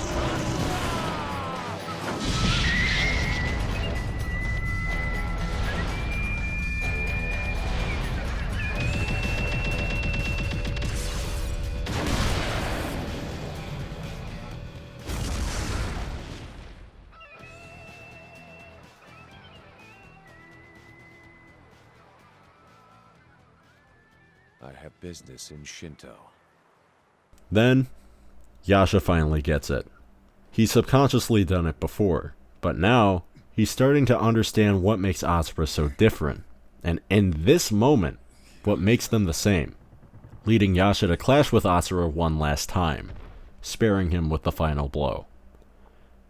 S3: I have business in Shinto.
S1: Then, Yasha finally gets it. He's subconsciously done it before, but now, he's starting to understand what makes Asura so different, and in this moment, what makes them the same, leading Yasha to clash with Asura one last time, sparing him with the final blow.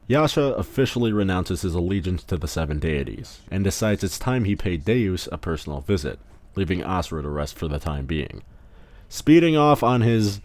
S1: Yasha officially renounces his allegiance to the seven deities, and decides it's time he paid Deus a personal visit, leaving Asura to rest for the time being. Speeding off on his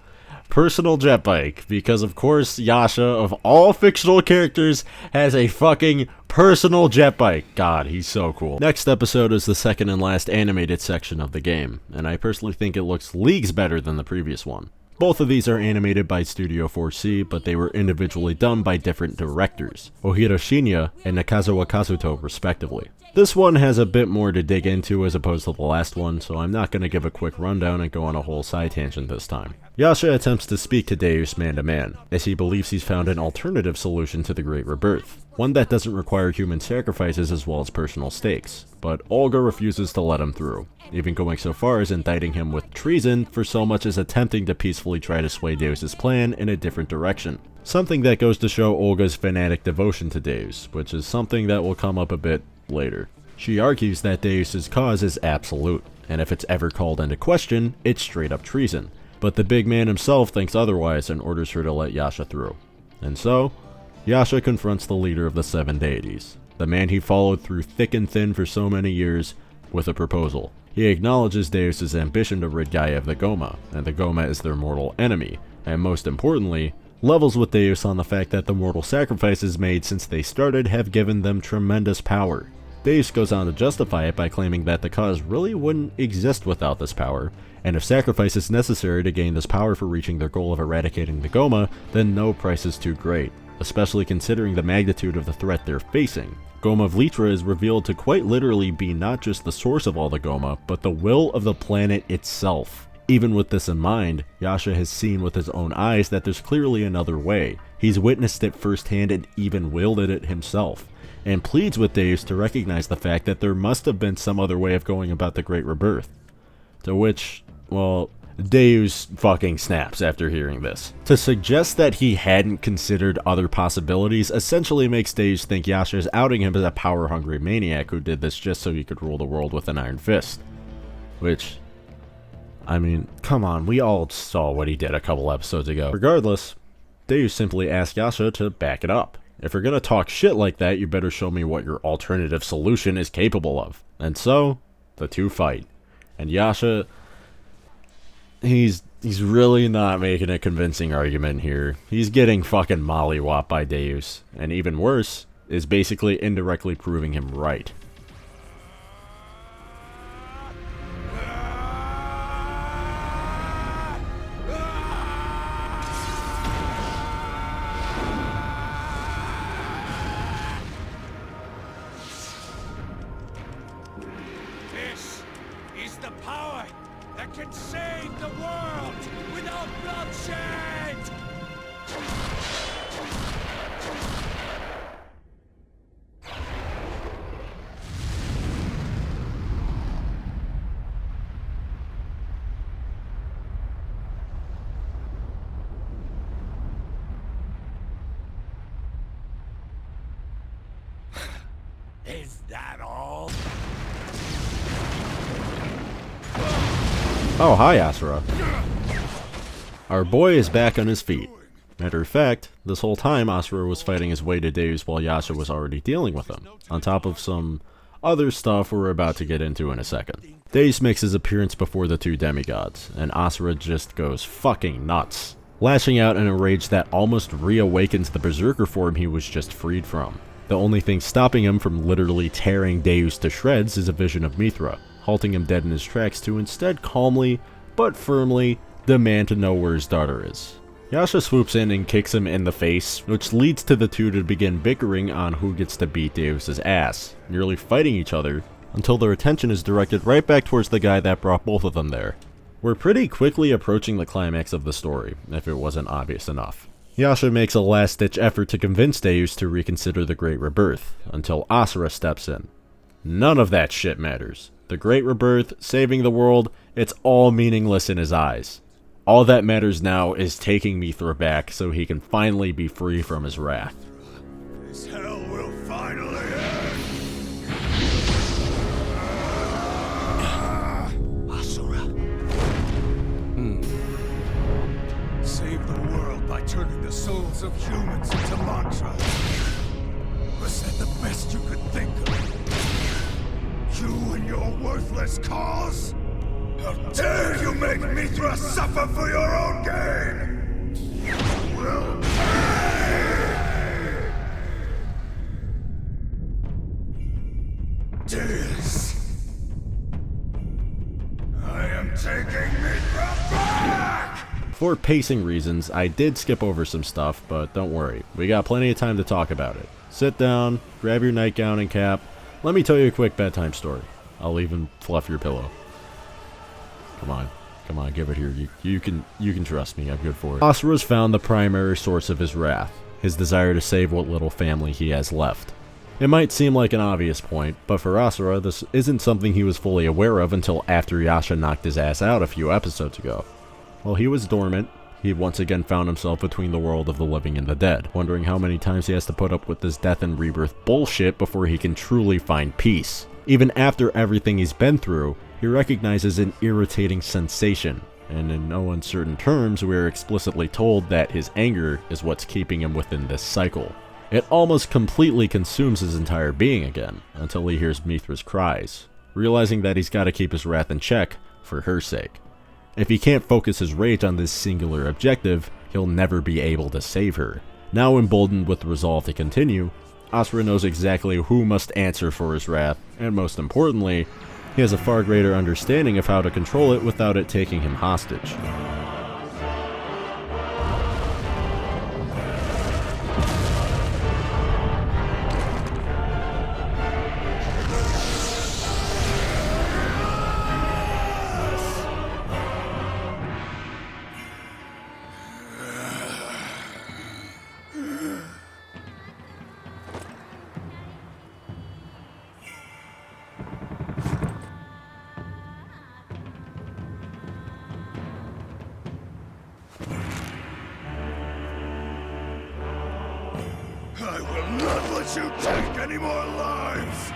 S1: personal jet bike, because of course Yasha, of all fictional characters, has a fucking personal jet bike. God, he's so cool. Next episode is the second and last animated section of the game, and I personally think it looks leagues better than the previous one. Both of these are animated by Studio 4C, but they were individually done by different directors, Ohiro Shinya and Nakazawa Kazuto respectively. This one has a bit more to dig into as opposed to the last one, so I'm not going to give a quick rundown and go on a whole side tangent this time. Yasha attempts to speak to Deus man to man, as he believes he's found an alternative solution to the Great Rebirth, one that doesn't require human sacrifices as well as personal stakes, but Olga refuses to let him through, even going so far as indicting him with treason for so much as attempting to peacefully try to sway Deus' plan in a different direction. Something that goes to show Olga's fanatic devotion to Deus, which is something that will come up a bit later. She argues that Deus' cause is absolute, and if it's ever called into question, it's straight up treason. But the big man himself thinks otherwise and orders her to let Yasha through. And so, Yasha confronts the leader of the seven deities, the man he followed through thick and thin for so many years, with a proposal. He acknowledges Deus' ambition to rid Gaia of the Goma, and the Goma is their mortal enemy, and most importantly, levels with Deus on the fact that the mortal sacrifices made since they started have given them tremendous power. Deus goes on to justify it by claiming that the cause really wouldn't exist without this power, and if sacrifice is necessary to gain this power for reaching their goal of eradicating the Goma, then no price is too great, especially considering the magnitude of the threat they're facing. Goma Vlitra is revealed to quite literally be not just the source of all the Goma, but the will of the planet itself. Even with this in mind, Yasha has seen with his own eyes that there's clearly another way. He's witnessed it firsthand and even wielded it himself, and pleads with Deus to recognize the fact that there must have been some other way of going about the Great Rebirth. To which, well, Deus fucking snaps after hearing this. To suggest that he hadn't considered other possibilities essentially makes Deus think Yasha is outing him as a power-hungry maniac who did this just so he could rule the world with an iron fist. Which, I mean, come on, we all saw what he did a couple episodes ago. Regardless, Deus simply asks Yasha to back it up. If you're gonna talk shit like that, you better show me what your alternative solution is capable of. And so, the two fight. And Yasha, he's really not making a convincing argument here. He's getting fucking mollywopped by Deus. And even worse, is basically indirectly proving him right.
S4: Can save the world without bloodshed! Is that all?
S1: Oh, hi Asura. Our boy is back on his feet. Matter of fact, this whole time Asura was fighting his way to Deus while Yasha was already dealing with him, on top of some other stuff we're about to get into in a second. Deus makes his appearance before the two demigods, and Asura just goes fucking nuts, lashing out in a rage that almost reawakens the berserker form he was just freed from. The only thing stopping him from literally tearing Deus to shreds is a vision of Mithra, halting him dead in his tracks to instead calmly, but firmly, demand to know where his daughter is. Yasha swoops in and kicks him in the face, which leads to the two to begin bickering on who gets to beat Deus' ass, nearly fighting each other, until their attention is directed right back towards the guy that brought both of them there. We're pretty quickly approaching the climax of the story, if it wasn't obvious enough. Yasha makes a last-ditch effort to convince Deus to reconsider the Great Rebirth, until Asura steps in. None of that shit matters. The Great Rebirth, saving the world, it's all meaningless in his eyes. All that matters now is taking Mithra back so he can finally be free from his wrath.
S8: This hell will finally end!
S4: Asura. Save the world by turning the souls of humans into mantras. Was that the best you could think of? You and your worthless cause? How dare you make Mithra suffer for your own gain!
S1: For pacing reasons, I did skip over some stuff, but don't worry, we got plenty of time to talk about it. Sit down, grab your nightgown and cap. Let me tell you a quick bedtime story. I'll even fluff your pillow. Come on, give it here. You can trust me, I'm good for it. Asura's found the primary source of his wrath, his desire to save what little family he has left. It might seem like an obvious point, but for Asura, this isn't something he was fully aware of until after Yasha knocked his ass out a few episodes ago. While he was dormant, he once again found himself between the world of the living and the dead, wondering how many times he has to put up with this death and rebirth bullshit before he can truly find peace. Even after everything he's been through, he recognizes an irritating sensation, and in no uncertain terms, we are explicitly told that his anger is what's keeping him within this cycle. It almost completely consumes his entire being again, until he hears Mithra's cries, realizing that he's got to keep his wrath in check for her sake. If he can't focus his rage on this singular objective, he'll never be able to save her. Now emboldened with the resolve to continue, Asura knows exactly who must answer for his wrath, and most importantly, he has a far greater understanding of how to control it without it taking him hostage.
S8: I will not let you take any more lives!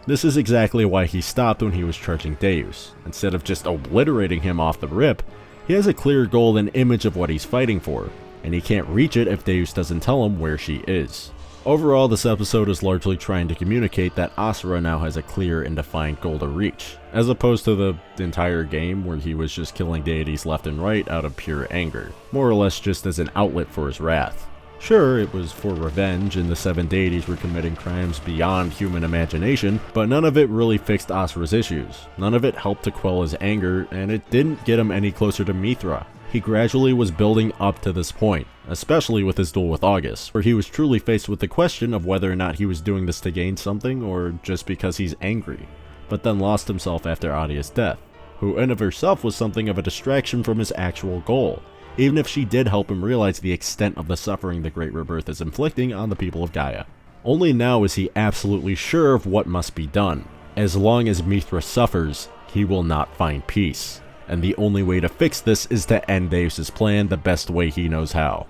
S1: This is exactly why he stopped when he was charging Deus. Instead of just obliterating him off the rip, he has a clear goal and image of what he's fighting for, and he can't reach it if Deus doesn't tell him where she is. Overall, this episode is largely trying to communicate that Asura now has a clear and defined goal to reach, as opposed to the entire game where he was just killing deities left and right out of pure anger, more or less just as an outlet for his wrath. Sure, it was for revenge and the 7 deities were committing crimes beyond human imagination, but none of it really fixed Asura's issues, none of it helped to quell his anger, and it didn't get him any closer to Mithra. He gradually was building up to this point, especially with his duel with August, where he was truly faced with the question of whether or not he was doing this to gain something or just because he's angry, but then lost himself after Adia's death, who in of herself was something of a distraction from his actual goal, even if she did help him realize the extent of the suffering the Great Rebirth is inflicting on the people of Gaia. Only now is he absolutely sure of what must be done. As long as Mithra suffers, he will not find peace. And the only way to fix this is to end Deus' plan the best way he knows how.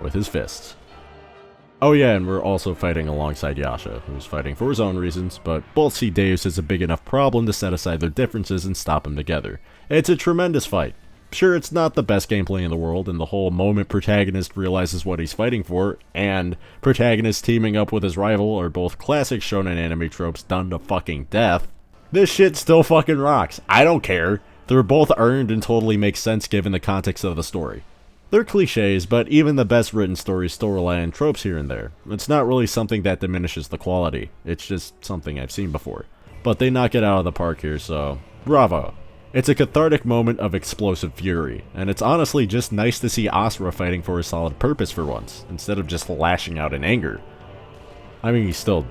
S1: With his fists. Oh yeah, and we're also fighting alongside Yasha, who's fighting for his own reasons, but both see Deus as a big enough problem to set aside their differences and stop them together. It's a tremendous fight. Sure, it's not the best gameplay in the world, and the whole moment protagonist realizes what he's fighting for, and protagonist teaming up with his rival are both classic shonen anime tropes done to fucking death. This shit still fucking rocks. I don't care. They're both earned and totally make sense given the context of the story. They're cliches, but even the best written stories still rely on tropes here and there. It's not really something that diminishes the quality, it's just something I've seen before. But they knock it out of the park here, so bravo. It's a cathartic moment of explosive fury, and it's honestly just nice to see Asura fighting for a solid purpose for once, instead of just lashing out in anger. I mean, he's still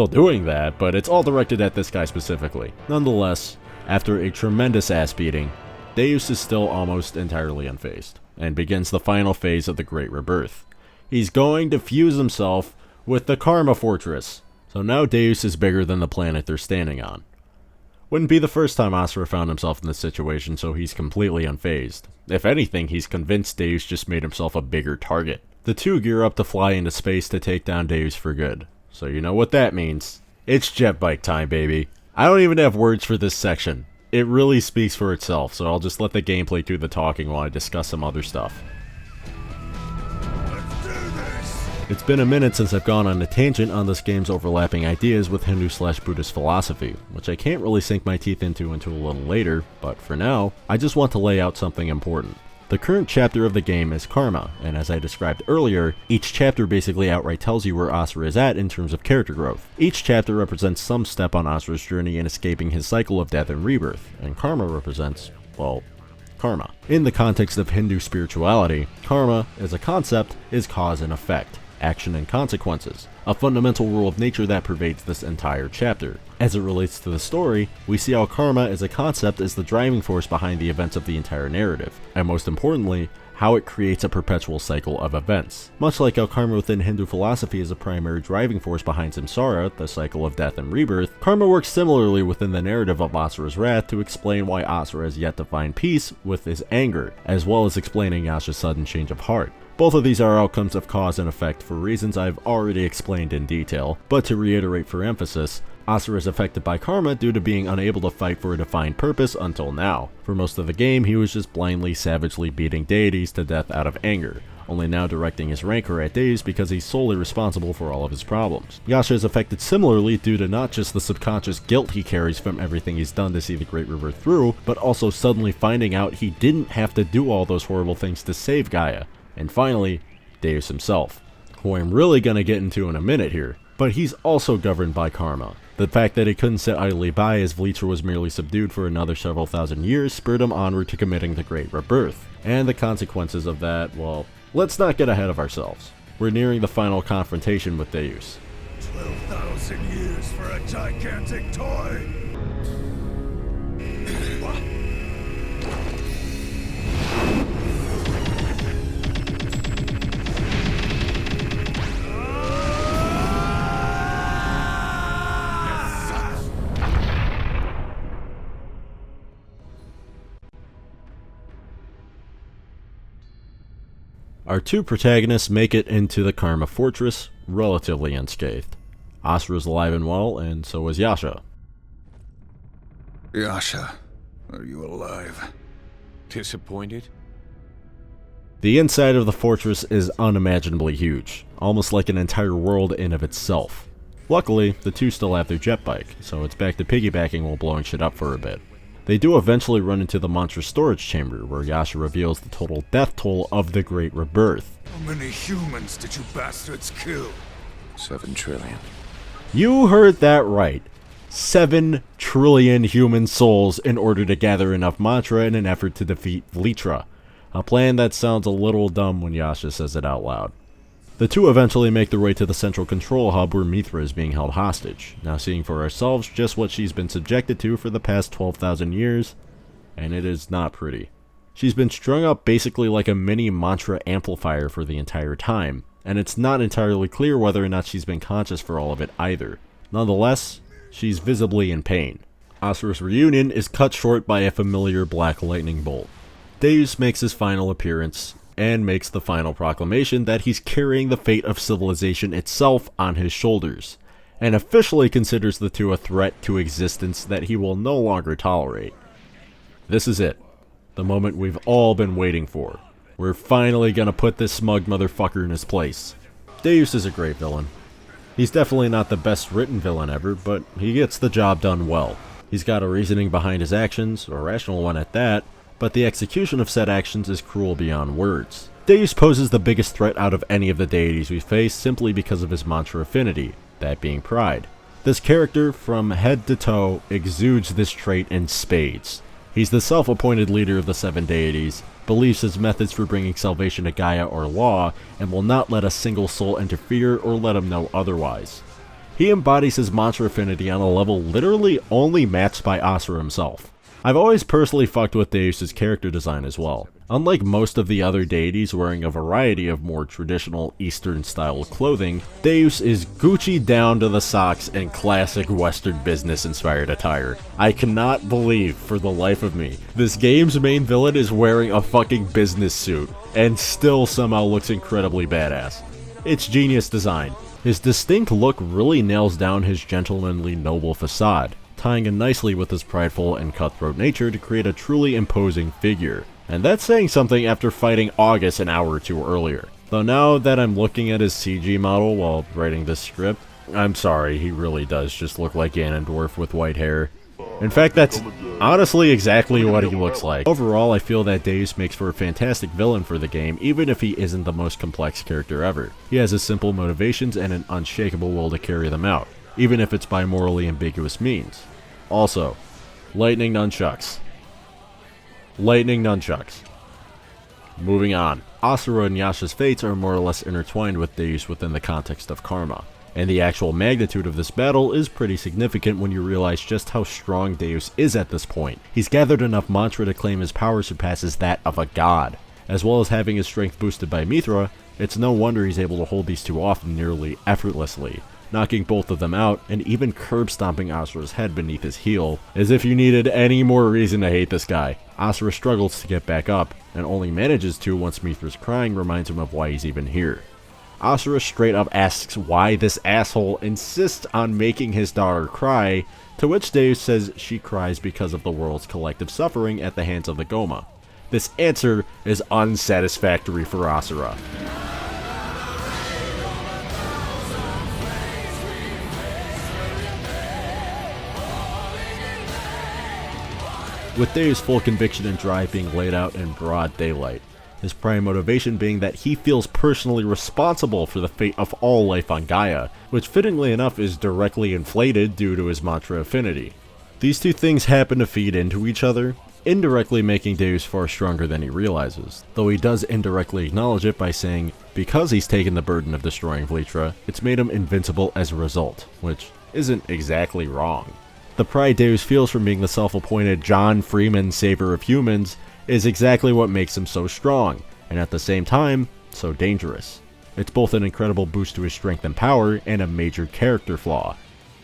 S1: doing that, but it's all directed at this guy specifically. Nonetheless, after a tremendous ass beating, Deus is still almost entirely unfazed, and begins the final phase of the Great Rebirth. He's going to fuse himself with the Karma Fortress, so now Deus is bigger than the planet they're standing on. Wouldn't be the first time Asura found himself in this situation, so he's completely unfazed. If anything, he's convinced Deus just made himself a bigger target. The two gear up to fly into space to take down Deus for good, so you know what that means. It's jet bike time, baby. I don't even have words for this section. It really speaks for itself, so I'll just let the gameplay do the talking while I discuss some other stuff.
S8: Let's do this!
S1: It's been a minute since I've gone on a tangent on this game's overlapping ideas with Hindu/Buddhist philosophy, which I can't really sink my teeth into until a little later, but for now, I just want to lay out something important. The current chapter of the game is Karma, and as I described earlier, each chapter basically outright tells you where Asura is at in terms of character growth. Each chapter represents some step on Asura's journey in escaping his cycle of death and rebirth, and Karma represents, well, karma. In the context of Hindu spirituality, karma, as a concept, is cause and effect, action and consequences, a fundamental rule of nature that pervades this entire chapter. As it relates to the story, we see how karma as a concept is the driving force behind the events of the entire narrative, and most importantly, how it creates a perpetual cycle of events. Much like how karma within Hindu philosophy is a primary driving force behind samsara, the cycle of death and rebirth, karma works similarly within the narrative of Asura'S Wrath to explain why Asura has yet to find peace with his anger, as well as explaining Yasha's sudden change of heart. Both of these are outcomes of cause and effect for reasons I've already explained in detail, but to reiterate for emphasis, Asura is affected by karma due to being unable to fight for a defined purpose until now. For most of the game, he was just blindly, savagely beating deities to death out of anger, only now directing his rancor at Deus because he's solely responsible for all of his problems. Yasha is affected similarly due to not just the subconscious guilt he carries from everything he's done to see the Great Rebirth through, but also suddenly finding out he didn't have to do all those horrible things to save Gaia. And finally, Deus himself, who I'm really gonna get into in a minute here, but he's also governed by karma. The fact that he couldn't sit idly by as Vlitra was merely subdued for another several thousand years spurred him onward to committing the Great Rebirth. And the consequences of that, well, let's not get ahead of ourselves. We're nearing the final confrontation with Deus.
S8: 12,000 years for a gigantic toy!
S1: Our two protagonists make it into the Karma Fortress relatively unscathed. Asura's alive and well, and so is Yasha.
S10: Yasha, are you alive?
S3: Disappointed?
S1: The inside of the fortress is unimaginably huge, almost like an entire world in of itself. Luckily, the two still have their jet bike, so it's back to piggybacking while blowing shit up for a bit. They do eventually run into the monstrous storage chamber, where Yasha reveals the total death toll of the Great Rebirth.
S8: How many humans did you bastards kill?
S10: 7 trillion.
S1: You heard that right. 7 trillion human souls in order to gather enough mantra in an effort to defeat Vlitra. A plan that sounds a little dumb when Yasha says it out loud. The two eventually make their way to the central control hub where Mithra is being held hostage, now seeing for ourselves just what she's been subjected to for the past 12,000 years, and it is not pretty. She's been strung up basically like a mini mantra amplifier for the entire time, and it's not entirely clear whether or not she's been conscious for all of it either. Nonetheless, she's visibly in pain. Asura's reunion is cut short by a familiar black lightning bolt. Deus makes his final appearance, and makes the final proclamation that he's carrying the fate of civilization itself on his shoulders, and officially considers the two a threat to existence that he will no longer tolerate. This is it. The moment we've all been waiting for. We're finally gonna put this smug motherfucker in his place. Deus is a great villain. He's definitely not the best written villain ever, but he gets the job done well. He's got a reasoning behind his actions, a rational one at that, but the execution of said actions is cruel beyond words. Deus poses the biggest threat out of any of the deities we face simply because of his mantra affinity, that being pride. This character, from head to toe, exudes this trait in spades. He's the self-appointed leader of the 7 deities, believes his methods for bringing salvation to Gaia are law, and will not let a single soul interfere or let him know otherwise. He embodies his mantra affinity on a level literally only matched by Asura himself. I've always personally fucked with Deus' character design as well. Unlike most of the other deities wearing a variety of more traditional Eastern style clothing, Deus is Gucci down to the socks in classic Western business inspired attire. I cannot believe, for the life of me, this game's main villain is wearing a fucking business suit, and still somehow looks incredibly badass. It's genius design. His distinct look really nails down his gentlemanly noble facade, tying in nicely with his prideful and cutthroat nature to create a truly imposing figure. And that's saying something after fighting August an hour or two earlier. Though now that I'm looking at his CG model while writing this script, I'm sorry, he really does just look like Ganondorf with white hair. In fact, that's honestly exactly what he looks like. Overall, I feel that Deus makes for a fantastic villain for the game, even if he isn't the most complex character ever. He has his simple motivations and an unshakable will to carry them out, even if it's by morally ambiguous means. Also, lightning nunchucks. Lightning nunchucks. Moving on. Asura and Yasha's fates are more or less intertwined with Deus within the context of karma, and the actual magnitude of this battle is pretty significant when you realize just how strong Deus is at this point. He's gathered enough mantra to claim his power surpasses that of a god. As well as having his strength boosted by Mithra, it's no wonder he's able to hold these two off nearly effortlessly, knocking both of them out and even curb stomping Asura's head beneath his heel, as if you needed any more reason to hate this guy. Asura struggles to get back up, and only manages to once Mithra's crying reminds him of why he's even here. Asura straight up asks why this asshole insists on making his daughter cry, to which Deus says she cries because of the world's collective suffering at the hands of the Goma. This answer is unsatisfactory for Asura. With Deus' full conviction and drive being laid out in broad daylight, his prime motivation being that he feels personally responsible for the fate of all life on Gaia, which fittingly enough is directly inflated due to his mantra affinity. These two things happen to feed into each other, indirectly making Deus far stronger than he realizes, though he does indirectly acknowledge it by saying because he's taken the burden of destroying Vlitra, it's made him invincible as a result, which isn't exactly wrong. The pride Deus feels from being the self-appointed John Freeman savior of humans is exactly what makes him so strong, and at the same time, so dangerous. It's both an incredible boost to his strength and power, and a major character flaw.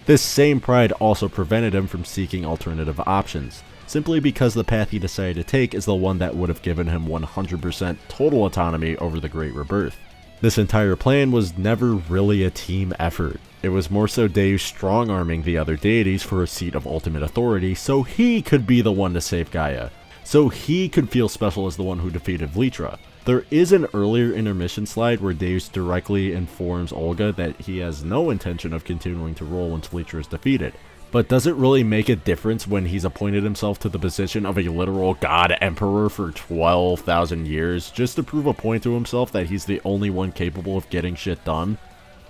S1: This same pride also prevented him from seeking alternative options, simply because the path he decided to take is the one that would have given him 100% total autonomy over the Great Rebirth. This entire plan was never really a team effort. It was more so Deus strong-arming the other deities for a seat of ultimate authority so he could be the one to save Gaia, so he could feel special as the one who defeated Vlitra. There is an earlier intermission slide where Deus directly informs Olga that he has no intention of continuing to rule once Vlitra is defeated. But does it really make a difference when he's appointed himself to the position of a literal god emperor for 12,000 years just to prove a point to himself that he's the only one capable of getting shit done?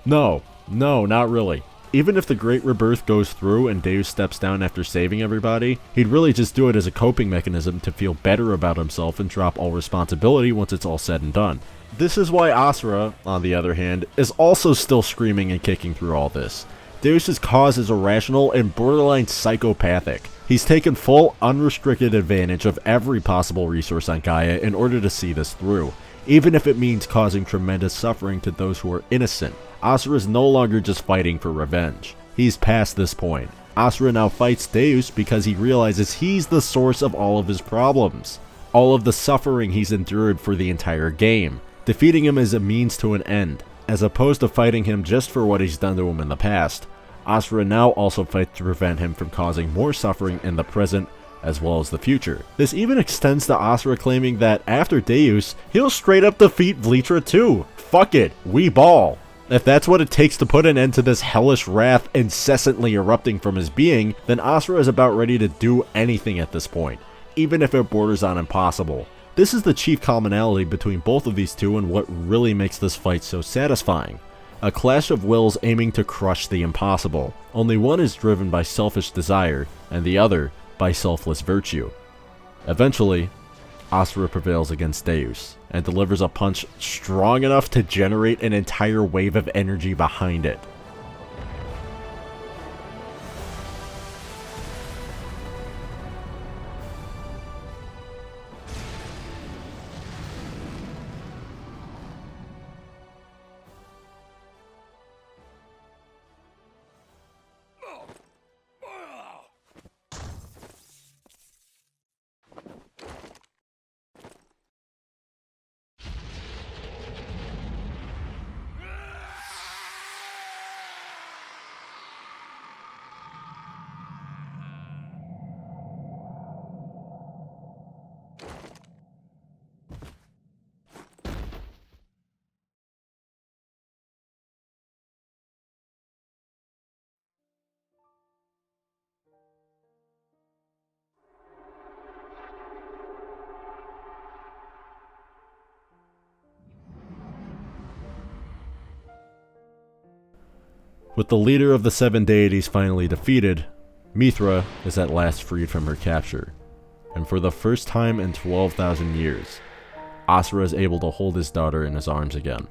S1: No, not really. Even if the Great Rebirth goes through and Deus steps down after saving everybody, he'd really just do it as a coping mechanism to feel better about himself and drop all responsibility once it's all said and done. This is why Asura, on the other hand, is also still screaming and kicking through all this. Deus' cause is irrational and borderline psychopathic. He's taken full, unrestricted advantage of every possible resource on Gaia in order to see this through, even if it means causing tremendous suffering to those who are innocent. Asura is no longer just fighting for revenge. He's past this point. Asura now fights Deus because he realizes he's the source of all of his problems, all of the suffering he's endured for the entire game. Defeating him is a means to an end, as opposed to fighting him just for what he's done to him in the past. Asura now also fights to prevent him from causing more suffering in the present as well as the future. This even extends to Asura claiming that after Deus, he'll straight up defeat Vlitra too. Fuck it, we ball. If that's what it takes to put an end to this hellish wrath incessantly erupting from his being, then Asura is about ready to do anything at this point, even if it borders on impossible. This is the chief commonality between both of these two and what really makes this fight so satisfying. A clash of wills aiming to crush the impossible. Only one is driven by selfish desire, and the other by selfless virtue. Eventually, Asura prevails against Deus, and delivers a punch strong enough to generate an entire wave of energy behind it. With the leader of the 7 deities finally defeated, Mithra is at last freed from her capture. And for the first time in 12,000 years, Asura is able to hold his daughter in his arms again.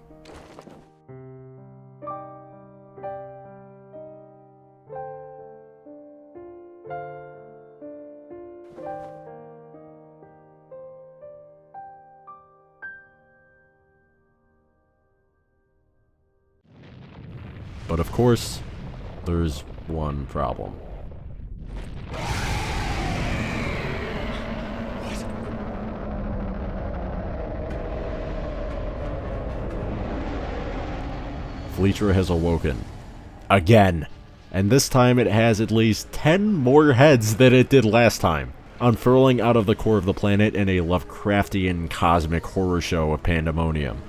S1: But of course, there's one problem. Fleetra has awoken. Again. And this time it has at least 10 more heads than it did last time, unfurling out of the core of the planet in a Lovecraftian cosmic horror show of pandemonium.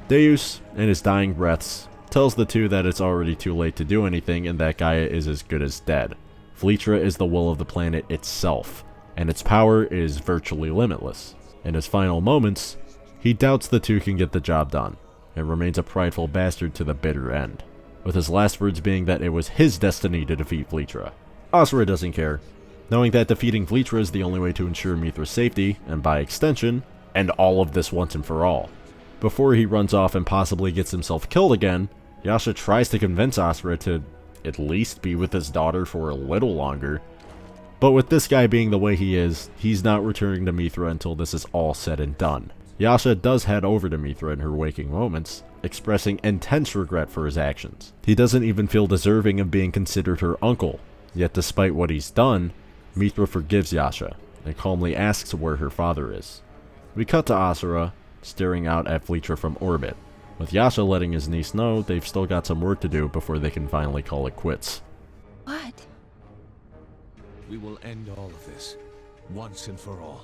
S1: Deus, in his dying breaths, tells the two that it's already too late to do anything and that Gaia is as good as dead. Fleetra is the will of the planet itself, and its power is virtually limitless. In his final moments, he doubts the two can get the job done, and remains a prideful bastard to the bitter end, with his last words being that it was his destiny to defeat Fleetra. Asura doesn't care, knowing that defeating Fleetra is the only way to ensure Mithra's safety, and by extension, end all of this once and for all. Before he runs off and possibly gets himself killed again, Yasha tries to convince Asura to at least be with his daughter for a little longer, but with this guy being the way he is, he's not returning to Mithra until this is all said and done. Yasha does head over to Mithra in her waking moments, expressing intense regret for his actions. He doesn't even feel deserving of being considered her uncle, yet despite what he's done, Mithra forgives Yasha, and calmly asks where her father is. We cut to Asura, staring out at Fleetra from orbit, with Yasha letting his niece know they've still got some work to do before they can finally call it quits.
S9: What?
S3: We will end all of this, once and for all.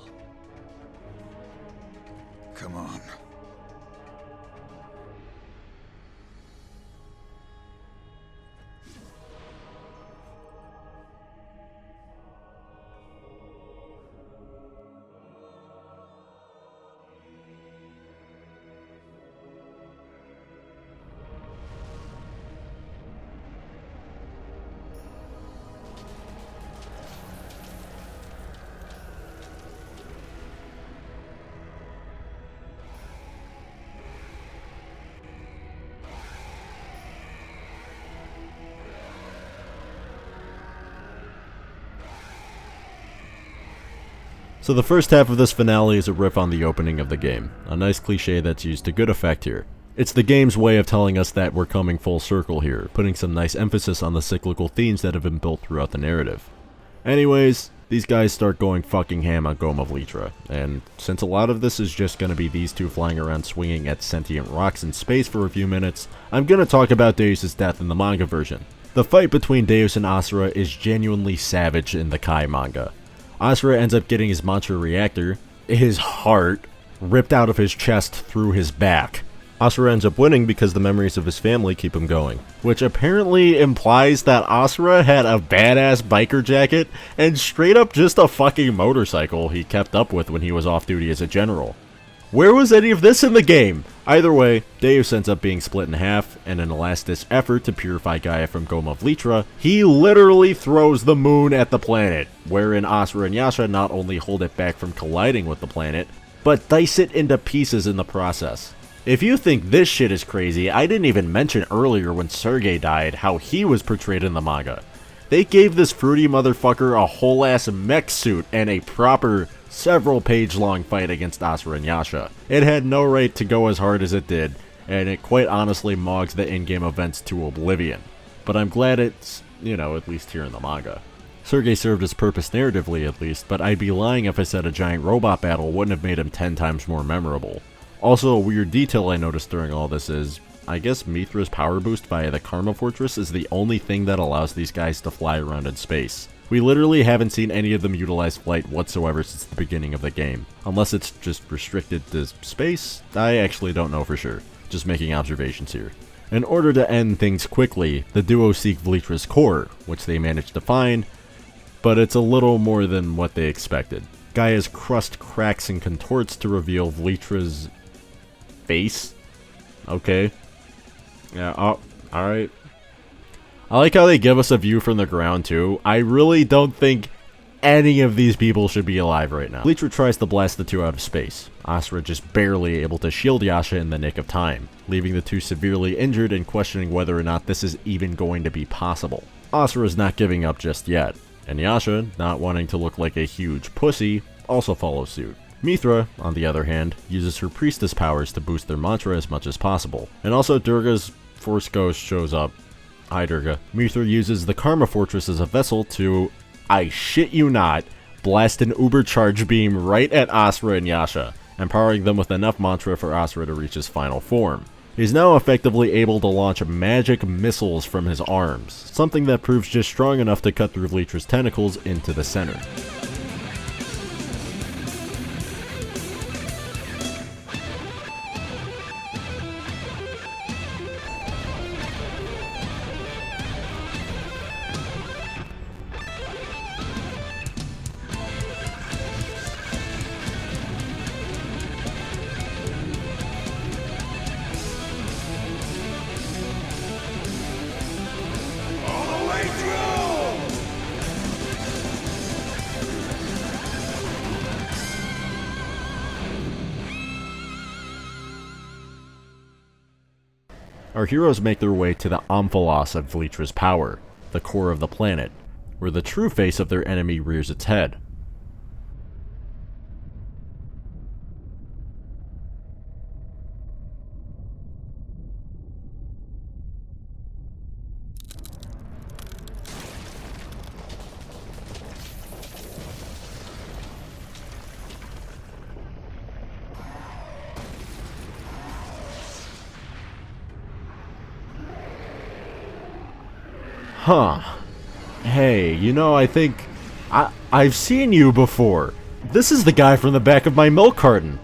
S10: Come on.
S1: So the first half of this finale is a riff on the opening of the game, a nice cliche that's used to good effect here. It's the game's way of telling us that we're coming full circle here, putting some nice emphasis on the cyclical themes that have been built throughout the narrative. Anyways, these guys start going fucking ham on Goma Vlitra, and since a lot of this is just going to be these two flying around swinging at sentient rocks in space for a few minutes, I'm going to talk about Deus' death in the manga version. The fight between Deus and Asura is genuinely savage in the Kai manga. Asura ends up getting his mantra reactor, his heart, ripped out of his chest through his back. Asura ends up winning because the memories of his family keep him going, which apparently implies that Asura had a badass biker jacket and straight up just a fucking motorcycle he kept up with when he was off duty as a general. Where was any of this in the game? Either way, Deus ends up being split in half, and in a last-ditch effort to purify Gaia from Goma Vlitra, he literally throws the moon at the planet, wherein Asura and Yasha not only hold it back from colliding with the planet, but dice it into pieces in the process. If you think this shit is crazy, I didn't even mention earlier when Sergei died how he was portrayed in the manga. They gave this fruity motherfucker a whole-ass mech suit and a proper several-page-long fight against Asura and Yasha. It had no right to go as hard as it did, and it quite honestly mogs the in-game events to oblivion. But I'm glad it's, at least here in the manga. Sergei served his purpose narratively at least, but I'd be lying if I said a giant robot battle wouldn't have made him 10 times more memorable. Also, a weird detail I noticed during all this is, I guess Mithra's power boost via the Karma Fortress is the only thing that allows these guys to fly around in space. We literally haven't seen any of them utilize flight whatsoever since the beginning of the game. Unless it's just restricted to space, I actually don't know for sure. Just making observations here. In order to end things quickly, the duo seek Vlitra's core, which they manage to find, but it's a little more than what they expected. Gaia's crust cracks and contorts to reveal Vlitra's face. Okay. Yeah, alright. I like how they give us a view from the ground too. I really don't think any of these people should be alive right now. Bleacher tries to blast the two out of space. Asura just barely able to shield Yasha in the nick of time, leaving the two severely injured and questioning whether or not this is even going to be possible. Asura is not giving up just yet, and Yasha, not wanting to look like a huge pussy, also follows suit. Mithra, on the other hand, uses her priestess powers to boost their mantra as much as possible. And also Durga's Force Ghost shows up. Hi Durga. Mithra uses the Karma Fortress as a vessel to, I shit you not, blast an uber charge beam right at Asura and Yasha, empowering them with enough mantra for Asura to reach his final form. He's now effectively able to launch magic missiles from his arms, something that proves just strong enough to cut through Bleacher's tentacles into the center. Our heroes make their way to the Omphalos of Vlitra's power, the core of the planet, where the true face of their enemy rears its head. Huh. Hey, you know, I think I've seen you before. This is the guy from the back of my milk carton.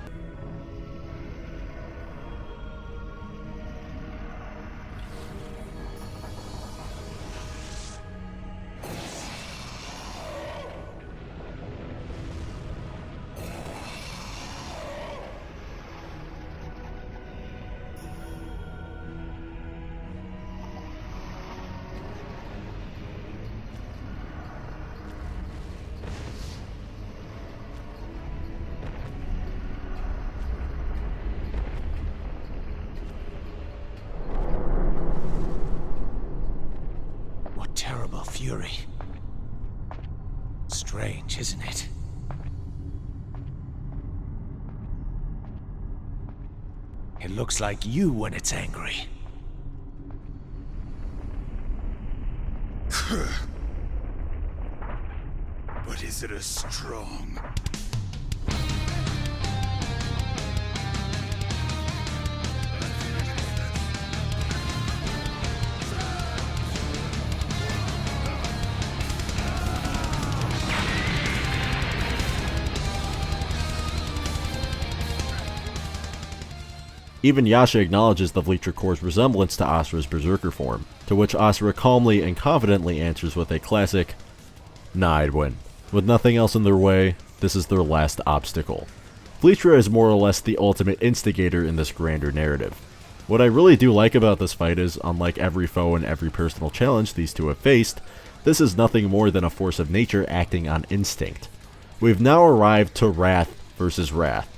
S3: Terrible fury. Strange, isn't it? It looks like you when it's angry.
S10: But is it as strong?
S1: Even Yasha acknowledges the Vlitra Core's resemblance to Asura's Berserker form, to which Asura calmly and confidently answers with a classic, "Nah, I'd win." With nothing else in their way, this is their last obstacle. Vlitra is more or less the ultimate instigator in this grander narrative. What I really do like about this fight is, unlike every foe and every personal challenge these two have faced, this is nothing more than a force of nature acting on instinct. We've now arrived to Wrath versus Wrath.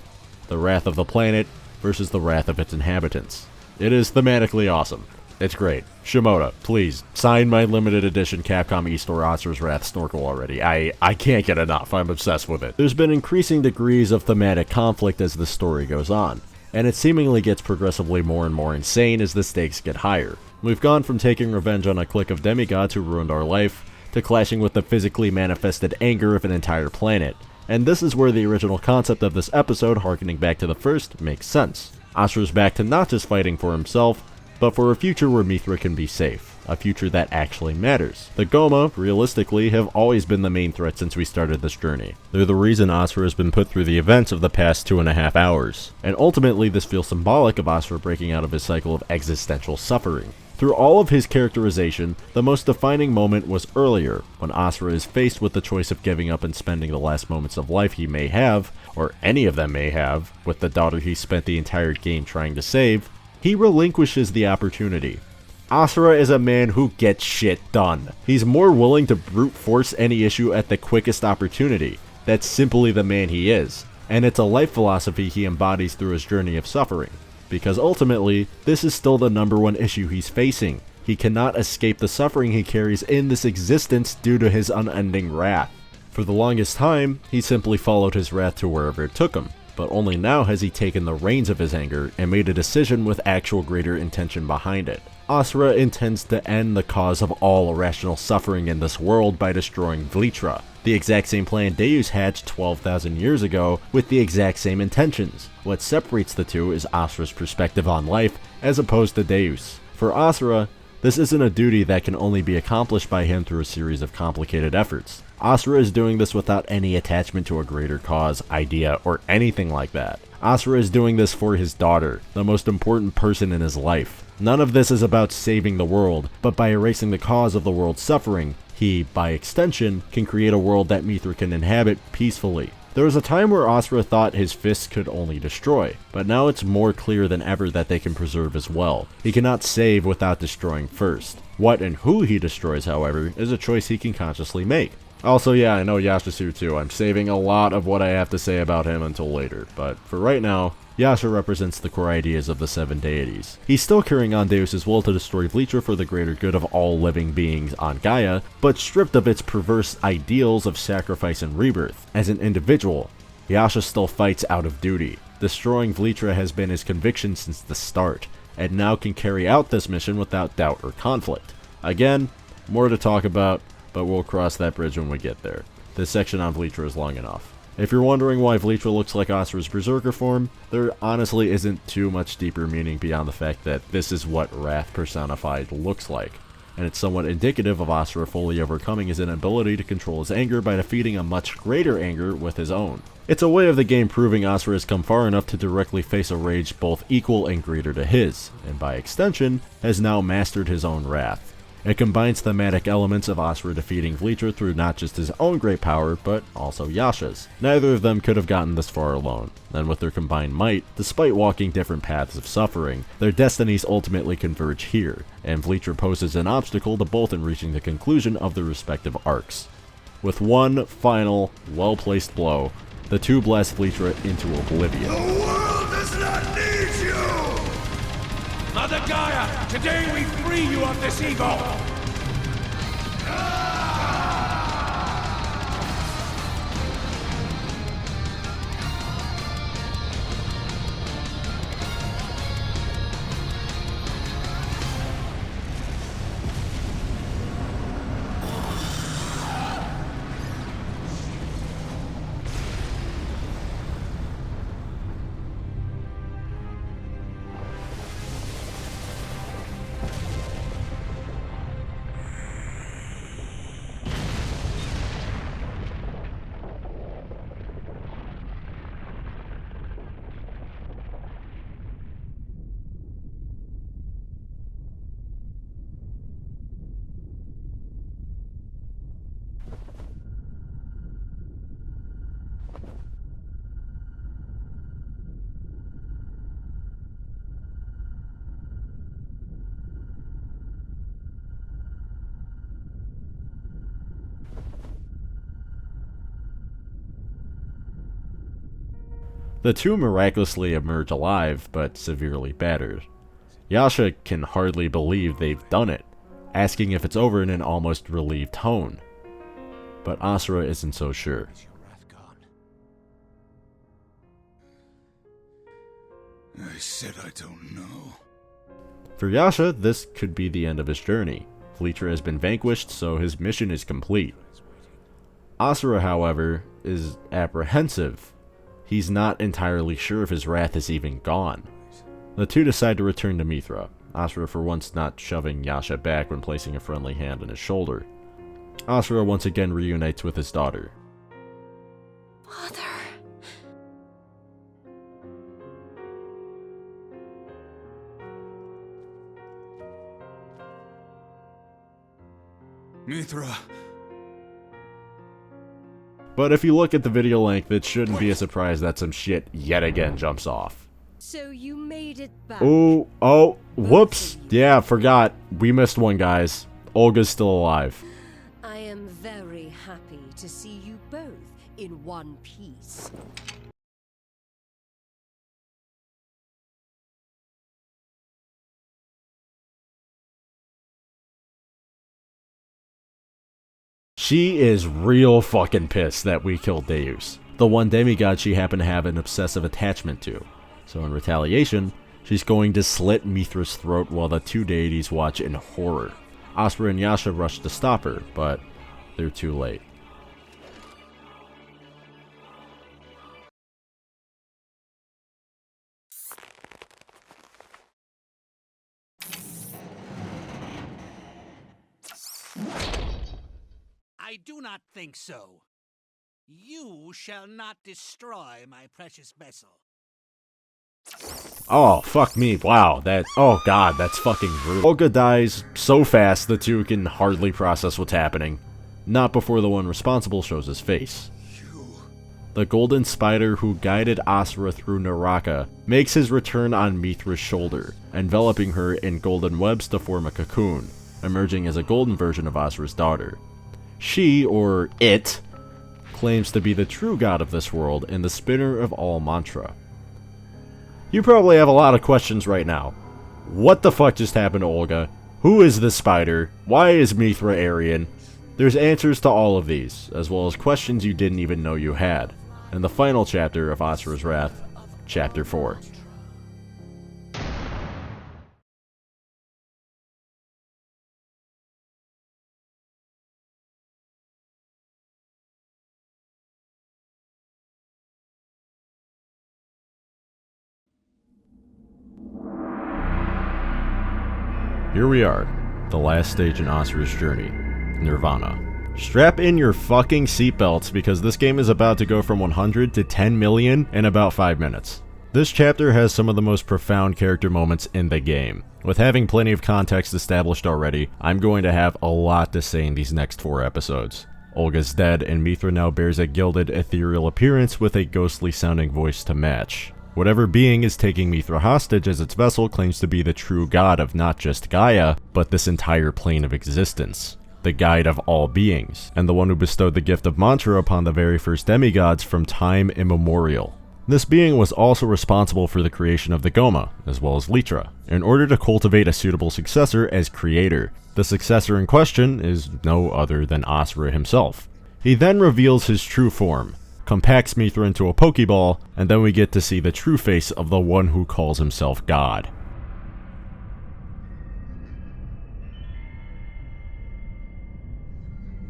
S1: The wrath of the planet versus the wrath of its inhabitants. It is thematically awesome. It's great. Shimoda, please, sign my limited edition Capcom eStore Asura'S Wrath snorkel already. I can't get enough. I'm obsessed with it. There's been increasing degrees of thematic conflict as the story goes on, and it seemingly gets progressively more and more insane as the stakes get higher. We've gone from taking revenge on a clique of demigods who ruined our life, to clashing with the physically manifested anger of an entire planet. And this is where the original concept of this episode, harkening back to the first, makes sense. Asura's back to not just fighting for himself, but for a future where Mithra can be safe. A future that actually matters. The Goma, realistically, have always been the main threat since we started this journey. They're the reason Asura has been put through the events of the past 2.5 hours. And ultimately this feels symbolic of Asura breaking out of his cycle of existential suffering. Through all of his characterization, the most defining moment was earlier, when Asura is faced with the choice of giving up and spending the last moments of life he may have, or any of them may have, with the daughter he spent the entire game trying to save. He relinquishes the opportunity. Asura is a man who gets shit done. He's more willing to brute force any issue at the quickest opportunity. That's simply the man he is. And it's a life philosophy he embodies through his journey of suffering. Because ultimately, this is still the #1 issue he's facing. He cannot escape the suffering he carries in this existence due to his unending wrath. For the longest time, he simply followed his wrath to wherever it took him. But only now has he taken the reins of his anger and made a decision with actual greater intention behind it. Asura intends to end the cause of all irrational suffering in this world by destroying Vlitra, the exact same plan Deus hatched 12,000 years ago with the exact same intentions. What separates the two is Asura's perspective on life as opposed to Deus. For Asura, this isn't a duty that can only be accomplished by him through a series of complicated efforts. Asura is doing this without any attachment to a greater cause, idea, or anything like that. Asura is doing this for his daughter, the most important person in his life. None of this is about saving the world, but by erasing the cause of the world's suffering, he, by extension, can create a world that Mithra can inhabit peacefully. There was a time where Asura thought his fists could only destroy, but now it's more clear than ever that they can preserve as well. He cannot save without destroying first. What and who he destroys, however, is a choice he can consciously make. Also, yeah, I know Yasha's here too. I'm saving a lot of what I have to say about him until later, but for right now, Yasha represents the core ideas of the 7 deities. He's still carrying on Deus' will to destroy Vlitra for the greater good of all living beings on Gaia, but stripped of its perverse ideals of sacrifice and rebirth. As an individual, Yasha still fights out of duty. Destroying Vlitra has been his conviction since the start, and now can carry out this mission without doubt or conflict. Again, more to talk about, but we'll cross that bridge when we get there. This section on Vlitra is long enough. If you're wondering why Vlitra looks like Asura's berserker form, there honestly isn't too much deeper meaning beyond the fact that this is what Wrath personified looks like, and it's somewhat indicative of Asura fully overcoming his inability to control his anger by defeating a much greater anger with his own. It's a way of the game proving Asura has come far enough to directly face a rage both equal and greater to his, and by extension, has now mastered his own wrath. It combines thematic elements of Asura defeating Vlitra through not just his own great power, but also Yasha's. Neither of them could have gotten this far alone, and with their combined might, despite walking different paths of suffering, their destinies ultimately converge here, and Vlitra poses an obstacle to both in reaching the conclusion of their respective arcs. With one final, well-placed blow, the two blast Vlitra into oblivion.
S8: The world does not need you!
S4: Mother Gaia, today we free you of this evil!
S1: The two miraculously emerge alive, but severely battered. Yasha can hardly believe they've done it, asking if it's over in an almost relieved tone. But Asura isn't so sure.
S3: Is your wrath gone?
S10: I said I don't know.
S1: For Yasha, this could be the end of his journey. Vlitra has been vanquished, so his mission is complete. Asura, however, is apprehensive. He's not entirely sure if his wrath is even gone. The two decide to return to Mithra, Asura for once not shoving Yasha back when placing a friendly hand on his shoulder. Asura once again reunites with his daughter.
S9: Father.
S10: Mithra.
S1: But if you look at the video length, it shouldn't be a surprise that some shit yet again jumps off.
S9: So you made it back.
S1: Oh, whoops. Yeah, forgot. We missed one, guys. Olga's still alive.
S9: I am very happy to see you both in one piece.
S1: She is real fucking pissed that we killed Deus, the one demigod she happened to have an obsessive attachment to. So in retaliation, she's going to slit Mithra's throat while the two deities watch in horror. Asura and Yasha rush to stop her, but they're too late.
S5: I do not think so. You shall not destroy my precious vessel.
S1: Oh, fuck me. Wow, oh god, that's fucking brutal. Olga dies so fast the two can hardly process what's happening. Not before the one responsible shows his face. The golden spider who guided Asura through Naraka makes his return on Mithra's shoulder, enveloping her in golden webs to form a cocoon, emerging as a golden version of Asura's daughter. She, or it, claims to be the true god of this world and the spinner of all mantra. You probably have a lot of questions right now. What the fuck just happened to Olga? Who is this spider? Why is Mithra Aryan? There's answers to all of these, as well as questions you didn't even know you had, in the final chapter of Asura'S Wrath, Chapter 4. Here we are, the last stage in Asura's journey, Nirvana. Strap in your fucking seatbelts because this game is about to go from 100 to 10 million in about 5 minutes. This chapter has some of the most profound character moments in the game. With having plenty of context established already, I'm going to have a lot to say in these next 4 episodes. Olga's dead and Mithra now bears a gilded, ethereal appearance with a ghostly sounding voice to match. Whatever being is taking Mithra hostage as its vessel claims to be the true god of not just Gaia, but this entire plane of existence. The guide of all beings, and the one who bestowed the gift of mantra upon the very first demigods from time immemorial. This being was also responsible for the creation of the Goma, as well as Litra, in order to cultivate a suitable successor as creator. The successor in question is no other than Asura himself. He then reveals his true form, compacts Mithra into a Pokeball, and then we get to see the true face of the one who calls himself God.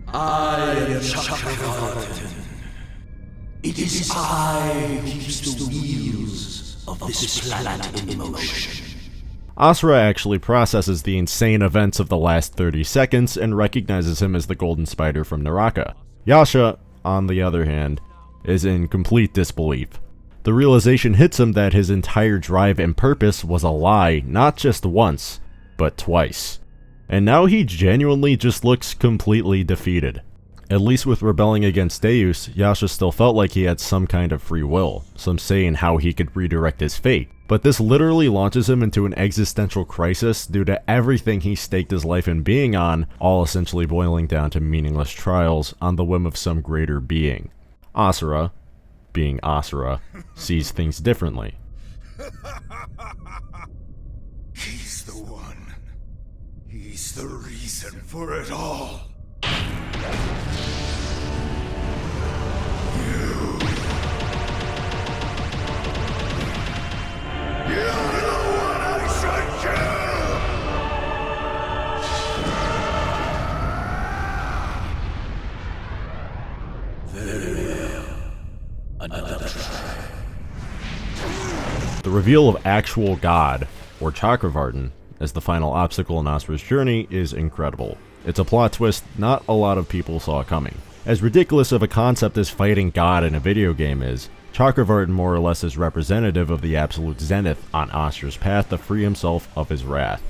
S6: I am Chakravartin. It is I who keeps the wheels of this planet in motion.
S1: Asura actually processes the insane events of the last 30 seconds and recognizes him as the Golden Spider from Naraka. Yasha, on the other hand, is in complete disbelief. The realization hits him that his entire drive and purpose was a lie, not just once, but twice. And now he genuinely just looks completely defeated. At least with rebelling against Deus, Yasha still felt like he had some kind of free will, some say in how he could redirect his fate. But this literally launches him into an existential crisis due to everything he staked his life and being on, all essentially boiling down to meaningless trials on the whim of some greater being. Asura, being Asura, sees things differently.
S10: He's the one. He's the reason for it all. You're the one I should kill! Very well. Another try.
S1: The reveal of actual God, or Chakravartin, as the final obstacle in Asura's journey is incredible. It's a plot twist not a lot of people saw coming. As ridiculous of a concept as fighting God in a video game is, Chakravartin more or less is representative of the absolute zenith on Asura's path to free himself of his wrath.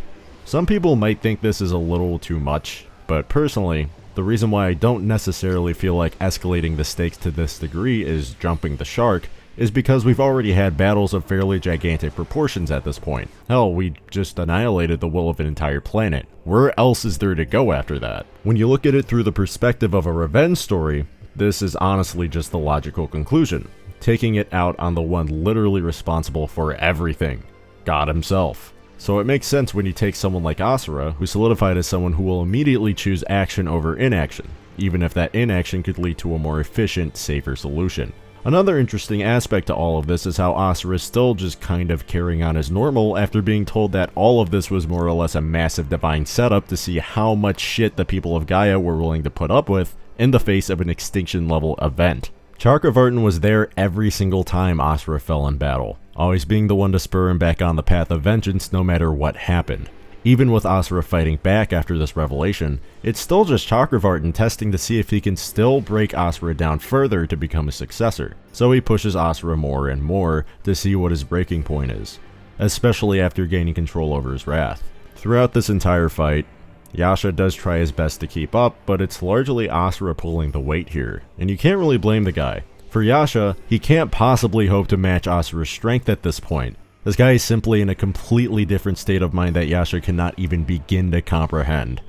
S1: Some people might think this is a little too much, but personally, The reason why I don't necessarily feel like escalating the stakes to this degree is jumping the shark is because we've already had battles of fairly gigantic proportions at this point. Hell, we just annihilated the will of an entire planet. Where else is there to go after that? When you look at it through the perspective of a revenge story, this is honestly just the logical conclusion, taking it out on the one literally responsible for everything, God himself. So it makes sense when you take someone like Asura, who solidified as someone who will immediately choose action over inaction, even if that inaction could lead to a more efficient, safer solution. Another interesting aspect to all of this is how Asura is still just kind of carrying on as normal after being told that all of this was more or less a massive divine setup to see how much shit the people of Gaia were willing to put up with in the face of an extinction level event. Chakravartin was there every single time Asura fell in battle, always being the one to spur him back on the path of vengeance no matter what happened. Even with Asura fighting back after this revelation, it's still just Chakravartin testing to see if he can still break Asura down further to become a successor. So he pushes Asura more and more to see what his breaking point is, especially after gaining control over his wrath. Throughout this entire fight, Yasha does try his best to keep up, but it's largely Asura pulling the weight here, and you can't really blame the guy. For Yasha, he can't possibly hope to match Asura's strength at this point. This guy is simply in a completely different state of mind that Yasha cannot even begin to comprehend.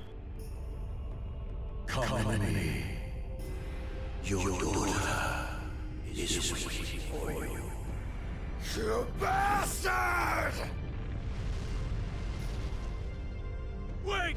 S6: Company. Your daughter is waiting for you.
S10: You bastard!
S4: Wait!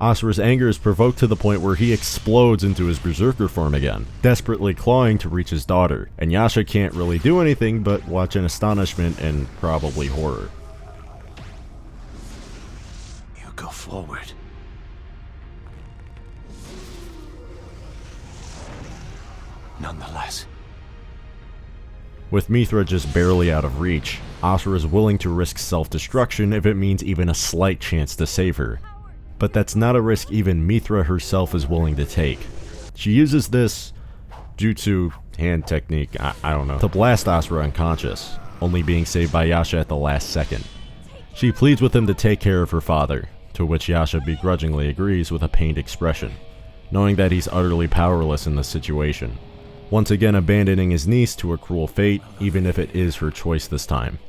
S1: Asura's anger is provoked to the point where he explodes into his berserker form again, desperately clawing to reach his daughter, and Yasha can't really do anything but watch in astonishment and probably horror.
S3: You go forward. Nonetheless.
S1: With Mithra just barely out of reach, Asura is willing to risk self-destruction if it means even a slight chance to save her. But that's not a risk even Mithra herself is willing to take. She uses this jutsu hand technique, I don't know, to blast Asura unconscious, only being saved by Yasha at the last second. She pleads with him to take care of her father, to which Yasha begrudgingly agrees with a pained expression, knowing that he's utterly powerless in this situation, once again abandoning his niece to a cruel fate, even if it is her choice this time.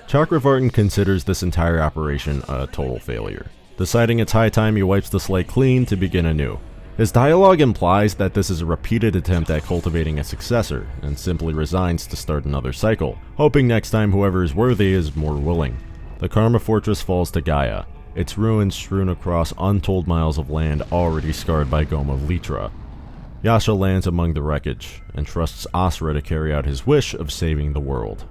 S1: Chakravartin considers this entire operation a total failure, deciding it's high time he wipes the slate clean to begin anew. His dialogue implies that this is a repeated attempt at cultivating a successor, and simply resigns to start another cycle, hoping next time whoever is worthy is more willing. The Karma Fortress falls to Gaia, its ruins strewn across untold miles of land already scarred by Goma Litra. Yasha lands among the wreckage, and trusts Asura to carry out his wish of saving the world.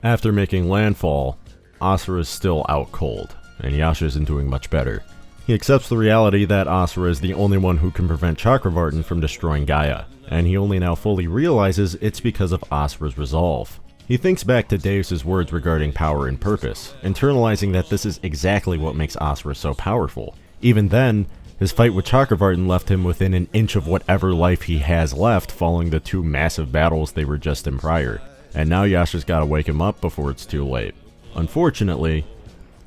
S1: After making landfall, Asura is still out cold, and Yasha isn't doing much better. He accepts the reality that Asura is the only one who can prevent Chakravartin from destroying Gaia, and he only now fully realizes it's because of Asura's resolve. He thinks back to Deus's words regarding power and purpose, internalizing that this is exactly what makes Asura so powerful. Even then, his fight with Chakravartin left him within an inch of whatever life he has left following the 2 massive battles they were just in prior, and now Yasha's gotta wake him up before it's too late. Unfortunately,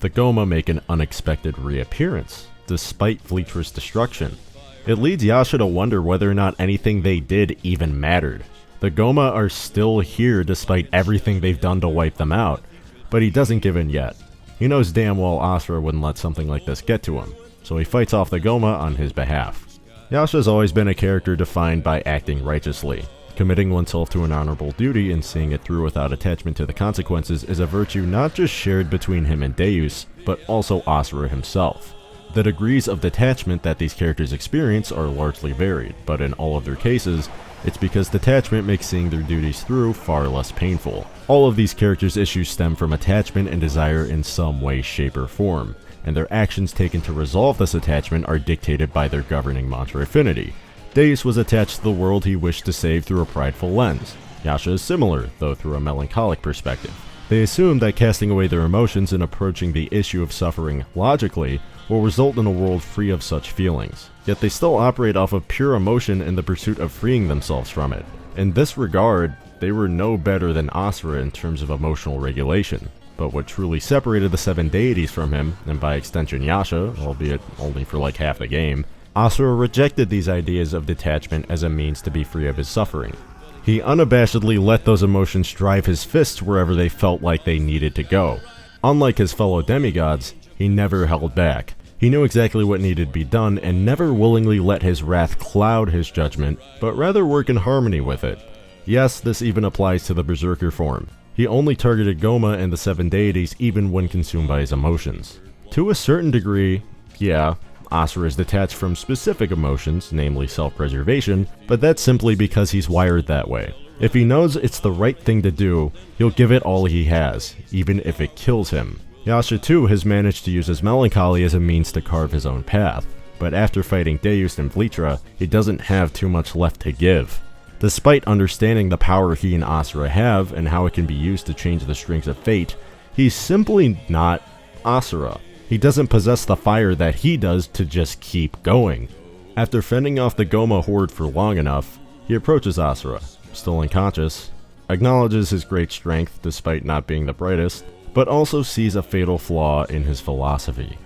S1: the Goma make an unexpected reappearance, despite Vlitra's destruction. It leads Yasha to wonder whether or not anything they did even mattered. The Goma are still here despite everything they've done to wipe them out, but he doesn't give in yet. He knows damn well Asura wouldn't let something like this get to him, so he fights off the Goma on his behalf. Yasha's always been a character defined by acting righteously. Committing oneself to an honorable duty and seeing it through without attachment to the consequences is a virtue not just shared between him and Deus, but also Asura himself. The degrees of detachment that these characters experience are largely varied, but in all of their cases, it's because detachment makes seeing their duties through far less painful. All of these characters' issues stem from attachment and desire in some way, shape, or form, and their actions taken to resolve this attachment are dictated by their governing mantra affinity. Deus was attached to the world he wished to save through a prideful lens. Yasha is similar, though through a melancholic perspective. They assume that casting away their emotions and approaching the issue of suffering logically will result in a world free of such feelings. Yet they still operate off of pure emotion in the pursuit of freeing themselves from it. In this regard, they were no better than Asura in terms of emotional regulation. But what truly separated the 7 deities from him, and by extension Yasha, albeit only for like half the game, Asura rejected these ideas of detachment as a means to be free of his suffering. He unabashedly let those emotions drive his fists wherever they felt like they needed to go. Unlike his fellow demigods, he never held back. He knew exactly what needed to be done and never willingly let his wrath cloud his judgment, but rather work in harmony with it. Yes, this even applies to the Berserker form. He only targeted Goma and the 7 deities even when consumed by his emotions. To a certain degree, yeah, Asura is detached from specific emotions, namely self-preservation, but that's simply because he's wired that way. If he knows it's the right thing to do, he'll give it all he has, even if it kills him. Yasha too has managed to use his melancholy as a means to carve his own path, but after fighting Deus and Vlitra, he doesn't have too much left to give. Despite understanding the power he and Asura have and how it can be used to change the strings of fate, he's simply not Asura. He doesn't possess the fire that he does to just keep going. After fending off the Goma horde for long enough, he approaches Asura, still unconscious, acknowledges his great strength despite not being the brightest, but also sees a fatal flaw in his philosophy.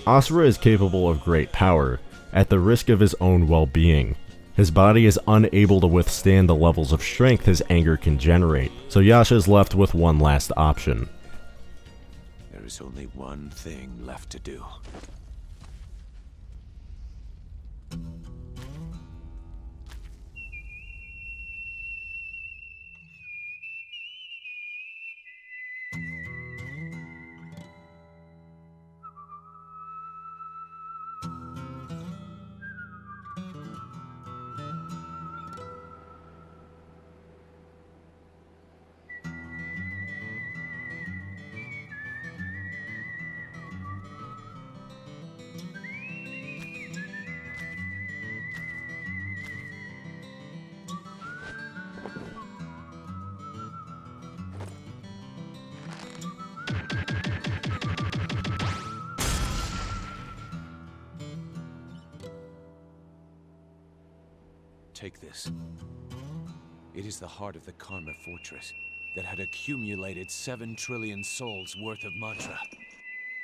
S1: Asura is capable of great power, at the risk of his own well-being. His body is unable to withstand the levels of strength his anger can generate, so Yasha is left with one last option.
S3: There is only one thing left to do. Take this. It is the heart of the Karma Fortress that had accumulated 7 trillion souls worth of mantra.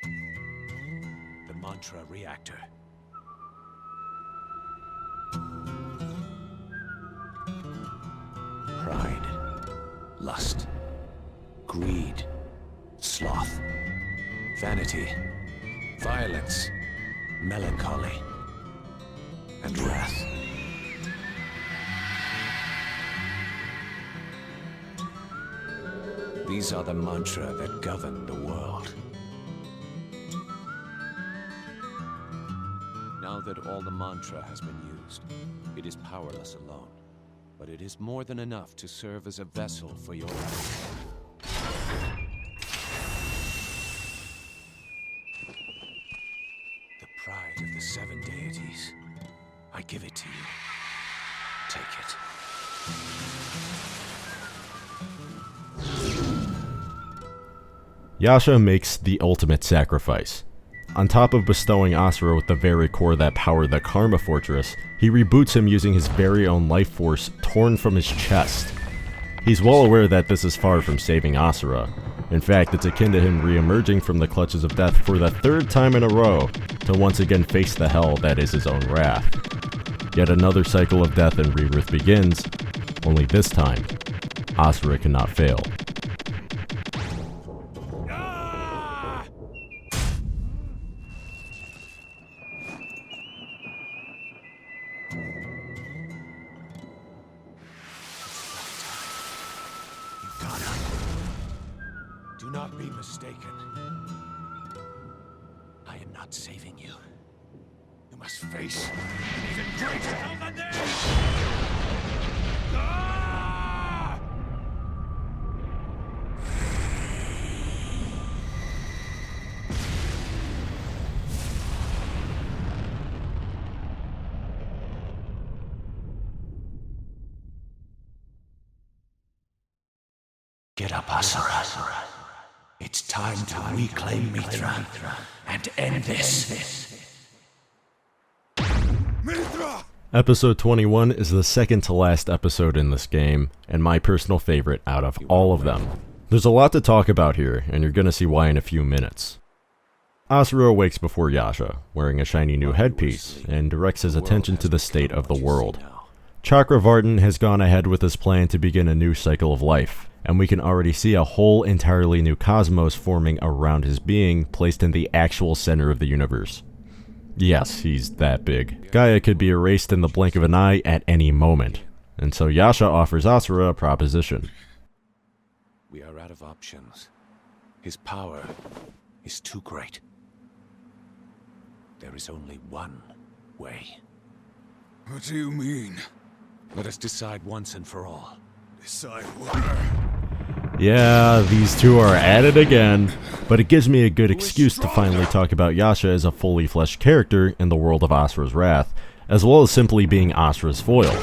S3: The mantra reactor. Pride, lust, greed, sloth, vanity, violence, melancholy, and wrath. These are the mantra that govern the world. Now that all the mantra has been used, it is powerless alone. But it is more than enough to serve as a vessel for your life. The pride of the 7 deities. I give it to you. Take it.
S1: Yasha makes the ultimate sacrifice. On top of bestowing Asura with the very core that powered the Karma Fortress, he reboots him using his very own life force torn from his chest. He's well aware that this is far from saving Asura. In fact, it's akin to him re-emerging from the clutches of death for the third time in a row to once again face the hell that is his own wrath. Yet another cycle of death and rebirth begins, only this time, Asura cannot fail.
S3: Do not be mistaken. I am not saving you. You must face an even greater enemy! Ah!
S6: Get up, Asura. It's time to reclaim Mithra and end this.
S8: Mithra!
S1: Episode 21 is the second to last episode in this game, and my personal favorite out of all of them. There's a lot to talk about here, and you're gonna see why in a few minutes. Asura awakes before Yasha, wearing a shiny new headpiece, and directs his attention to the state of the world. Chakravartin has gone ahead with his plan to begin a new cycle of life, and we can already see a whole entirely new cosmos forming around his being, placed in the actual center of the universe. Yes, he's that big. Gaia could be erased in the blink of an eye at any moment, and so Yasha offers Asura a proposition.
S3: We are out of options. His power is too great. There is only one way.
S10: What do you mean?
S3: Let us decide once and for all.
S10: Decide what?
S1: Yeah, these two are at it again, but it gives me a good excuse to finally talk about Yasha as a fully fleshed character in the world of Asura'S Wrath, as well as simply being Asura's foil.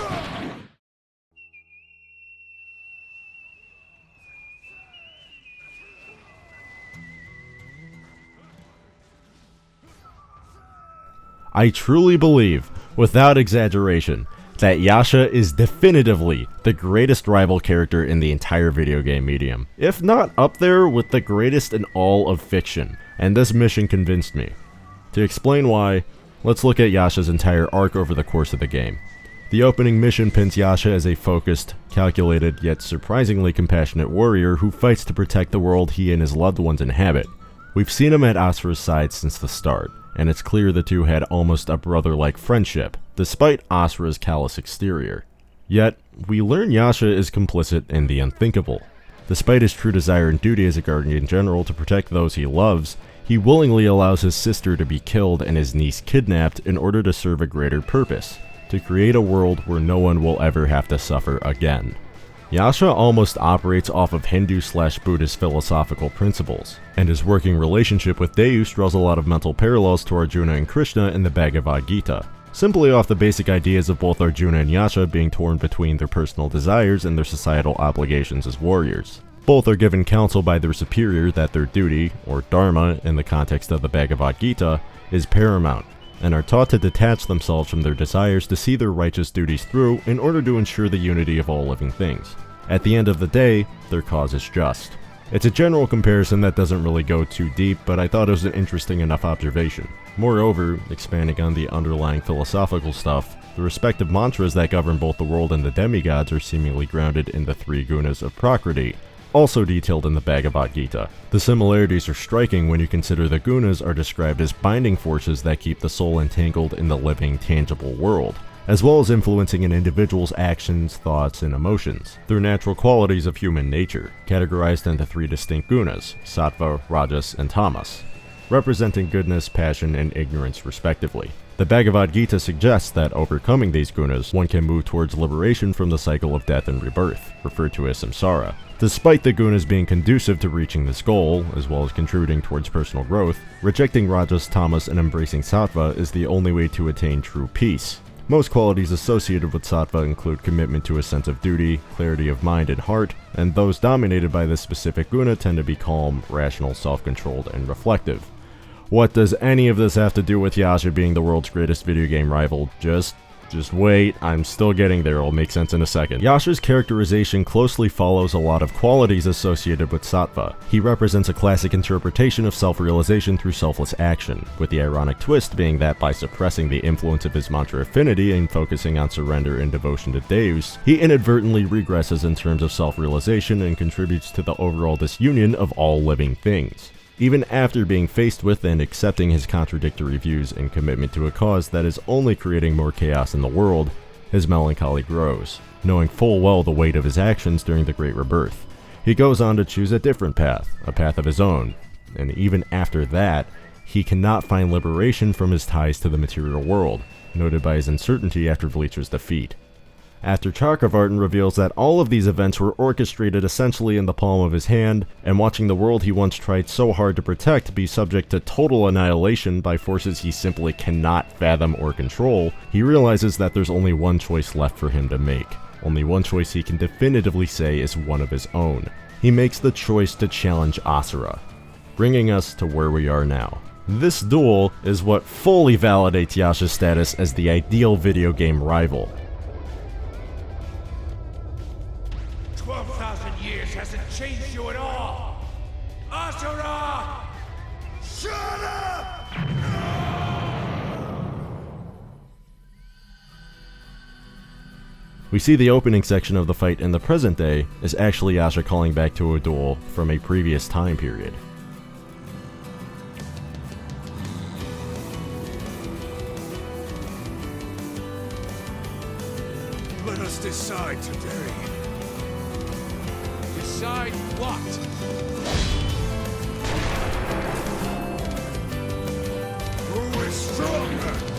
S1: I truly believe, without exaggeration, that Yasha is definitively the greatest rival character in the entire video game medium, if not up there with the greatest in all of fiction, and this mission convinced me. To explain why, let's look at Yasha's entire arc over the course of the game. The opening mission pins Yasha as a focused, calculated, yet surprisingly compassionate warrior who fights to protect the world he and his loved ones inhabit. We've seen him at Asura's side since the start, and it's clear the two had almost a brother-like friendship, despite Asura's callous exterior. Yet, we learn Yasha is complicit in the unthinkable. Despite his true desire and duty as a guardian general to protect those he loves, he willingly allows his sister to be killed and his niece kidnapped in order to serve a greater purpose, to create a world where no one will ever have to suffer again. Yasha almost operates off of Hindu/Buddhist philosophical principles, and his working relationship with Deus draws a lot of mental parallels to Arjuna and Krishna in the Bhagavad Gita, simply off the basic ideas of both Arjuna and Yasha being torn between their personal desires and their societal obligations as warriors. Both are given counsel by their superior that their duty, or dharma in the context of the Bhagavad Gita, is paramount, and are taught to detach themselves from their desires to see their righteous duties through in order to ensure the unity of all living things. At the end of the day, their cause is just. It's a general comparison that doesn't really go too deep, but I thought it was an interesting enough observation. Moreover, expanding on the underlying philosophical stuff, the respective mantras that govern both the world and the demigods are seemingly grounded in the three gunas of Prakriti, also detailed in the Bhagavad Gita. The similarities are striking when you consider the gunas are described as binding forces that keep the soul entangled in the living, tangible world, as well as influencing an individual's actions, thoughts, and emotions. They're natural qualities of human nature, categorized into three distinct gunas, sattva, rajas, and tamas, representing goodness, passion, and ignorance respectively. The Bhagavad Gita suggests that overcoming these gunas, one can move towards liberation from the cycle of death and rebirth, referred to as samsara. Despite the gunas being conducive to reaching this goal, as well as contributing towards personal growth, rejecting rajas, tamas, and embracing sattva is the only way to attain true peace. Most qualities associated with sattva include commitment to a sense of duty, clarity of mind and heart, and those dominated by this specific guna tend to be calm, rational, self-controlled, and reflective. What does any of this have to do with Yasha being the world's greatest video game rival? Just wait, I'm still getting there, it'll make sense in a second. Yasha's characterization closely follows a lot of qualities associated with sattva. He represents a classic interpretation of self-realization through selfless action, with the ironic twist being that by suppressing the influence of his mantra affinity and focusing on surrender and devotion to Deus, he inadvertently regresses in terms of self-realization and contributes to the overall disunion of all living things. Even after being faced with and accepting his contradictory views and commitment to a cause that is only creating more chaos in the world, his melancholy grows, knowing full well the weight of his actions during the Great Rebirth. He goes on to choose a different path, a path of his own, and even after that, he cannot find liberation from his ties to the material world, noted by his uncertainty after Bleacher's defeat. After Chakravartin reveals that all of these events were orchestrated essentially in the palm of his hand, and watching the world he once tried so hard to protect be subject to total annihilation by forces he simply cannot fathom or control, he realizes that there's only one choice left for him to make. Only one choice he can definitively say is one of his own. He makes the choice to challenge Asura, bringing us to where we are now. This duel is what fully validates Yasha's status as the ideal video game rival.
S4: 12,000 years hasn't changed you at all! Asura! Shut up!
S1: We see the opening section of the fight in the present day is actually Yasha calling back to a duel from a previous time period.
S4: Let us decide today.
S3: Decide what?
S4: Who is stronger?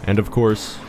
S1: And of course,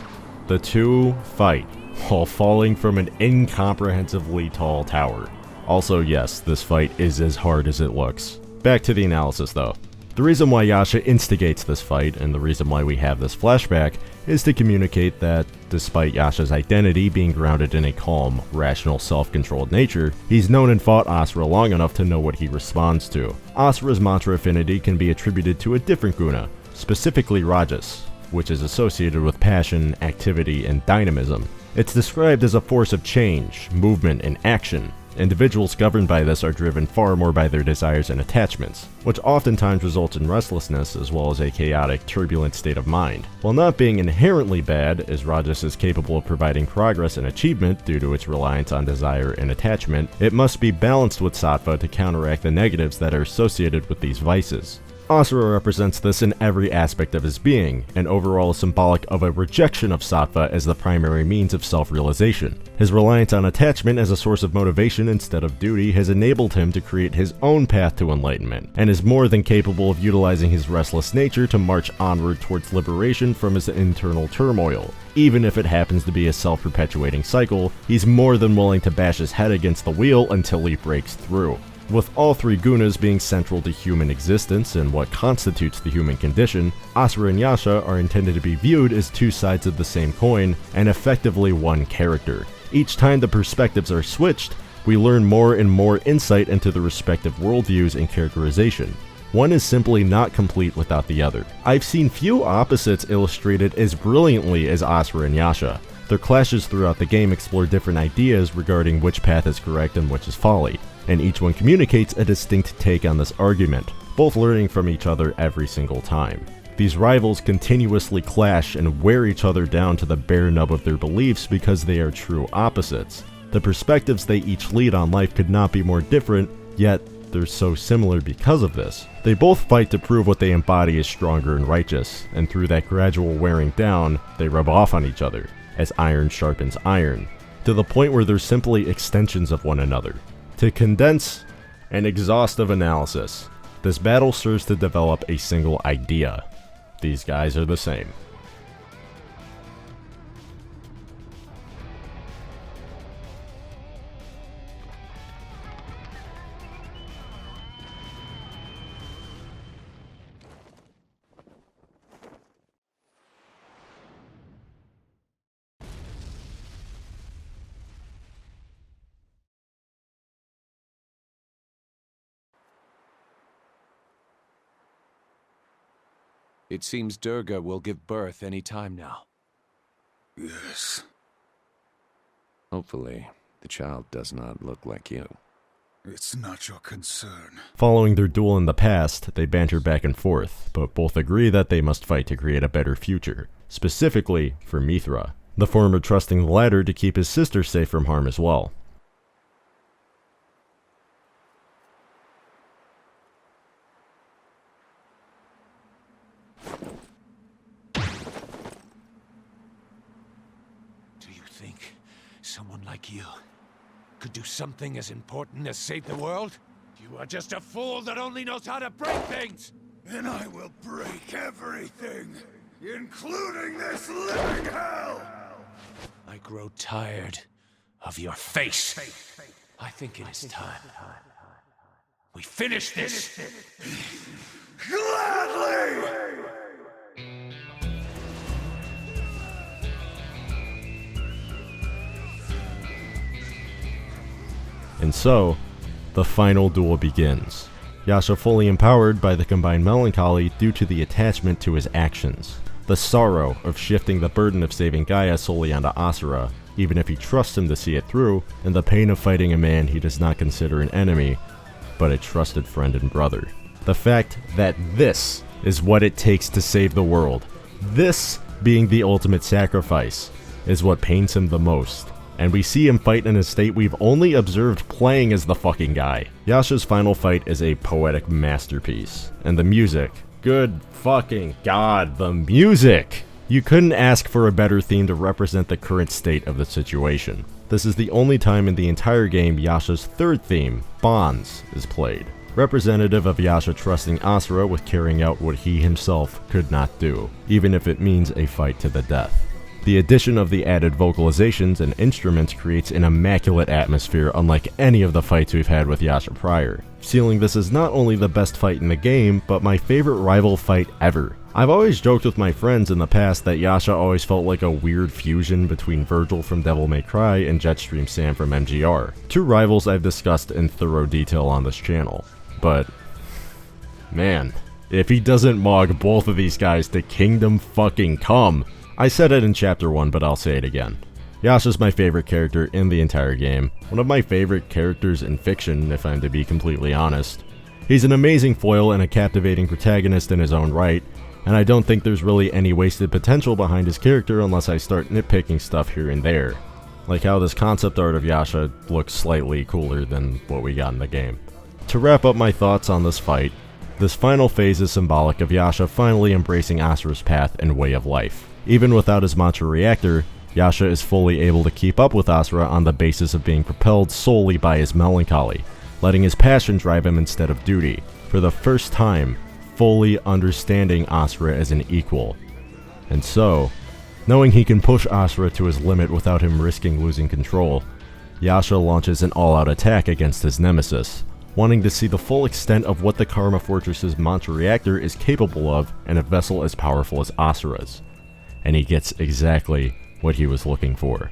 S1: the two fight while falling from an incomprehensibly tall tower. Also, yes, this fight is as hard as it looks. Back to the analysis though. The reason why Yasha instigates this fight, and the reason why we have this flashback, is to communicate that, despite Yasha's identity being grounded in a calm, rational, self-controlled nature, he's known and fought Asura long enough to know what he responds to. Asura's mantra affinity can be attributed to a different guna, specifically Rajas, which is associated with passion, activity, and dynamism. It's described as a force of change, movement, and action. Individuals governed by this are driven far more by their desires and attachments, which oftentimes results in restlessness as well as a chaotic, turbulent state of mind. While not being inherently bad, as Rajas is capable of providing progress and achievement due to its reliance on desire and attachment, it must be balanced with sattva to counteract the negatives that are associated with these vices. Asura represents this in every aspect of his being, and overall is symbolic of a rejection of sattva as the primary means of self-realization. His reliance on attachment as a source of motivation instead of duty has enabled him to create his own path to enlightenment, and is more than capable of utilizing his restless nature to march onward towards liberation from his internal turmoil. Even if it happens to be a self-perpetuating cycle, he's more than willing to bash his head against the wheel until he breaks through. With all three gunas being central to human existence and what constitutes the human condition, Asura and Yasha are intended to be viewed as two sides of the same coin and effectively one character. Each time the perspectives are switched, we learn more and more insight into the respective worldviews and characterization. One is simply not complete without the other. I've seen few opposites illustrated as brilliantly as Asura and Yasha. Their clashes throughout the game explore different ideas regarding which path is correct and which is folly, and each one communicates a distinct take on this argument, both learning from each other every single time. These rivals continuously clash and wear each other down to the bare nub of their beliefs because they are true opposites. The perspectives they each lead on life could not be more different, yet they're so similar because of this. They both fight to prove what they embody is stronger and righteous, and through that gradual wearing down, they rub off on each other, as iron sharpens iron, to the point where they're simply extensions of one another. To condense an exhaustive analysis, this battle serves to develop a single idea. These guys are the same.
S3: It seems Durga will give birth any time now.
S10: Yes.
S3: Hopefully, the child does not look like you.
S10: It's not your concern.
S1: Following their duel in the past, they banter back and forth, but both agree that they must fight to create a better future, specifically for Mithra, the former trusting the latter to keep his sister safe from harm as well.
S2: Someone like you could do something as important as save the world? You are just a fool that only knows how to break things!
S10: And I will break everything, including this living hell!
S2: I grow tired of your face. I think it is time we finish this!
S10: Gladly!
S1: And so, the final duel begins. Yasha fully empowered by the combined melancholy due to the attachment to his actions. The sorrow of shifting the burden of saving Gaia solely onto Asura, even if he trusts him to see it through, and the pain of fighting a man he does not consider an enemy, but a trusted friend and brother. The fact that this is what it takes to save the world, this being the ultimate sacrifice, is what pains him the most. And we see him fight in a state we've only observed playing as the fucking guy. Yasha's final fight is a poetic masterpiece. And the music, good fucking god, the music! You couldn't ask for a better theme to represent the current state of the situation. This is the only time in the entire game Yasha's third theme, Bonds, is played. Representative of Yasha trusting Asura with carrying out what he himself could not do, even if it means a fight to the death. The addition of the added vocalizations and instruments creates an immaculate atmosphere unlike any of the fights we've had with Yasha prior, sealing this as not only the best fight in the game, but my favorite rival fight ever. I've always joked with my friends in the past that Yasha always felt like a weird fusion between Virgil from Devil May Cry and Jetstream Sam from MGR, two rivals I've discussed in thorough detail on this channel. But, man, if he doesn't mog both of these guys to Kingdom fucking Come. I said it in Chapter 1, but I'll say it again. Yasha's my favorite character in the entire game, one of my favorite characters in fiction, if I'm to be completely honest. He's an amazing foil and a captivating protagonist in his own right, and I don't think there's really any wasted potential behind his character unless I start nitpicking stuff here and there. Like how this concept art of Yasha looks slightly cooler than what we got in the game. To wrap up my thoughts on this fight, this final phase is symbolic of Yasha finally embracing Asura's path and way of life. Even without his mantra reactor, Yasha is fully able to keep up with Asura on the basis of being propelled solely by his melancholy, letting his passion drive him instead of duty, for the first time fully understanding Asura as an equal. And so, knowing he can push Asura to his limit without him risking losing control, Yasha launches an all-out attack against his nemesis, wanting to see the full extent of what the Karma Fortress's mantra reactor is capable of in a vessel as powerful as Asura's. And he gets exactly what he was looking for.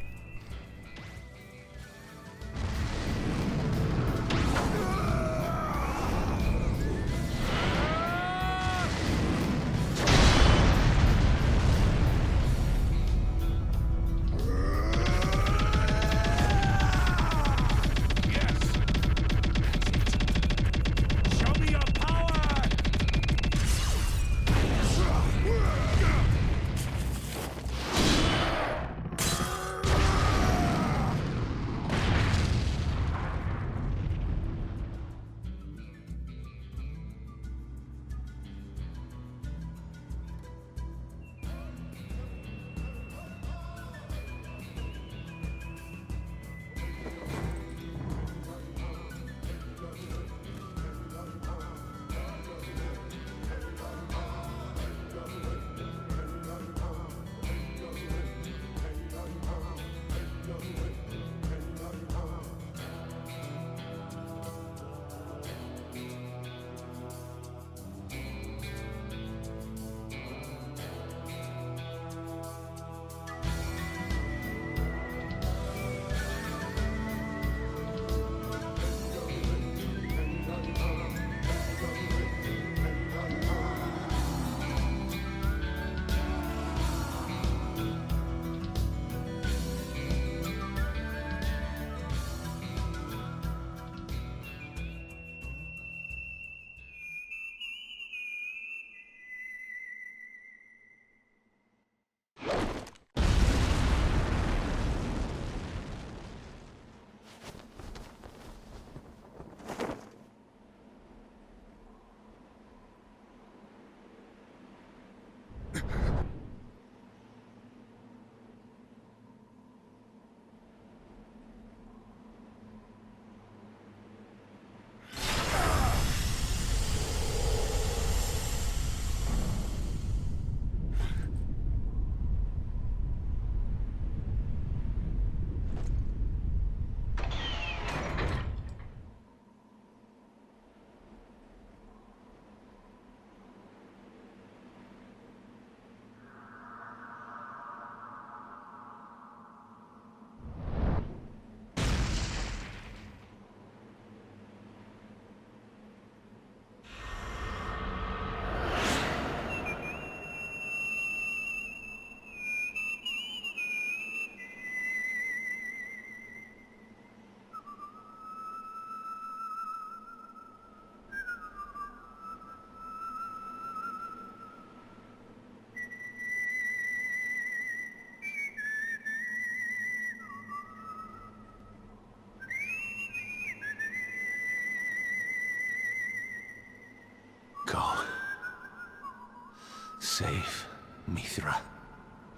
S3: save Mithra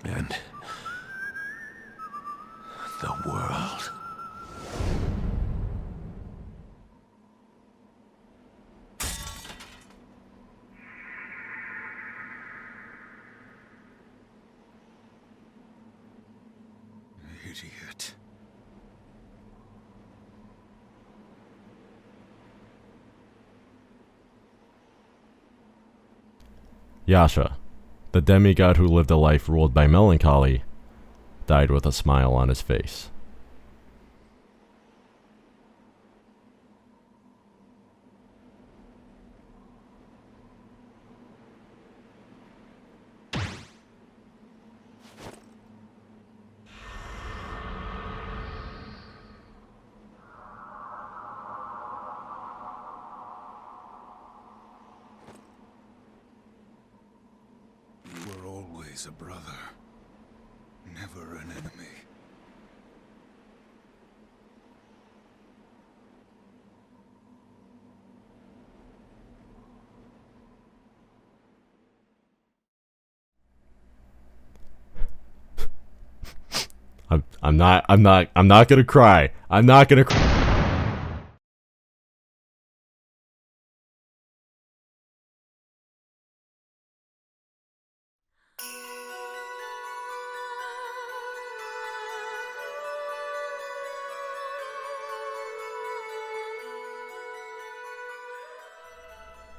S3: and the world.
S10: Idiot.
S1: Yasha, the demigod who lived a life ruled by melancholy, died with a smile on his face.
S10: A brother, never an enemy.
S1: I'm not gonna cry. I'm not gonna cry.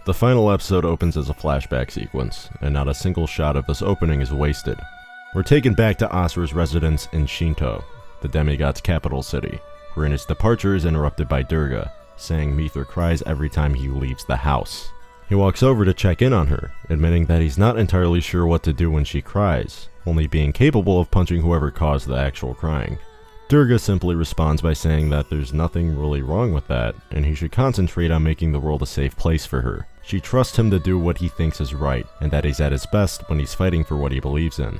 S1: The final episode opens as a flashback sequence, and not a single shot of this opening is wasted. We're taken back to Asura'S residence in Shinto, the demigod's capital city, wherein his departure is interrupted by Durga, saying Mithra cries every time he leaves the house. He walks over to check in on her, admitting that he's not entirely sure what to do when she cries, only being capable of punching whoever caused the actual crying. Durga simply responds by saying that there's nothing really wrong with that, and he should concentrate on making the world a safe place for her. She trusts him to do what he thinks is right, and that he's at his best when he's fighting for what he believes in.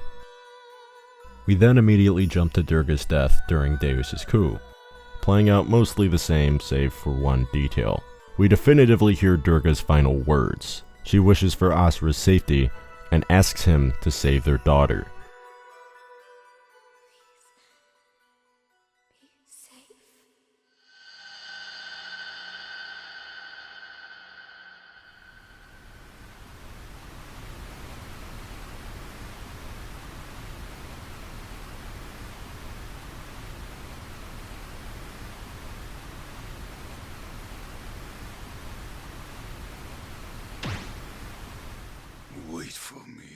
S1: We then immediately jump to Durga's death during Deus's coup, playing out mostly the same save for one detail. We definitively hear Durga's final words. She wishes for Asura's safety and asks him to save their daughter.
S10: Wait for me.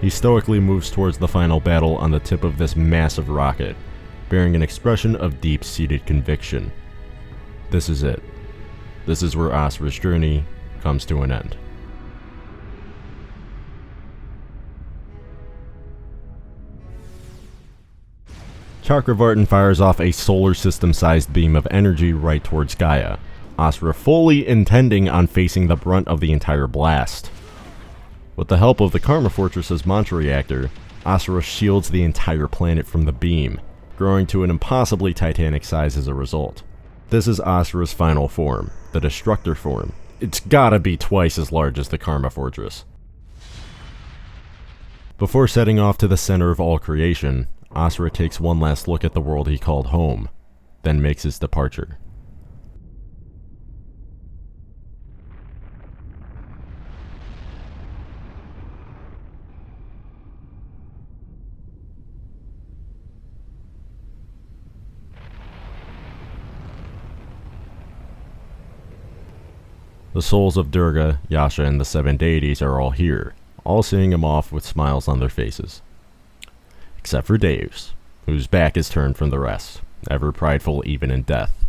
S1: He stoically moves towards the final battle on the tip of this massive rocket, bearing an expression of deep-seated conviction. This is it. This is where Asura's journey comes to an end. Chakravartin fires off a solar system-sized beam of energy right towards Gaia, Asura fully intending on facing the brunt of the entire blast. With the help of the Karma Fortress's mantra reactor, Asura shields the entire planet from the beam, growing to an impossibly titanic size as a result. This is Asura's final form, the Destructor form. It's gotta be twice as large as the Karma Fortress. Before setting off to the center of all creation, Asura takes one last look at the world he called home, then makes his departure. The souls of Durga, Yasha, and the 7 deities are all here, all seeing him off with smiles on their faces. Except for Deus, whose back is turned from the rest, ever prideful even in death.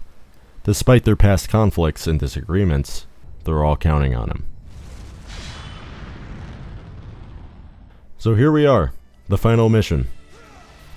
S1: Despite their past conflicts and disagreements, they're all counting on him. So here we are, the final mission.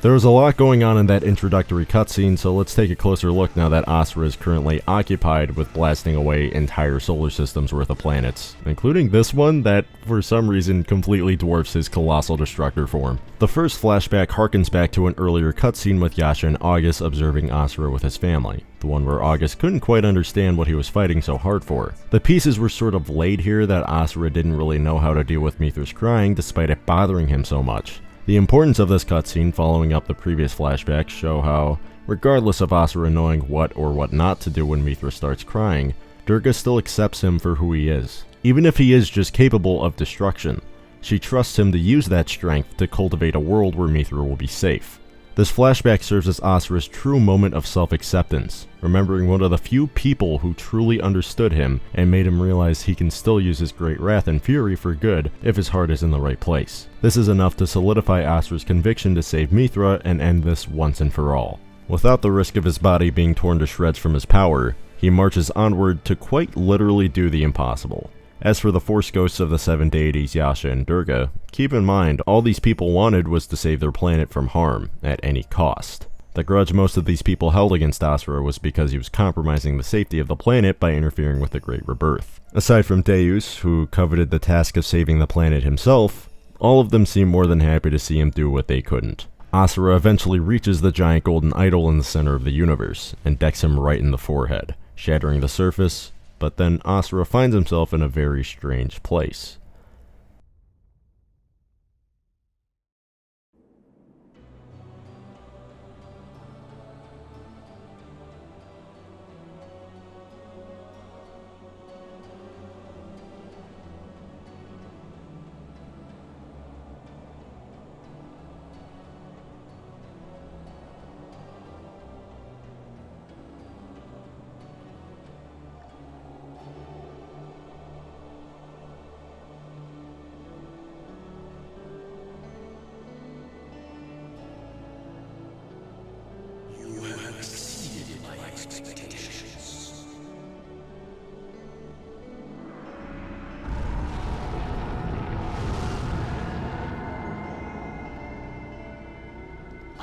S1: There was a lot going on in that introductory cutscene, so let's take a closer look now that Asura is currently occupied with blasting away entire solar systems worth of planets, including this one that, for some reason, completely dwarfs his colossal destructor form. The first flashback harkens back to an earlier cutscene with Yasha and August observing Asura with his family, the one where August couldn't quite understand what he was fighting so hard for. The pieces were sort of laid here that Asura didn't really know how to deal with Mithra's crying despite it bothering him so much. The importance of this cutscene following up the previous flashbacks show how, regardless of Asura knowing what or what not to do when Mithra starts crying, Durga still accepts him for who he is. Even if he is just capable of destruction, she trusts him to use that strength to cultivate a world where Mithra will be safe. This flashback serves as Asura's true moment of self-acceptance, remembering one of the few people who truly understood him and made him realize he can still use his great wrath and fury for good if his heart is in the right place. This is enough to solidify Asura's conviction to save Mithra and end this once and for all. Without the risk of his body being torn to shreds from his power, he marches onward to quite literally do the impossible. As for the Force Ghosts of the 7 deities Yasha and Durga, keep in mind all these people wanted was to save their planet from harm, at any cost. The grudge most of these people held against Asura was because he was compromising the safety of the planet by interfering with the Great Rebirth. Aside from Deus, who coveted the task of saving the planet himself, all of them seemed more than happy to see him do what they couldn't. Asura eventually reaches the giant golden idol in the center of the universe, and decks him right in the forehead, shattering the surface. But then Asura finds himself in a very strange place.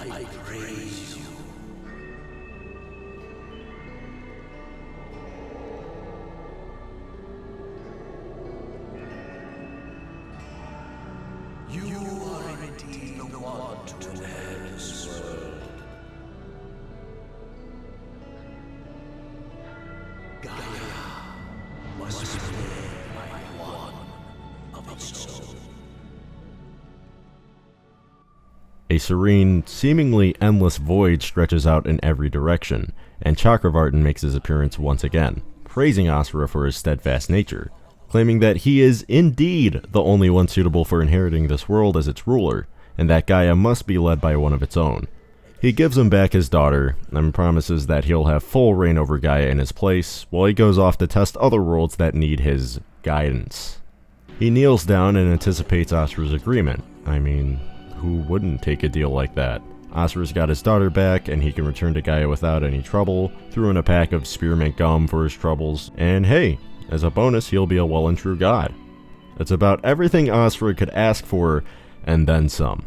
S6: I praise you. You are indeed the one to inherit this world. Gaia must be led by one of its own.
S1: A serene, seemingly endless void stretches out in every direction, and Chakravartin makes his appearance once again, praising Asura for his steadfast nature, claiming that he is indeed the only one suitable for inheriting this world as its ruler, and that Gaia must be led by one of its own. He gives him back his daughter, and promises that he'll have full reign over Gaia in his place, while he goes off to test other worlds that need his guidance. He kneels down and anticipates Asura's agreement. I mean, who wouldn't take a deal like that? Asura's got his daughter back, and he can return to Gaia without any trouble, threw in a pack of spearmint gum for his troubles, and hey, as a bonus, he'll be a well and true god. It's about everything Asura could ask for, and then some.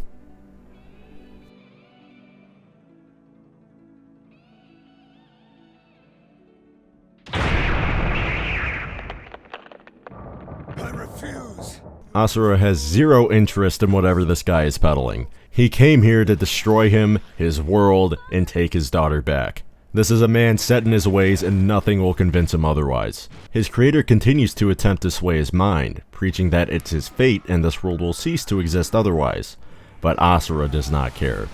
S10: I refuse.
S1: Asura has zero interest in whatever this guy is peddling. He came here to destroy him, his world, and take his daughter back. This is a man set in his ways and nothing will convince him otherwise. His creator continues to attempt to sway his mind, preaching that it's his fate and this world will cease to exist otherwise. But Asura does not care.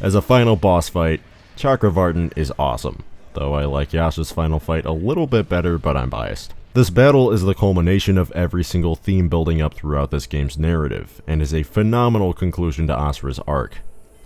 S1: As a final boss fight, Chakravartin is awesome, though I like Yasha's final fight a little bit better, but I'm biased. This battle is the culmination of every single theme building up throughout this game's narrative, and is a phenomenal conclusion to Asura's arc.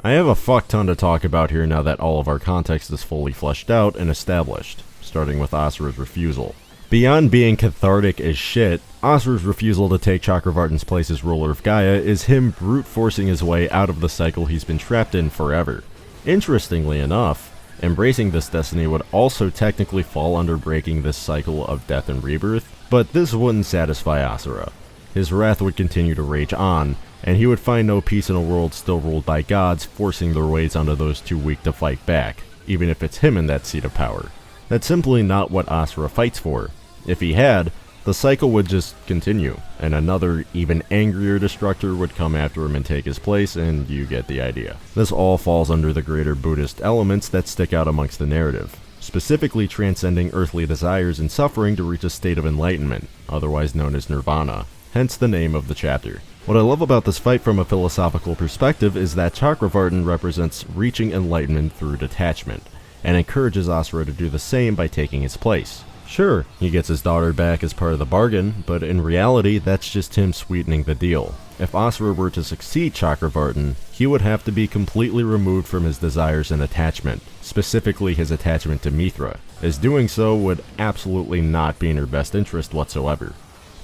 S1: I have a fuck ton to talk about here now that all of our context is fully fleshed out and established, starting with Asura's refusal. Beyond being cathartic as shit, Asura's refusal to take Chakravartin's place as ruler of Gaia is him brute forcing his way out of the cycle he's been trapped in forever. Interestingly enough, Embracing this destiny would also technically fall under breaking this cycle of death and rebirth, but this wouldn't satisfy Asura. His wrath would continue to rage on, and he would find no peace in a world still ruled by gods forcing their ways onto those too weak to fight back, even if it's him in that seat of power. That's simply not what Asura fights for. If he had, the cycle would just continue, and another, even angrier destructor would come after him and take his place, and you get the idea. This all falls under the greater Buddhist elements that stick out amongst the narrative, specifically transcending earthly desires and suffering to reach a state of enlightenment, otherwise known as nirvana, hence the name of the chapter. What I love about this fight from a philosophical perspective is that Chakravartin represents reaching enlightenment through detachment, and encourages Asura to do the same by taking his place. Sure, he gets his daughter back as part of the bargain, but in reality, that's just him sweetening the deal. If Asura were to succeed Chakravartin, he would have to be completely removed from his desires and attachment, specifically his attachment to Mithra, as doing so would absolutely not be in her best interest whatsoever.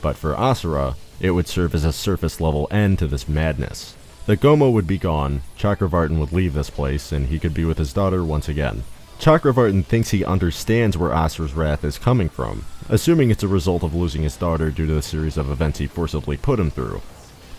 S1: But for Asura, it would serve as a surface-level end to this madness. The Gomo would be gone, Chakravartin would leave this place, and he could be with his daughter once again. Chakravartin thinks he understands where Asura'S Wrath is coming from, assuming it's a result of losing his daughter due to the series of events he forcibly put him through.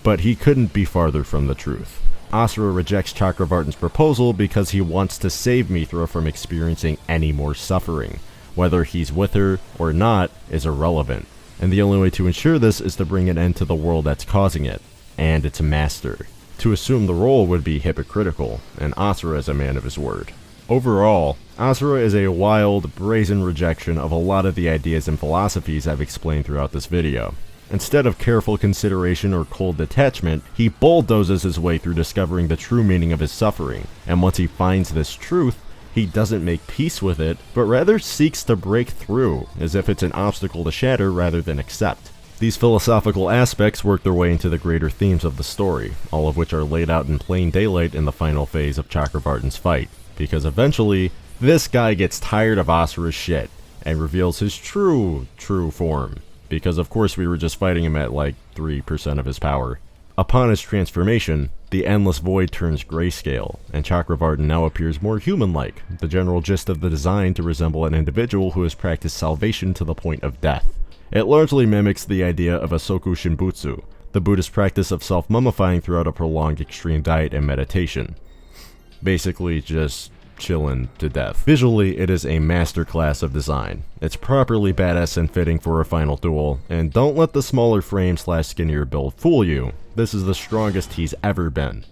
S1: But he couldn't be farther from the truth. Asura rejects Chakravartin's proposal because he wants to save Mithra from experiencing any more suffering. Whether he's with her or not is irrelevant, and the only way to ensure this is to bring an end to the world that's causing it, and its master. To assume the role would be hypocritical, and Asura is a man of his word. Overall, Asura is a wild, brazen rejection of a lot of the ideas and philosophies I've explained throughout this video. Instead of careful consideration or cold detachment, he bulldozes his way through discovering the true meaning of his suffering, and once he finds this truth, he doesn't make peace with it, but rather seeks to break through, as if it's an obstacle to shatter rather than accept. These philosophical aspects work their way into the greater themes of the story, all of which are laid out in plain daylight in the final phase of Chakravartin's fight. Because eventually, this guy gets tired of Asura's shit, and reveals his true form. Because of course we were just fighting him at like 3% of his power. Upon his transformation, the endless void turns grayscale, and Chakravartin now appears more human-like, the general gist of the design to resemble an individual who has practiced salvation to the point of death. It largely mimics the idea of a soku shinbutsu, the Buddhist practice of self-mummifying throughout a prolonged extreme diet and meditation. Basically just chillin' to death. Visually, it is a masterclass of design. It's properly badass and fitting for a final duel, and don't let the smaller frame / skinnier build fool you. This is the strongest he's ever been.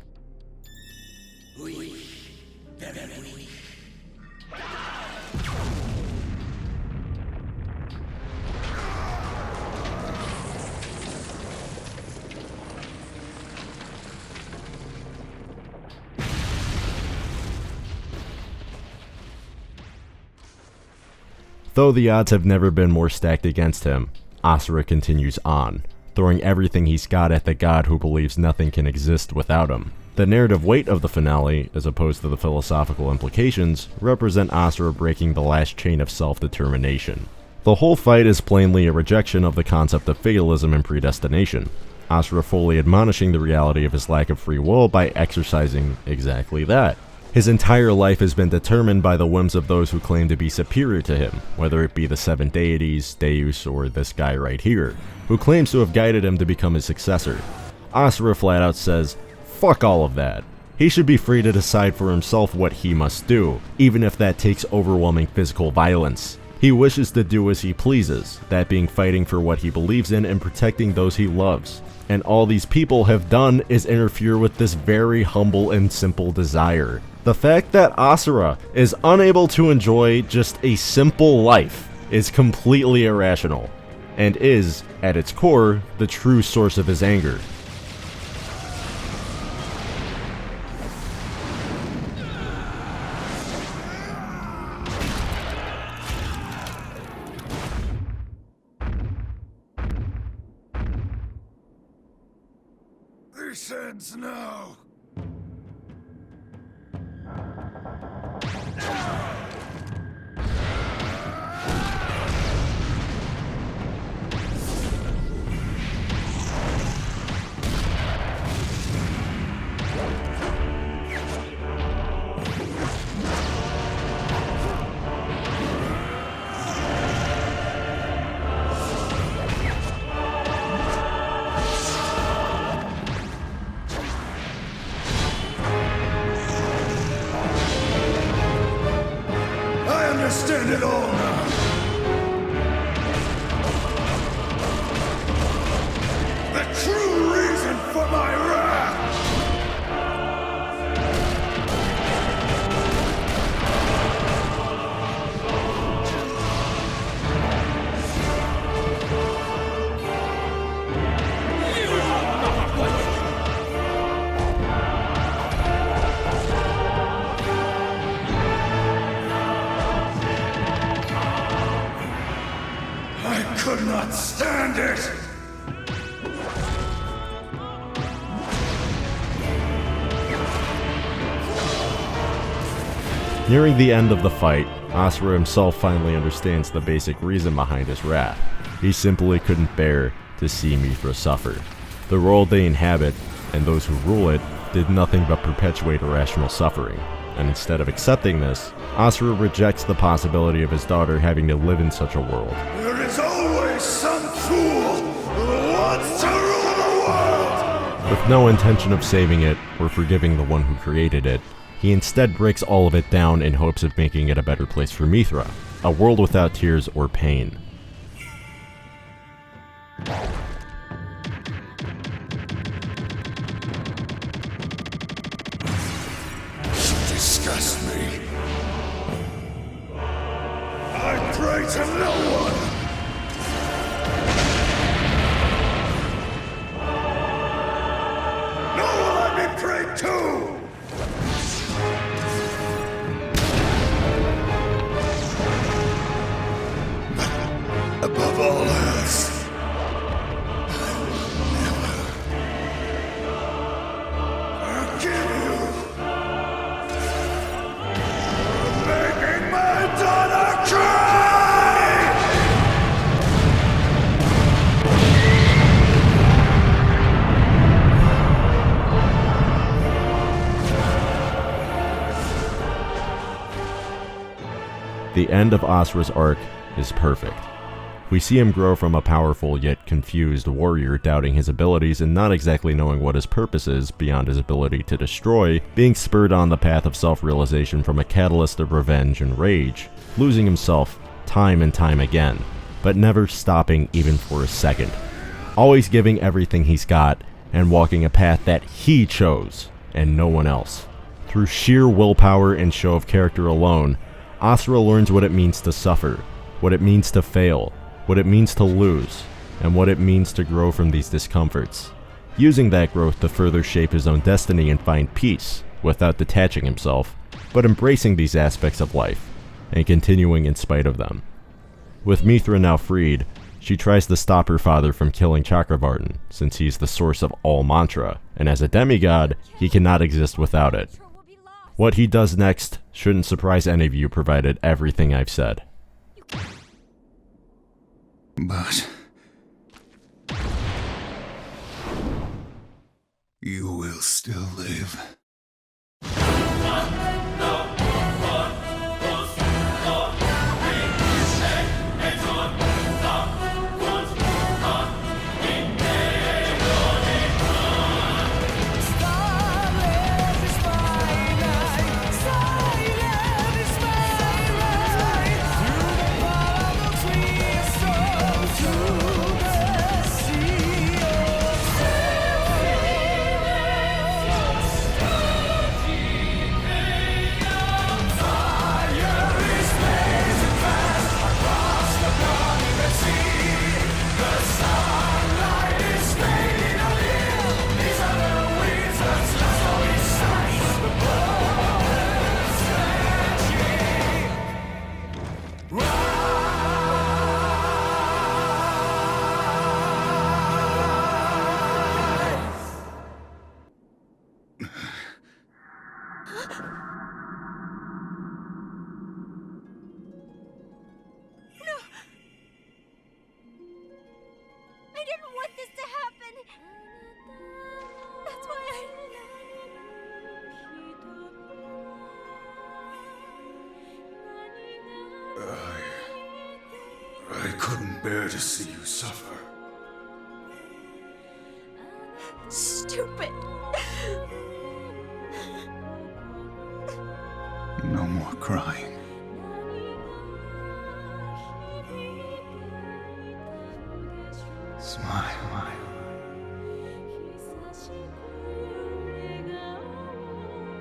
S1: Though the odds have never been more stacked against him, Asura continues on, throwing everything he's got at the god who believes nothing can exist without him. The narrative weight of the finale, as opposed to the philosophical implications, represent Asura breaking the last chain of self-determination. The whole fight is plainly a rejection of the concept of fatalism and predestination, Asura fully admonishing the reality of his lack of free will by exercising exactly that. His entire life has been determined by the whims of those who claim to be superior to him, whether it be the 7 deities, Deus, or this guy right here, who claims to have guided him to become his successor. Asura flat out says, fuck all of that. He should be free to decide for himself what he must do, even if that takes overwhelming physical violence. He wishes to do as he pleases, that being fighting for what he believes in and protecting those he loves. And all these people have done is interfere with this very humble and simple desire. The fact that Asura is unable to enjoy just a simple life is completely irrational, and is, at its core, the true source of his anger.
S10: This ends now. understand it all now. The true reason for my wrath! I could not stand it!
S1: Nearing the end of the fight, Asura himself finally understands the basic reason behind his wrath. He simply couldn't bear to see Mithra suffer. The world they inhabit, and those who rule it, did nothing but perpetuate irrational suffering. And instead of accepting this, Asura rejects the possibility of his daughter having to live in such a world.
S10: There is always some fool who wants to rule the world!
S1: With no intention of saving it or forgiving the one who created it, he instead breaks all of it down in hopes of making it a better place for Mithra, a world without tears or pain.
S10: Disgust me. I pray to no one. Nor will I be prayed to. But above all else, I will never forgive you. Making my daughter cry!
S1: The end of Asura's arc is perfect. We see him grow from a powerful yet confused warrior doubting his abilities and not exactly knowing what his purpose is beyond his ability to destroy, being spurred on the path of self-realization from a catalyst of revenge and rage, losing himself time and time again, but never stopping even for a second. Always giving everything he's got and walking a path that he chose and no one else. Through sheer willpower and show of character alone, Asura learns what it means to suffer, what it means to fail, what it means to lose, and what it means to grow from these discomforts, using that growth to further shape his own destiny and find peace, without detaching himself, but embracing these aspects of life, and continuing in spite of them. With Mithra now freed, she tries to stop her father from killing Chakravartin, since he's the source of all mantra, and as a demigod, he cannot exist without it. What he does next shouldn't surprise any of you provided everything I've said.
S10: But you will still live. I couldn't bear to see you suffer.
S11: Stupid.
S10: No more crying.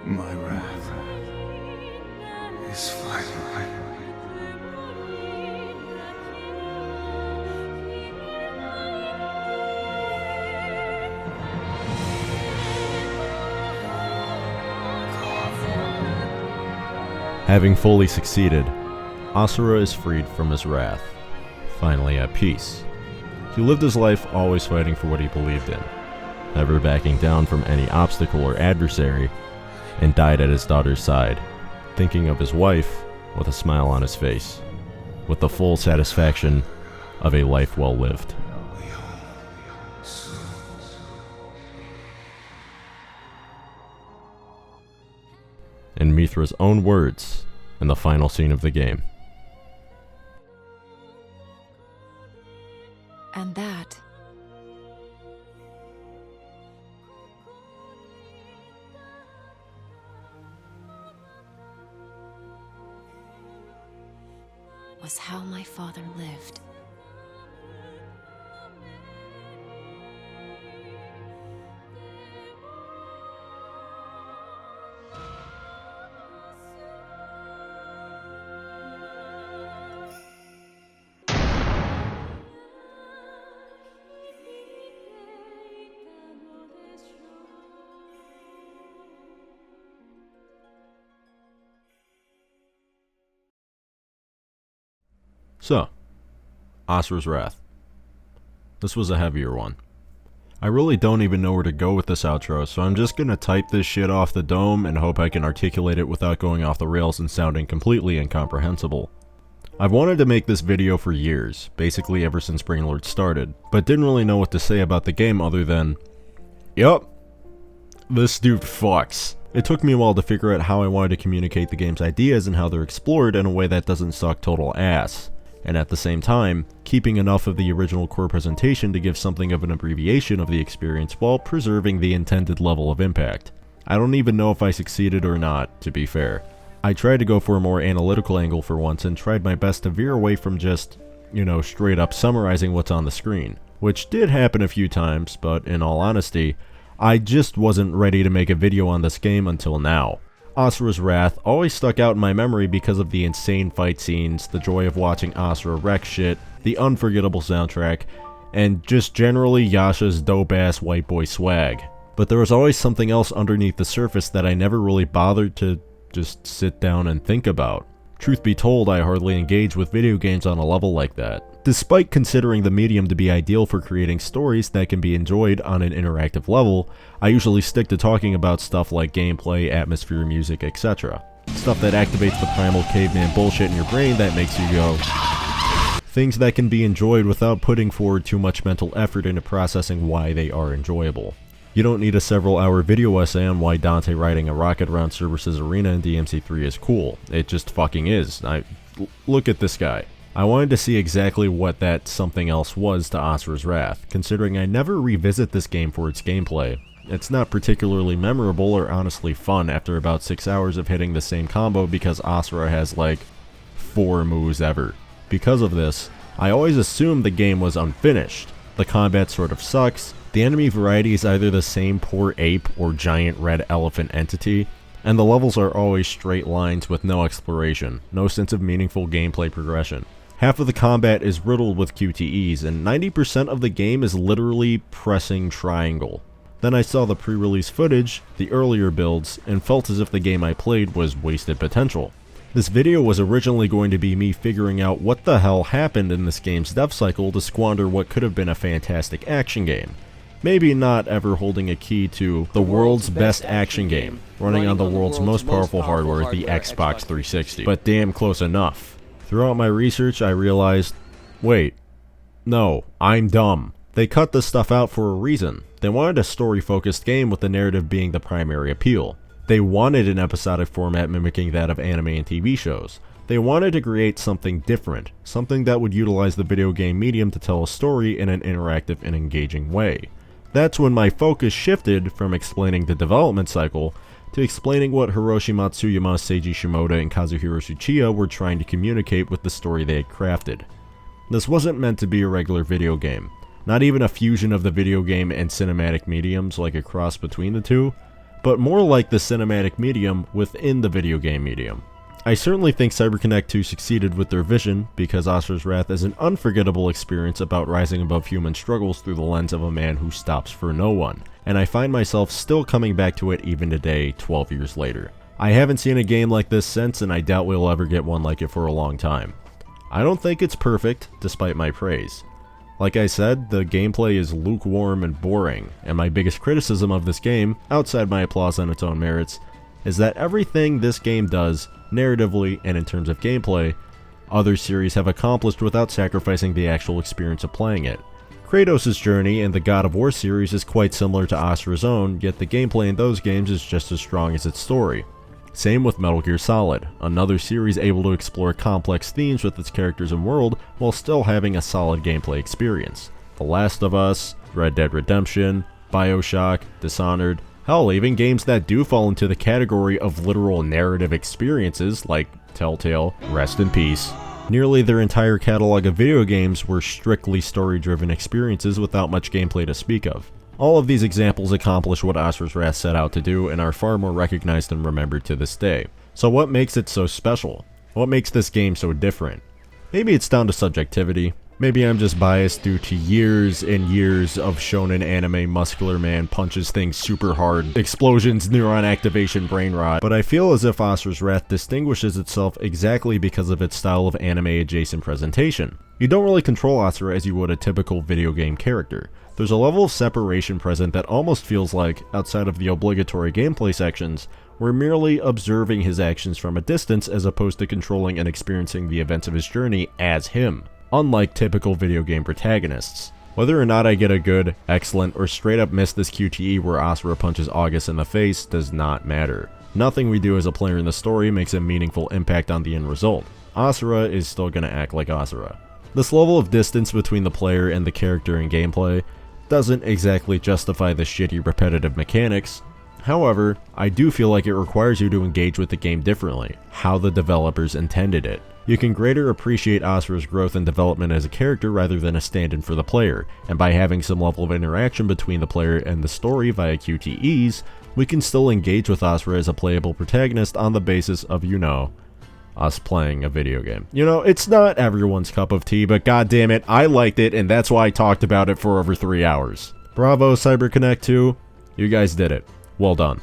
S10: My wrath is final.
S1: Having fully succeeded, Asura is freed from his wrath, finally at peace. He lived his life always fighting for what he believed in, never backing down from any obstacle or adversary, and died at his daughter's side, thinking of his wife with a smile on his face, with the full satisfaction of a life well lived. In Mithra's own words, in the final scene of the game.
S11: And that was how my father lived.
S1: So, Asura'S Wrath. This was a heavier one. I really don't even know where to go with this outro, so I'm just gonna type this shit off the dome and hope I can articulate it without going off the rails and sounding completely incomprehensible. I've wanted to make this video for years, basically ever since Brainlord started, but didn't really know what to say about the game other than, yup, this dude fucks. It took me a while to figure out how I wanted to communicate the game's ideas and how they're explored in a way that doesn't suck total ass, and at the same time, keeping enough of the original core presentation to give something of an abbreviation of the experience while preserving the intended level of impact. I don't even know if I succeeded or not, to be fair. I tried to go for a more analytical angle for once and tried my best to veer away from just, straight up summarizing what's on the screen, which did happen a few times, but in all honesty, I just wasn't ready to make a video on this game until now. Asura's Wrath always stuck out in my memory because of the insane fight scenes, the joy of watching Asura wreck shit, the unforgettable soundtrack, and just generally Yasha's dope-ass white boy swag. But there was always something else underneath the surface that I never really bothered to just sit down and think about. Truth be told, I hardly engage with video games on a level like that. Despite considering the medium to be ideal for creating stories that can be enjoyed on an interactive level, I usually stick to talking about stuff like gameplay, atmosphere, music, etc. Stuff that activates the primal caveman bullshit in your brain that makes you go. Things that can be enjoyed without putting forward too much mental effort into processing why they are enjoyable. You don't need a several-hour video essay on why Dante riding a rocket around Cerberus' arena in DMC3 is cool. It just fucking is. Look at this guy. I wanted to see exactly what that something else was to Asura's Wrath, considering I never revisit this game for its gameplay. It's not particularly memorable or honestly fun after about 6 hours of hitting the same combo because Asura has like 4 moves ever. Because of this, I always assumed the game was unfinished. The combat sort of sucks, the enemy variety is either the same poor ape or giant red elephant entity, and the levels are always straight lines with no exploration, no sense of meaningful gameplay progression. Half of the combat is riddled with QTEs, and 90% of the game is literally pressing triangle. Then I saw the pre-release footage, the earlier builds, and felt as if the game I played was wasted potential. This video was originally going to be me figuring out what the hell happened in this game's dev cycle to squander what could have been a fantastic action game. Maybe not ever holding a key to the world's best action game, running on the world's most powerful hardware, the Xbox 360, but damn close enough. Throughout my research, I realized, wait, no, I'm dumb. They cut this stuff out for a reason. They wanted a story-focused game with the narrative being the primary appeal. They wanted an episodic format mimicking that of anime and TV shows. They wanted to create something different, something that would utilize the video game medium to tell a story in an interactive and engaging way. That's when my focus shifted from explaining the development cycle to explaining what Hiroshi Matsuyama, Seiji Shimoda, and Kazuhiro Tsuchiya were trying to communicate with the story they had crafted. This wasn't meant to be a regular video game, not even a fusion of the video game and cinematic mediums like a cross between the two, but more like the cinematic medium within the video game medium. I certainly think CyberConnect 2 succeeded with their vision, because Asura'S Wrath is an unforgettable experience about rising above human struggles through the lens of a man who stops for no one, and I find myself still coming back to it even today, 12 years later. I haven't seen a game like this since, and I doubt we'll ever get one like it for a long time. I don't think it's perfect, despite my praise. Like I said, the gameplay is lukewarm and boring, and my biggest criticism of this game, outside my applause on its own merits, is that everything this game does, narratively and in terms of gameplay, other series have accomplished without sacrificing the actual experience of playing it. Kratos' journey in the God of War series is quite similar to Asura's own, yet the gameplay in those games is just as strong as its story. Same with Metal Gear Solid, another series able to explore complex themes with its characters and world while still having a solid gameplay experience. The Last of Us, Red Dead Redemption, BioShock, Dishonored, hell, even games that do fall into the category of literal narrative experiences like Telltale, rest in peace. Nearly their entire catalog of video games were strictly story-driven experiences without much gameplay to speak of. All of these examples accomplish what Asura'S Wrath set out to do and are far more recognized and remembered to this day. So what makes it so special? What makes this game so different? Maybe it's down to subjectivity. Maybe I'm just biased due to years and years of shonen anime muscular man punches things super hard, explosions, neuron activation, brain rot, but I feel as if Asura'S Wrath distinguishes itself exactly because of its style of anime adjacent presentation. You don't really control Asura as you would a typical video game character. There's a level of separation present that almost feels like, outside of the obligatory gameplay sections, we're merely observing his actions from a distance as opposed to controlling and experiencing the events of his journey as him. Unlike typical video game protagonists. Whether or not I get a good, excellent, or straight up miss this QTE where Asura punches August in the face does not matter. Nothing we do as a player in the story makes a meaningful impact on the end result. Asura is still gonna act like Asura. This level of distance between the player and the character in gameplay doesn't exactly justify the shitty repetitive mechanics. However, I do feel like it requires you to engage with the game differently, how the developers intended it. You can greater appreciate Asura's growth and development as a character rather than a stand-in for the player, and by having some level of interaction between the player and the story via QTEs, we can still engage with Asura as a playable protagonist on the basis of, us playing a video game. It's not everyone's cup of tea, but goddammit, I liked it, and that's why I talked about it for over 3 hours. Bravo, CyberConnect 2, you guys did it. Well done.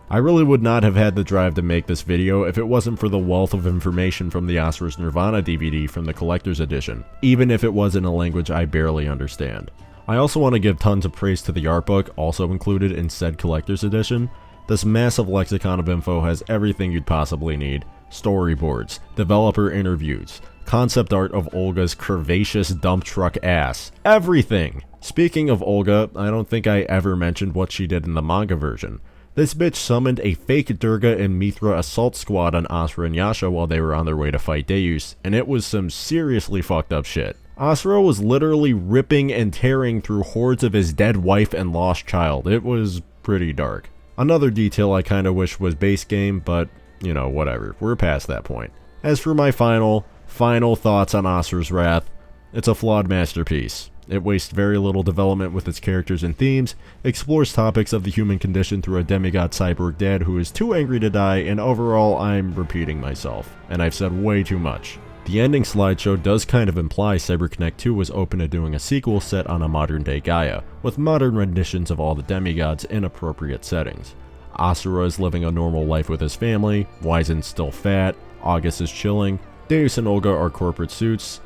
S1: I really would not have had the drive to make this video if it wasn't for the wealth of information from the Asura'S NIRVANA DVD from the collector's edition, even if it was in a language I barely understand. I also want to give tons of praise to the art book, also included in said collector's edition. This massive lexicon of info has everything you'd possibly need: storyboards, developer interviews, concept art of Olga's curvaceous dump truck ass, everything! Speaking of Olga, I don't think I ever mentioned what she did in the manga version. This bitch summoned a fake Durga and Mithra assault squad on Asura and Yasha while they were on their way to fight Deus, and it was some seriously fucked up shit. Asura was literally ripping and tearing through hordes of his dead wife and lost child. It was pretty dark. Another detail I kinda wish was base game, but, whatever. We're past that point. As for my final thoughts on Asura'S Wrath, it's a flawed masterpiece. It wastes very little development with its characters and themes, explores topics of the human condition through a demigod cyborg dad who is too angry to die, and overall I'm repeating myself, and I've said way too much. The ending slideshow does kind of imply CyberConnect 2 was open to doing a sequel set on a modern day Gaia, with modern renditions of all the demigods in appropriate settings. Asura is living a normal life with his family, Wizen's still fat, August is chilling, Deus and Olga are corporate suits,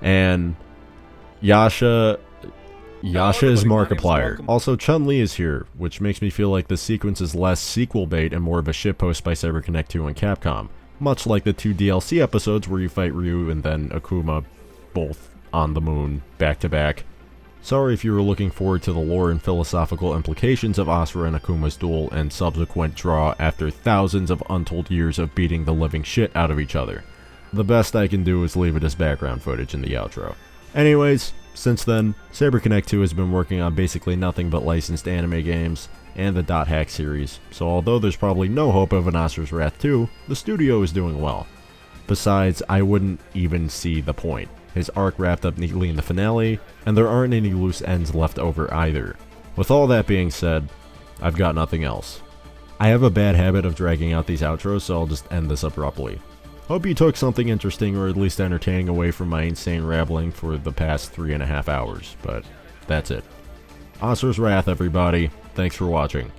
S1: and Yasha is Markiplier. Also, Chun-Li is here, which makes me feel like the sequence is less sequel bait and more of a shitpost by CyberConnect 2 and Capcom. Much like the 2 DLC episodes where you fight Ryu and then Akuma, both on the moon, back to back. Sorry if you were looking forward to the lore and philosophical implications of Asura and Akuma's duel and subsequent draw after thousands of untold years of beating the living shit out of each other. The best I can do is leave it as background footage in the outro. Anyways, since then, CyberConnect 2 has been working on basically nothing but licensed anime games and the Dot Hack series, so although there's probably no hope of an Asura'S Wrath 2, the studio is doing well. Besides, I wouldn't even see the point. His arc wrapped up neatly in the finale, and there aren't any loose ends left over either. With all that being said, I've got nothing else. I have a bad habit of dragging out these outros, so I'll just end this abruptly. Hope you took something interesting or at least entertaining away from my insane rambling for the past 3.5 hours, but that's it. Asura'S Wrath, everybody. Thanks for watching.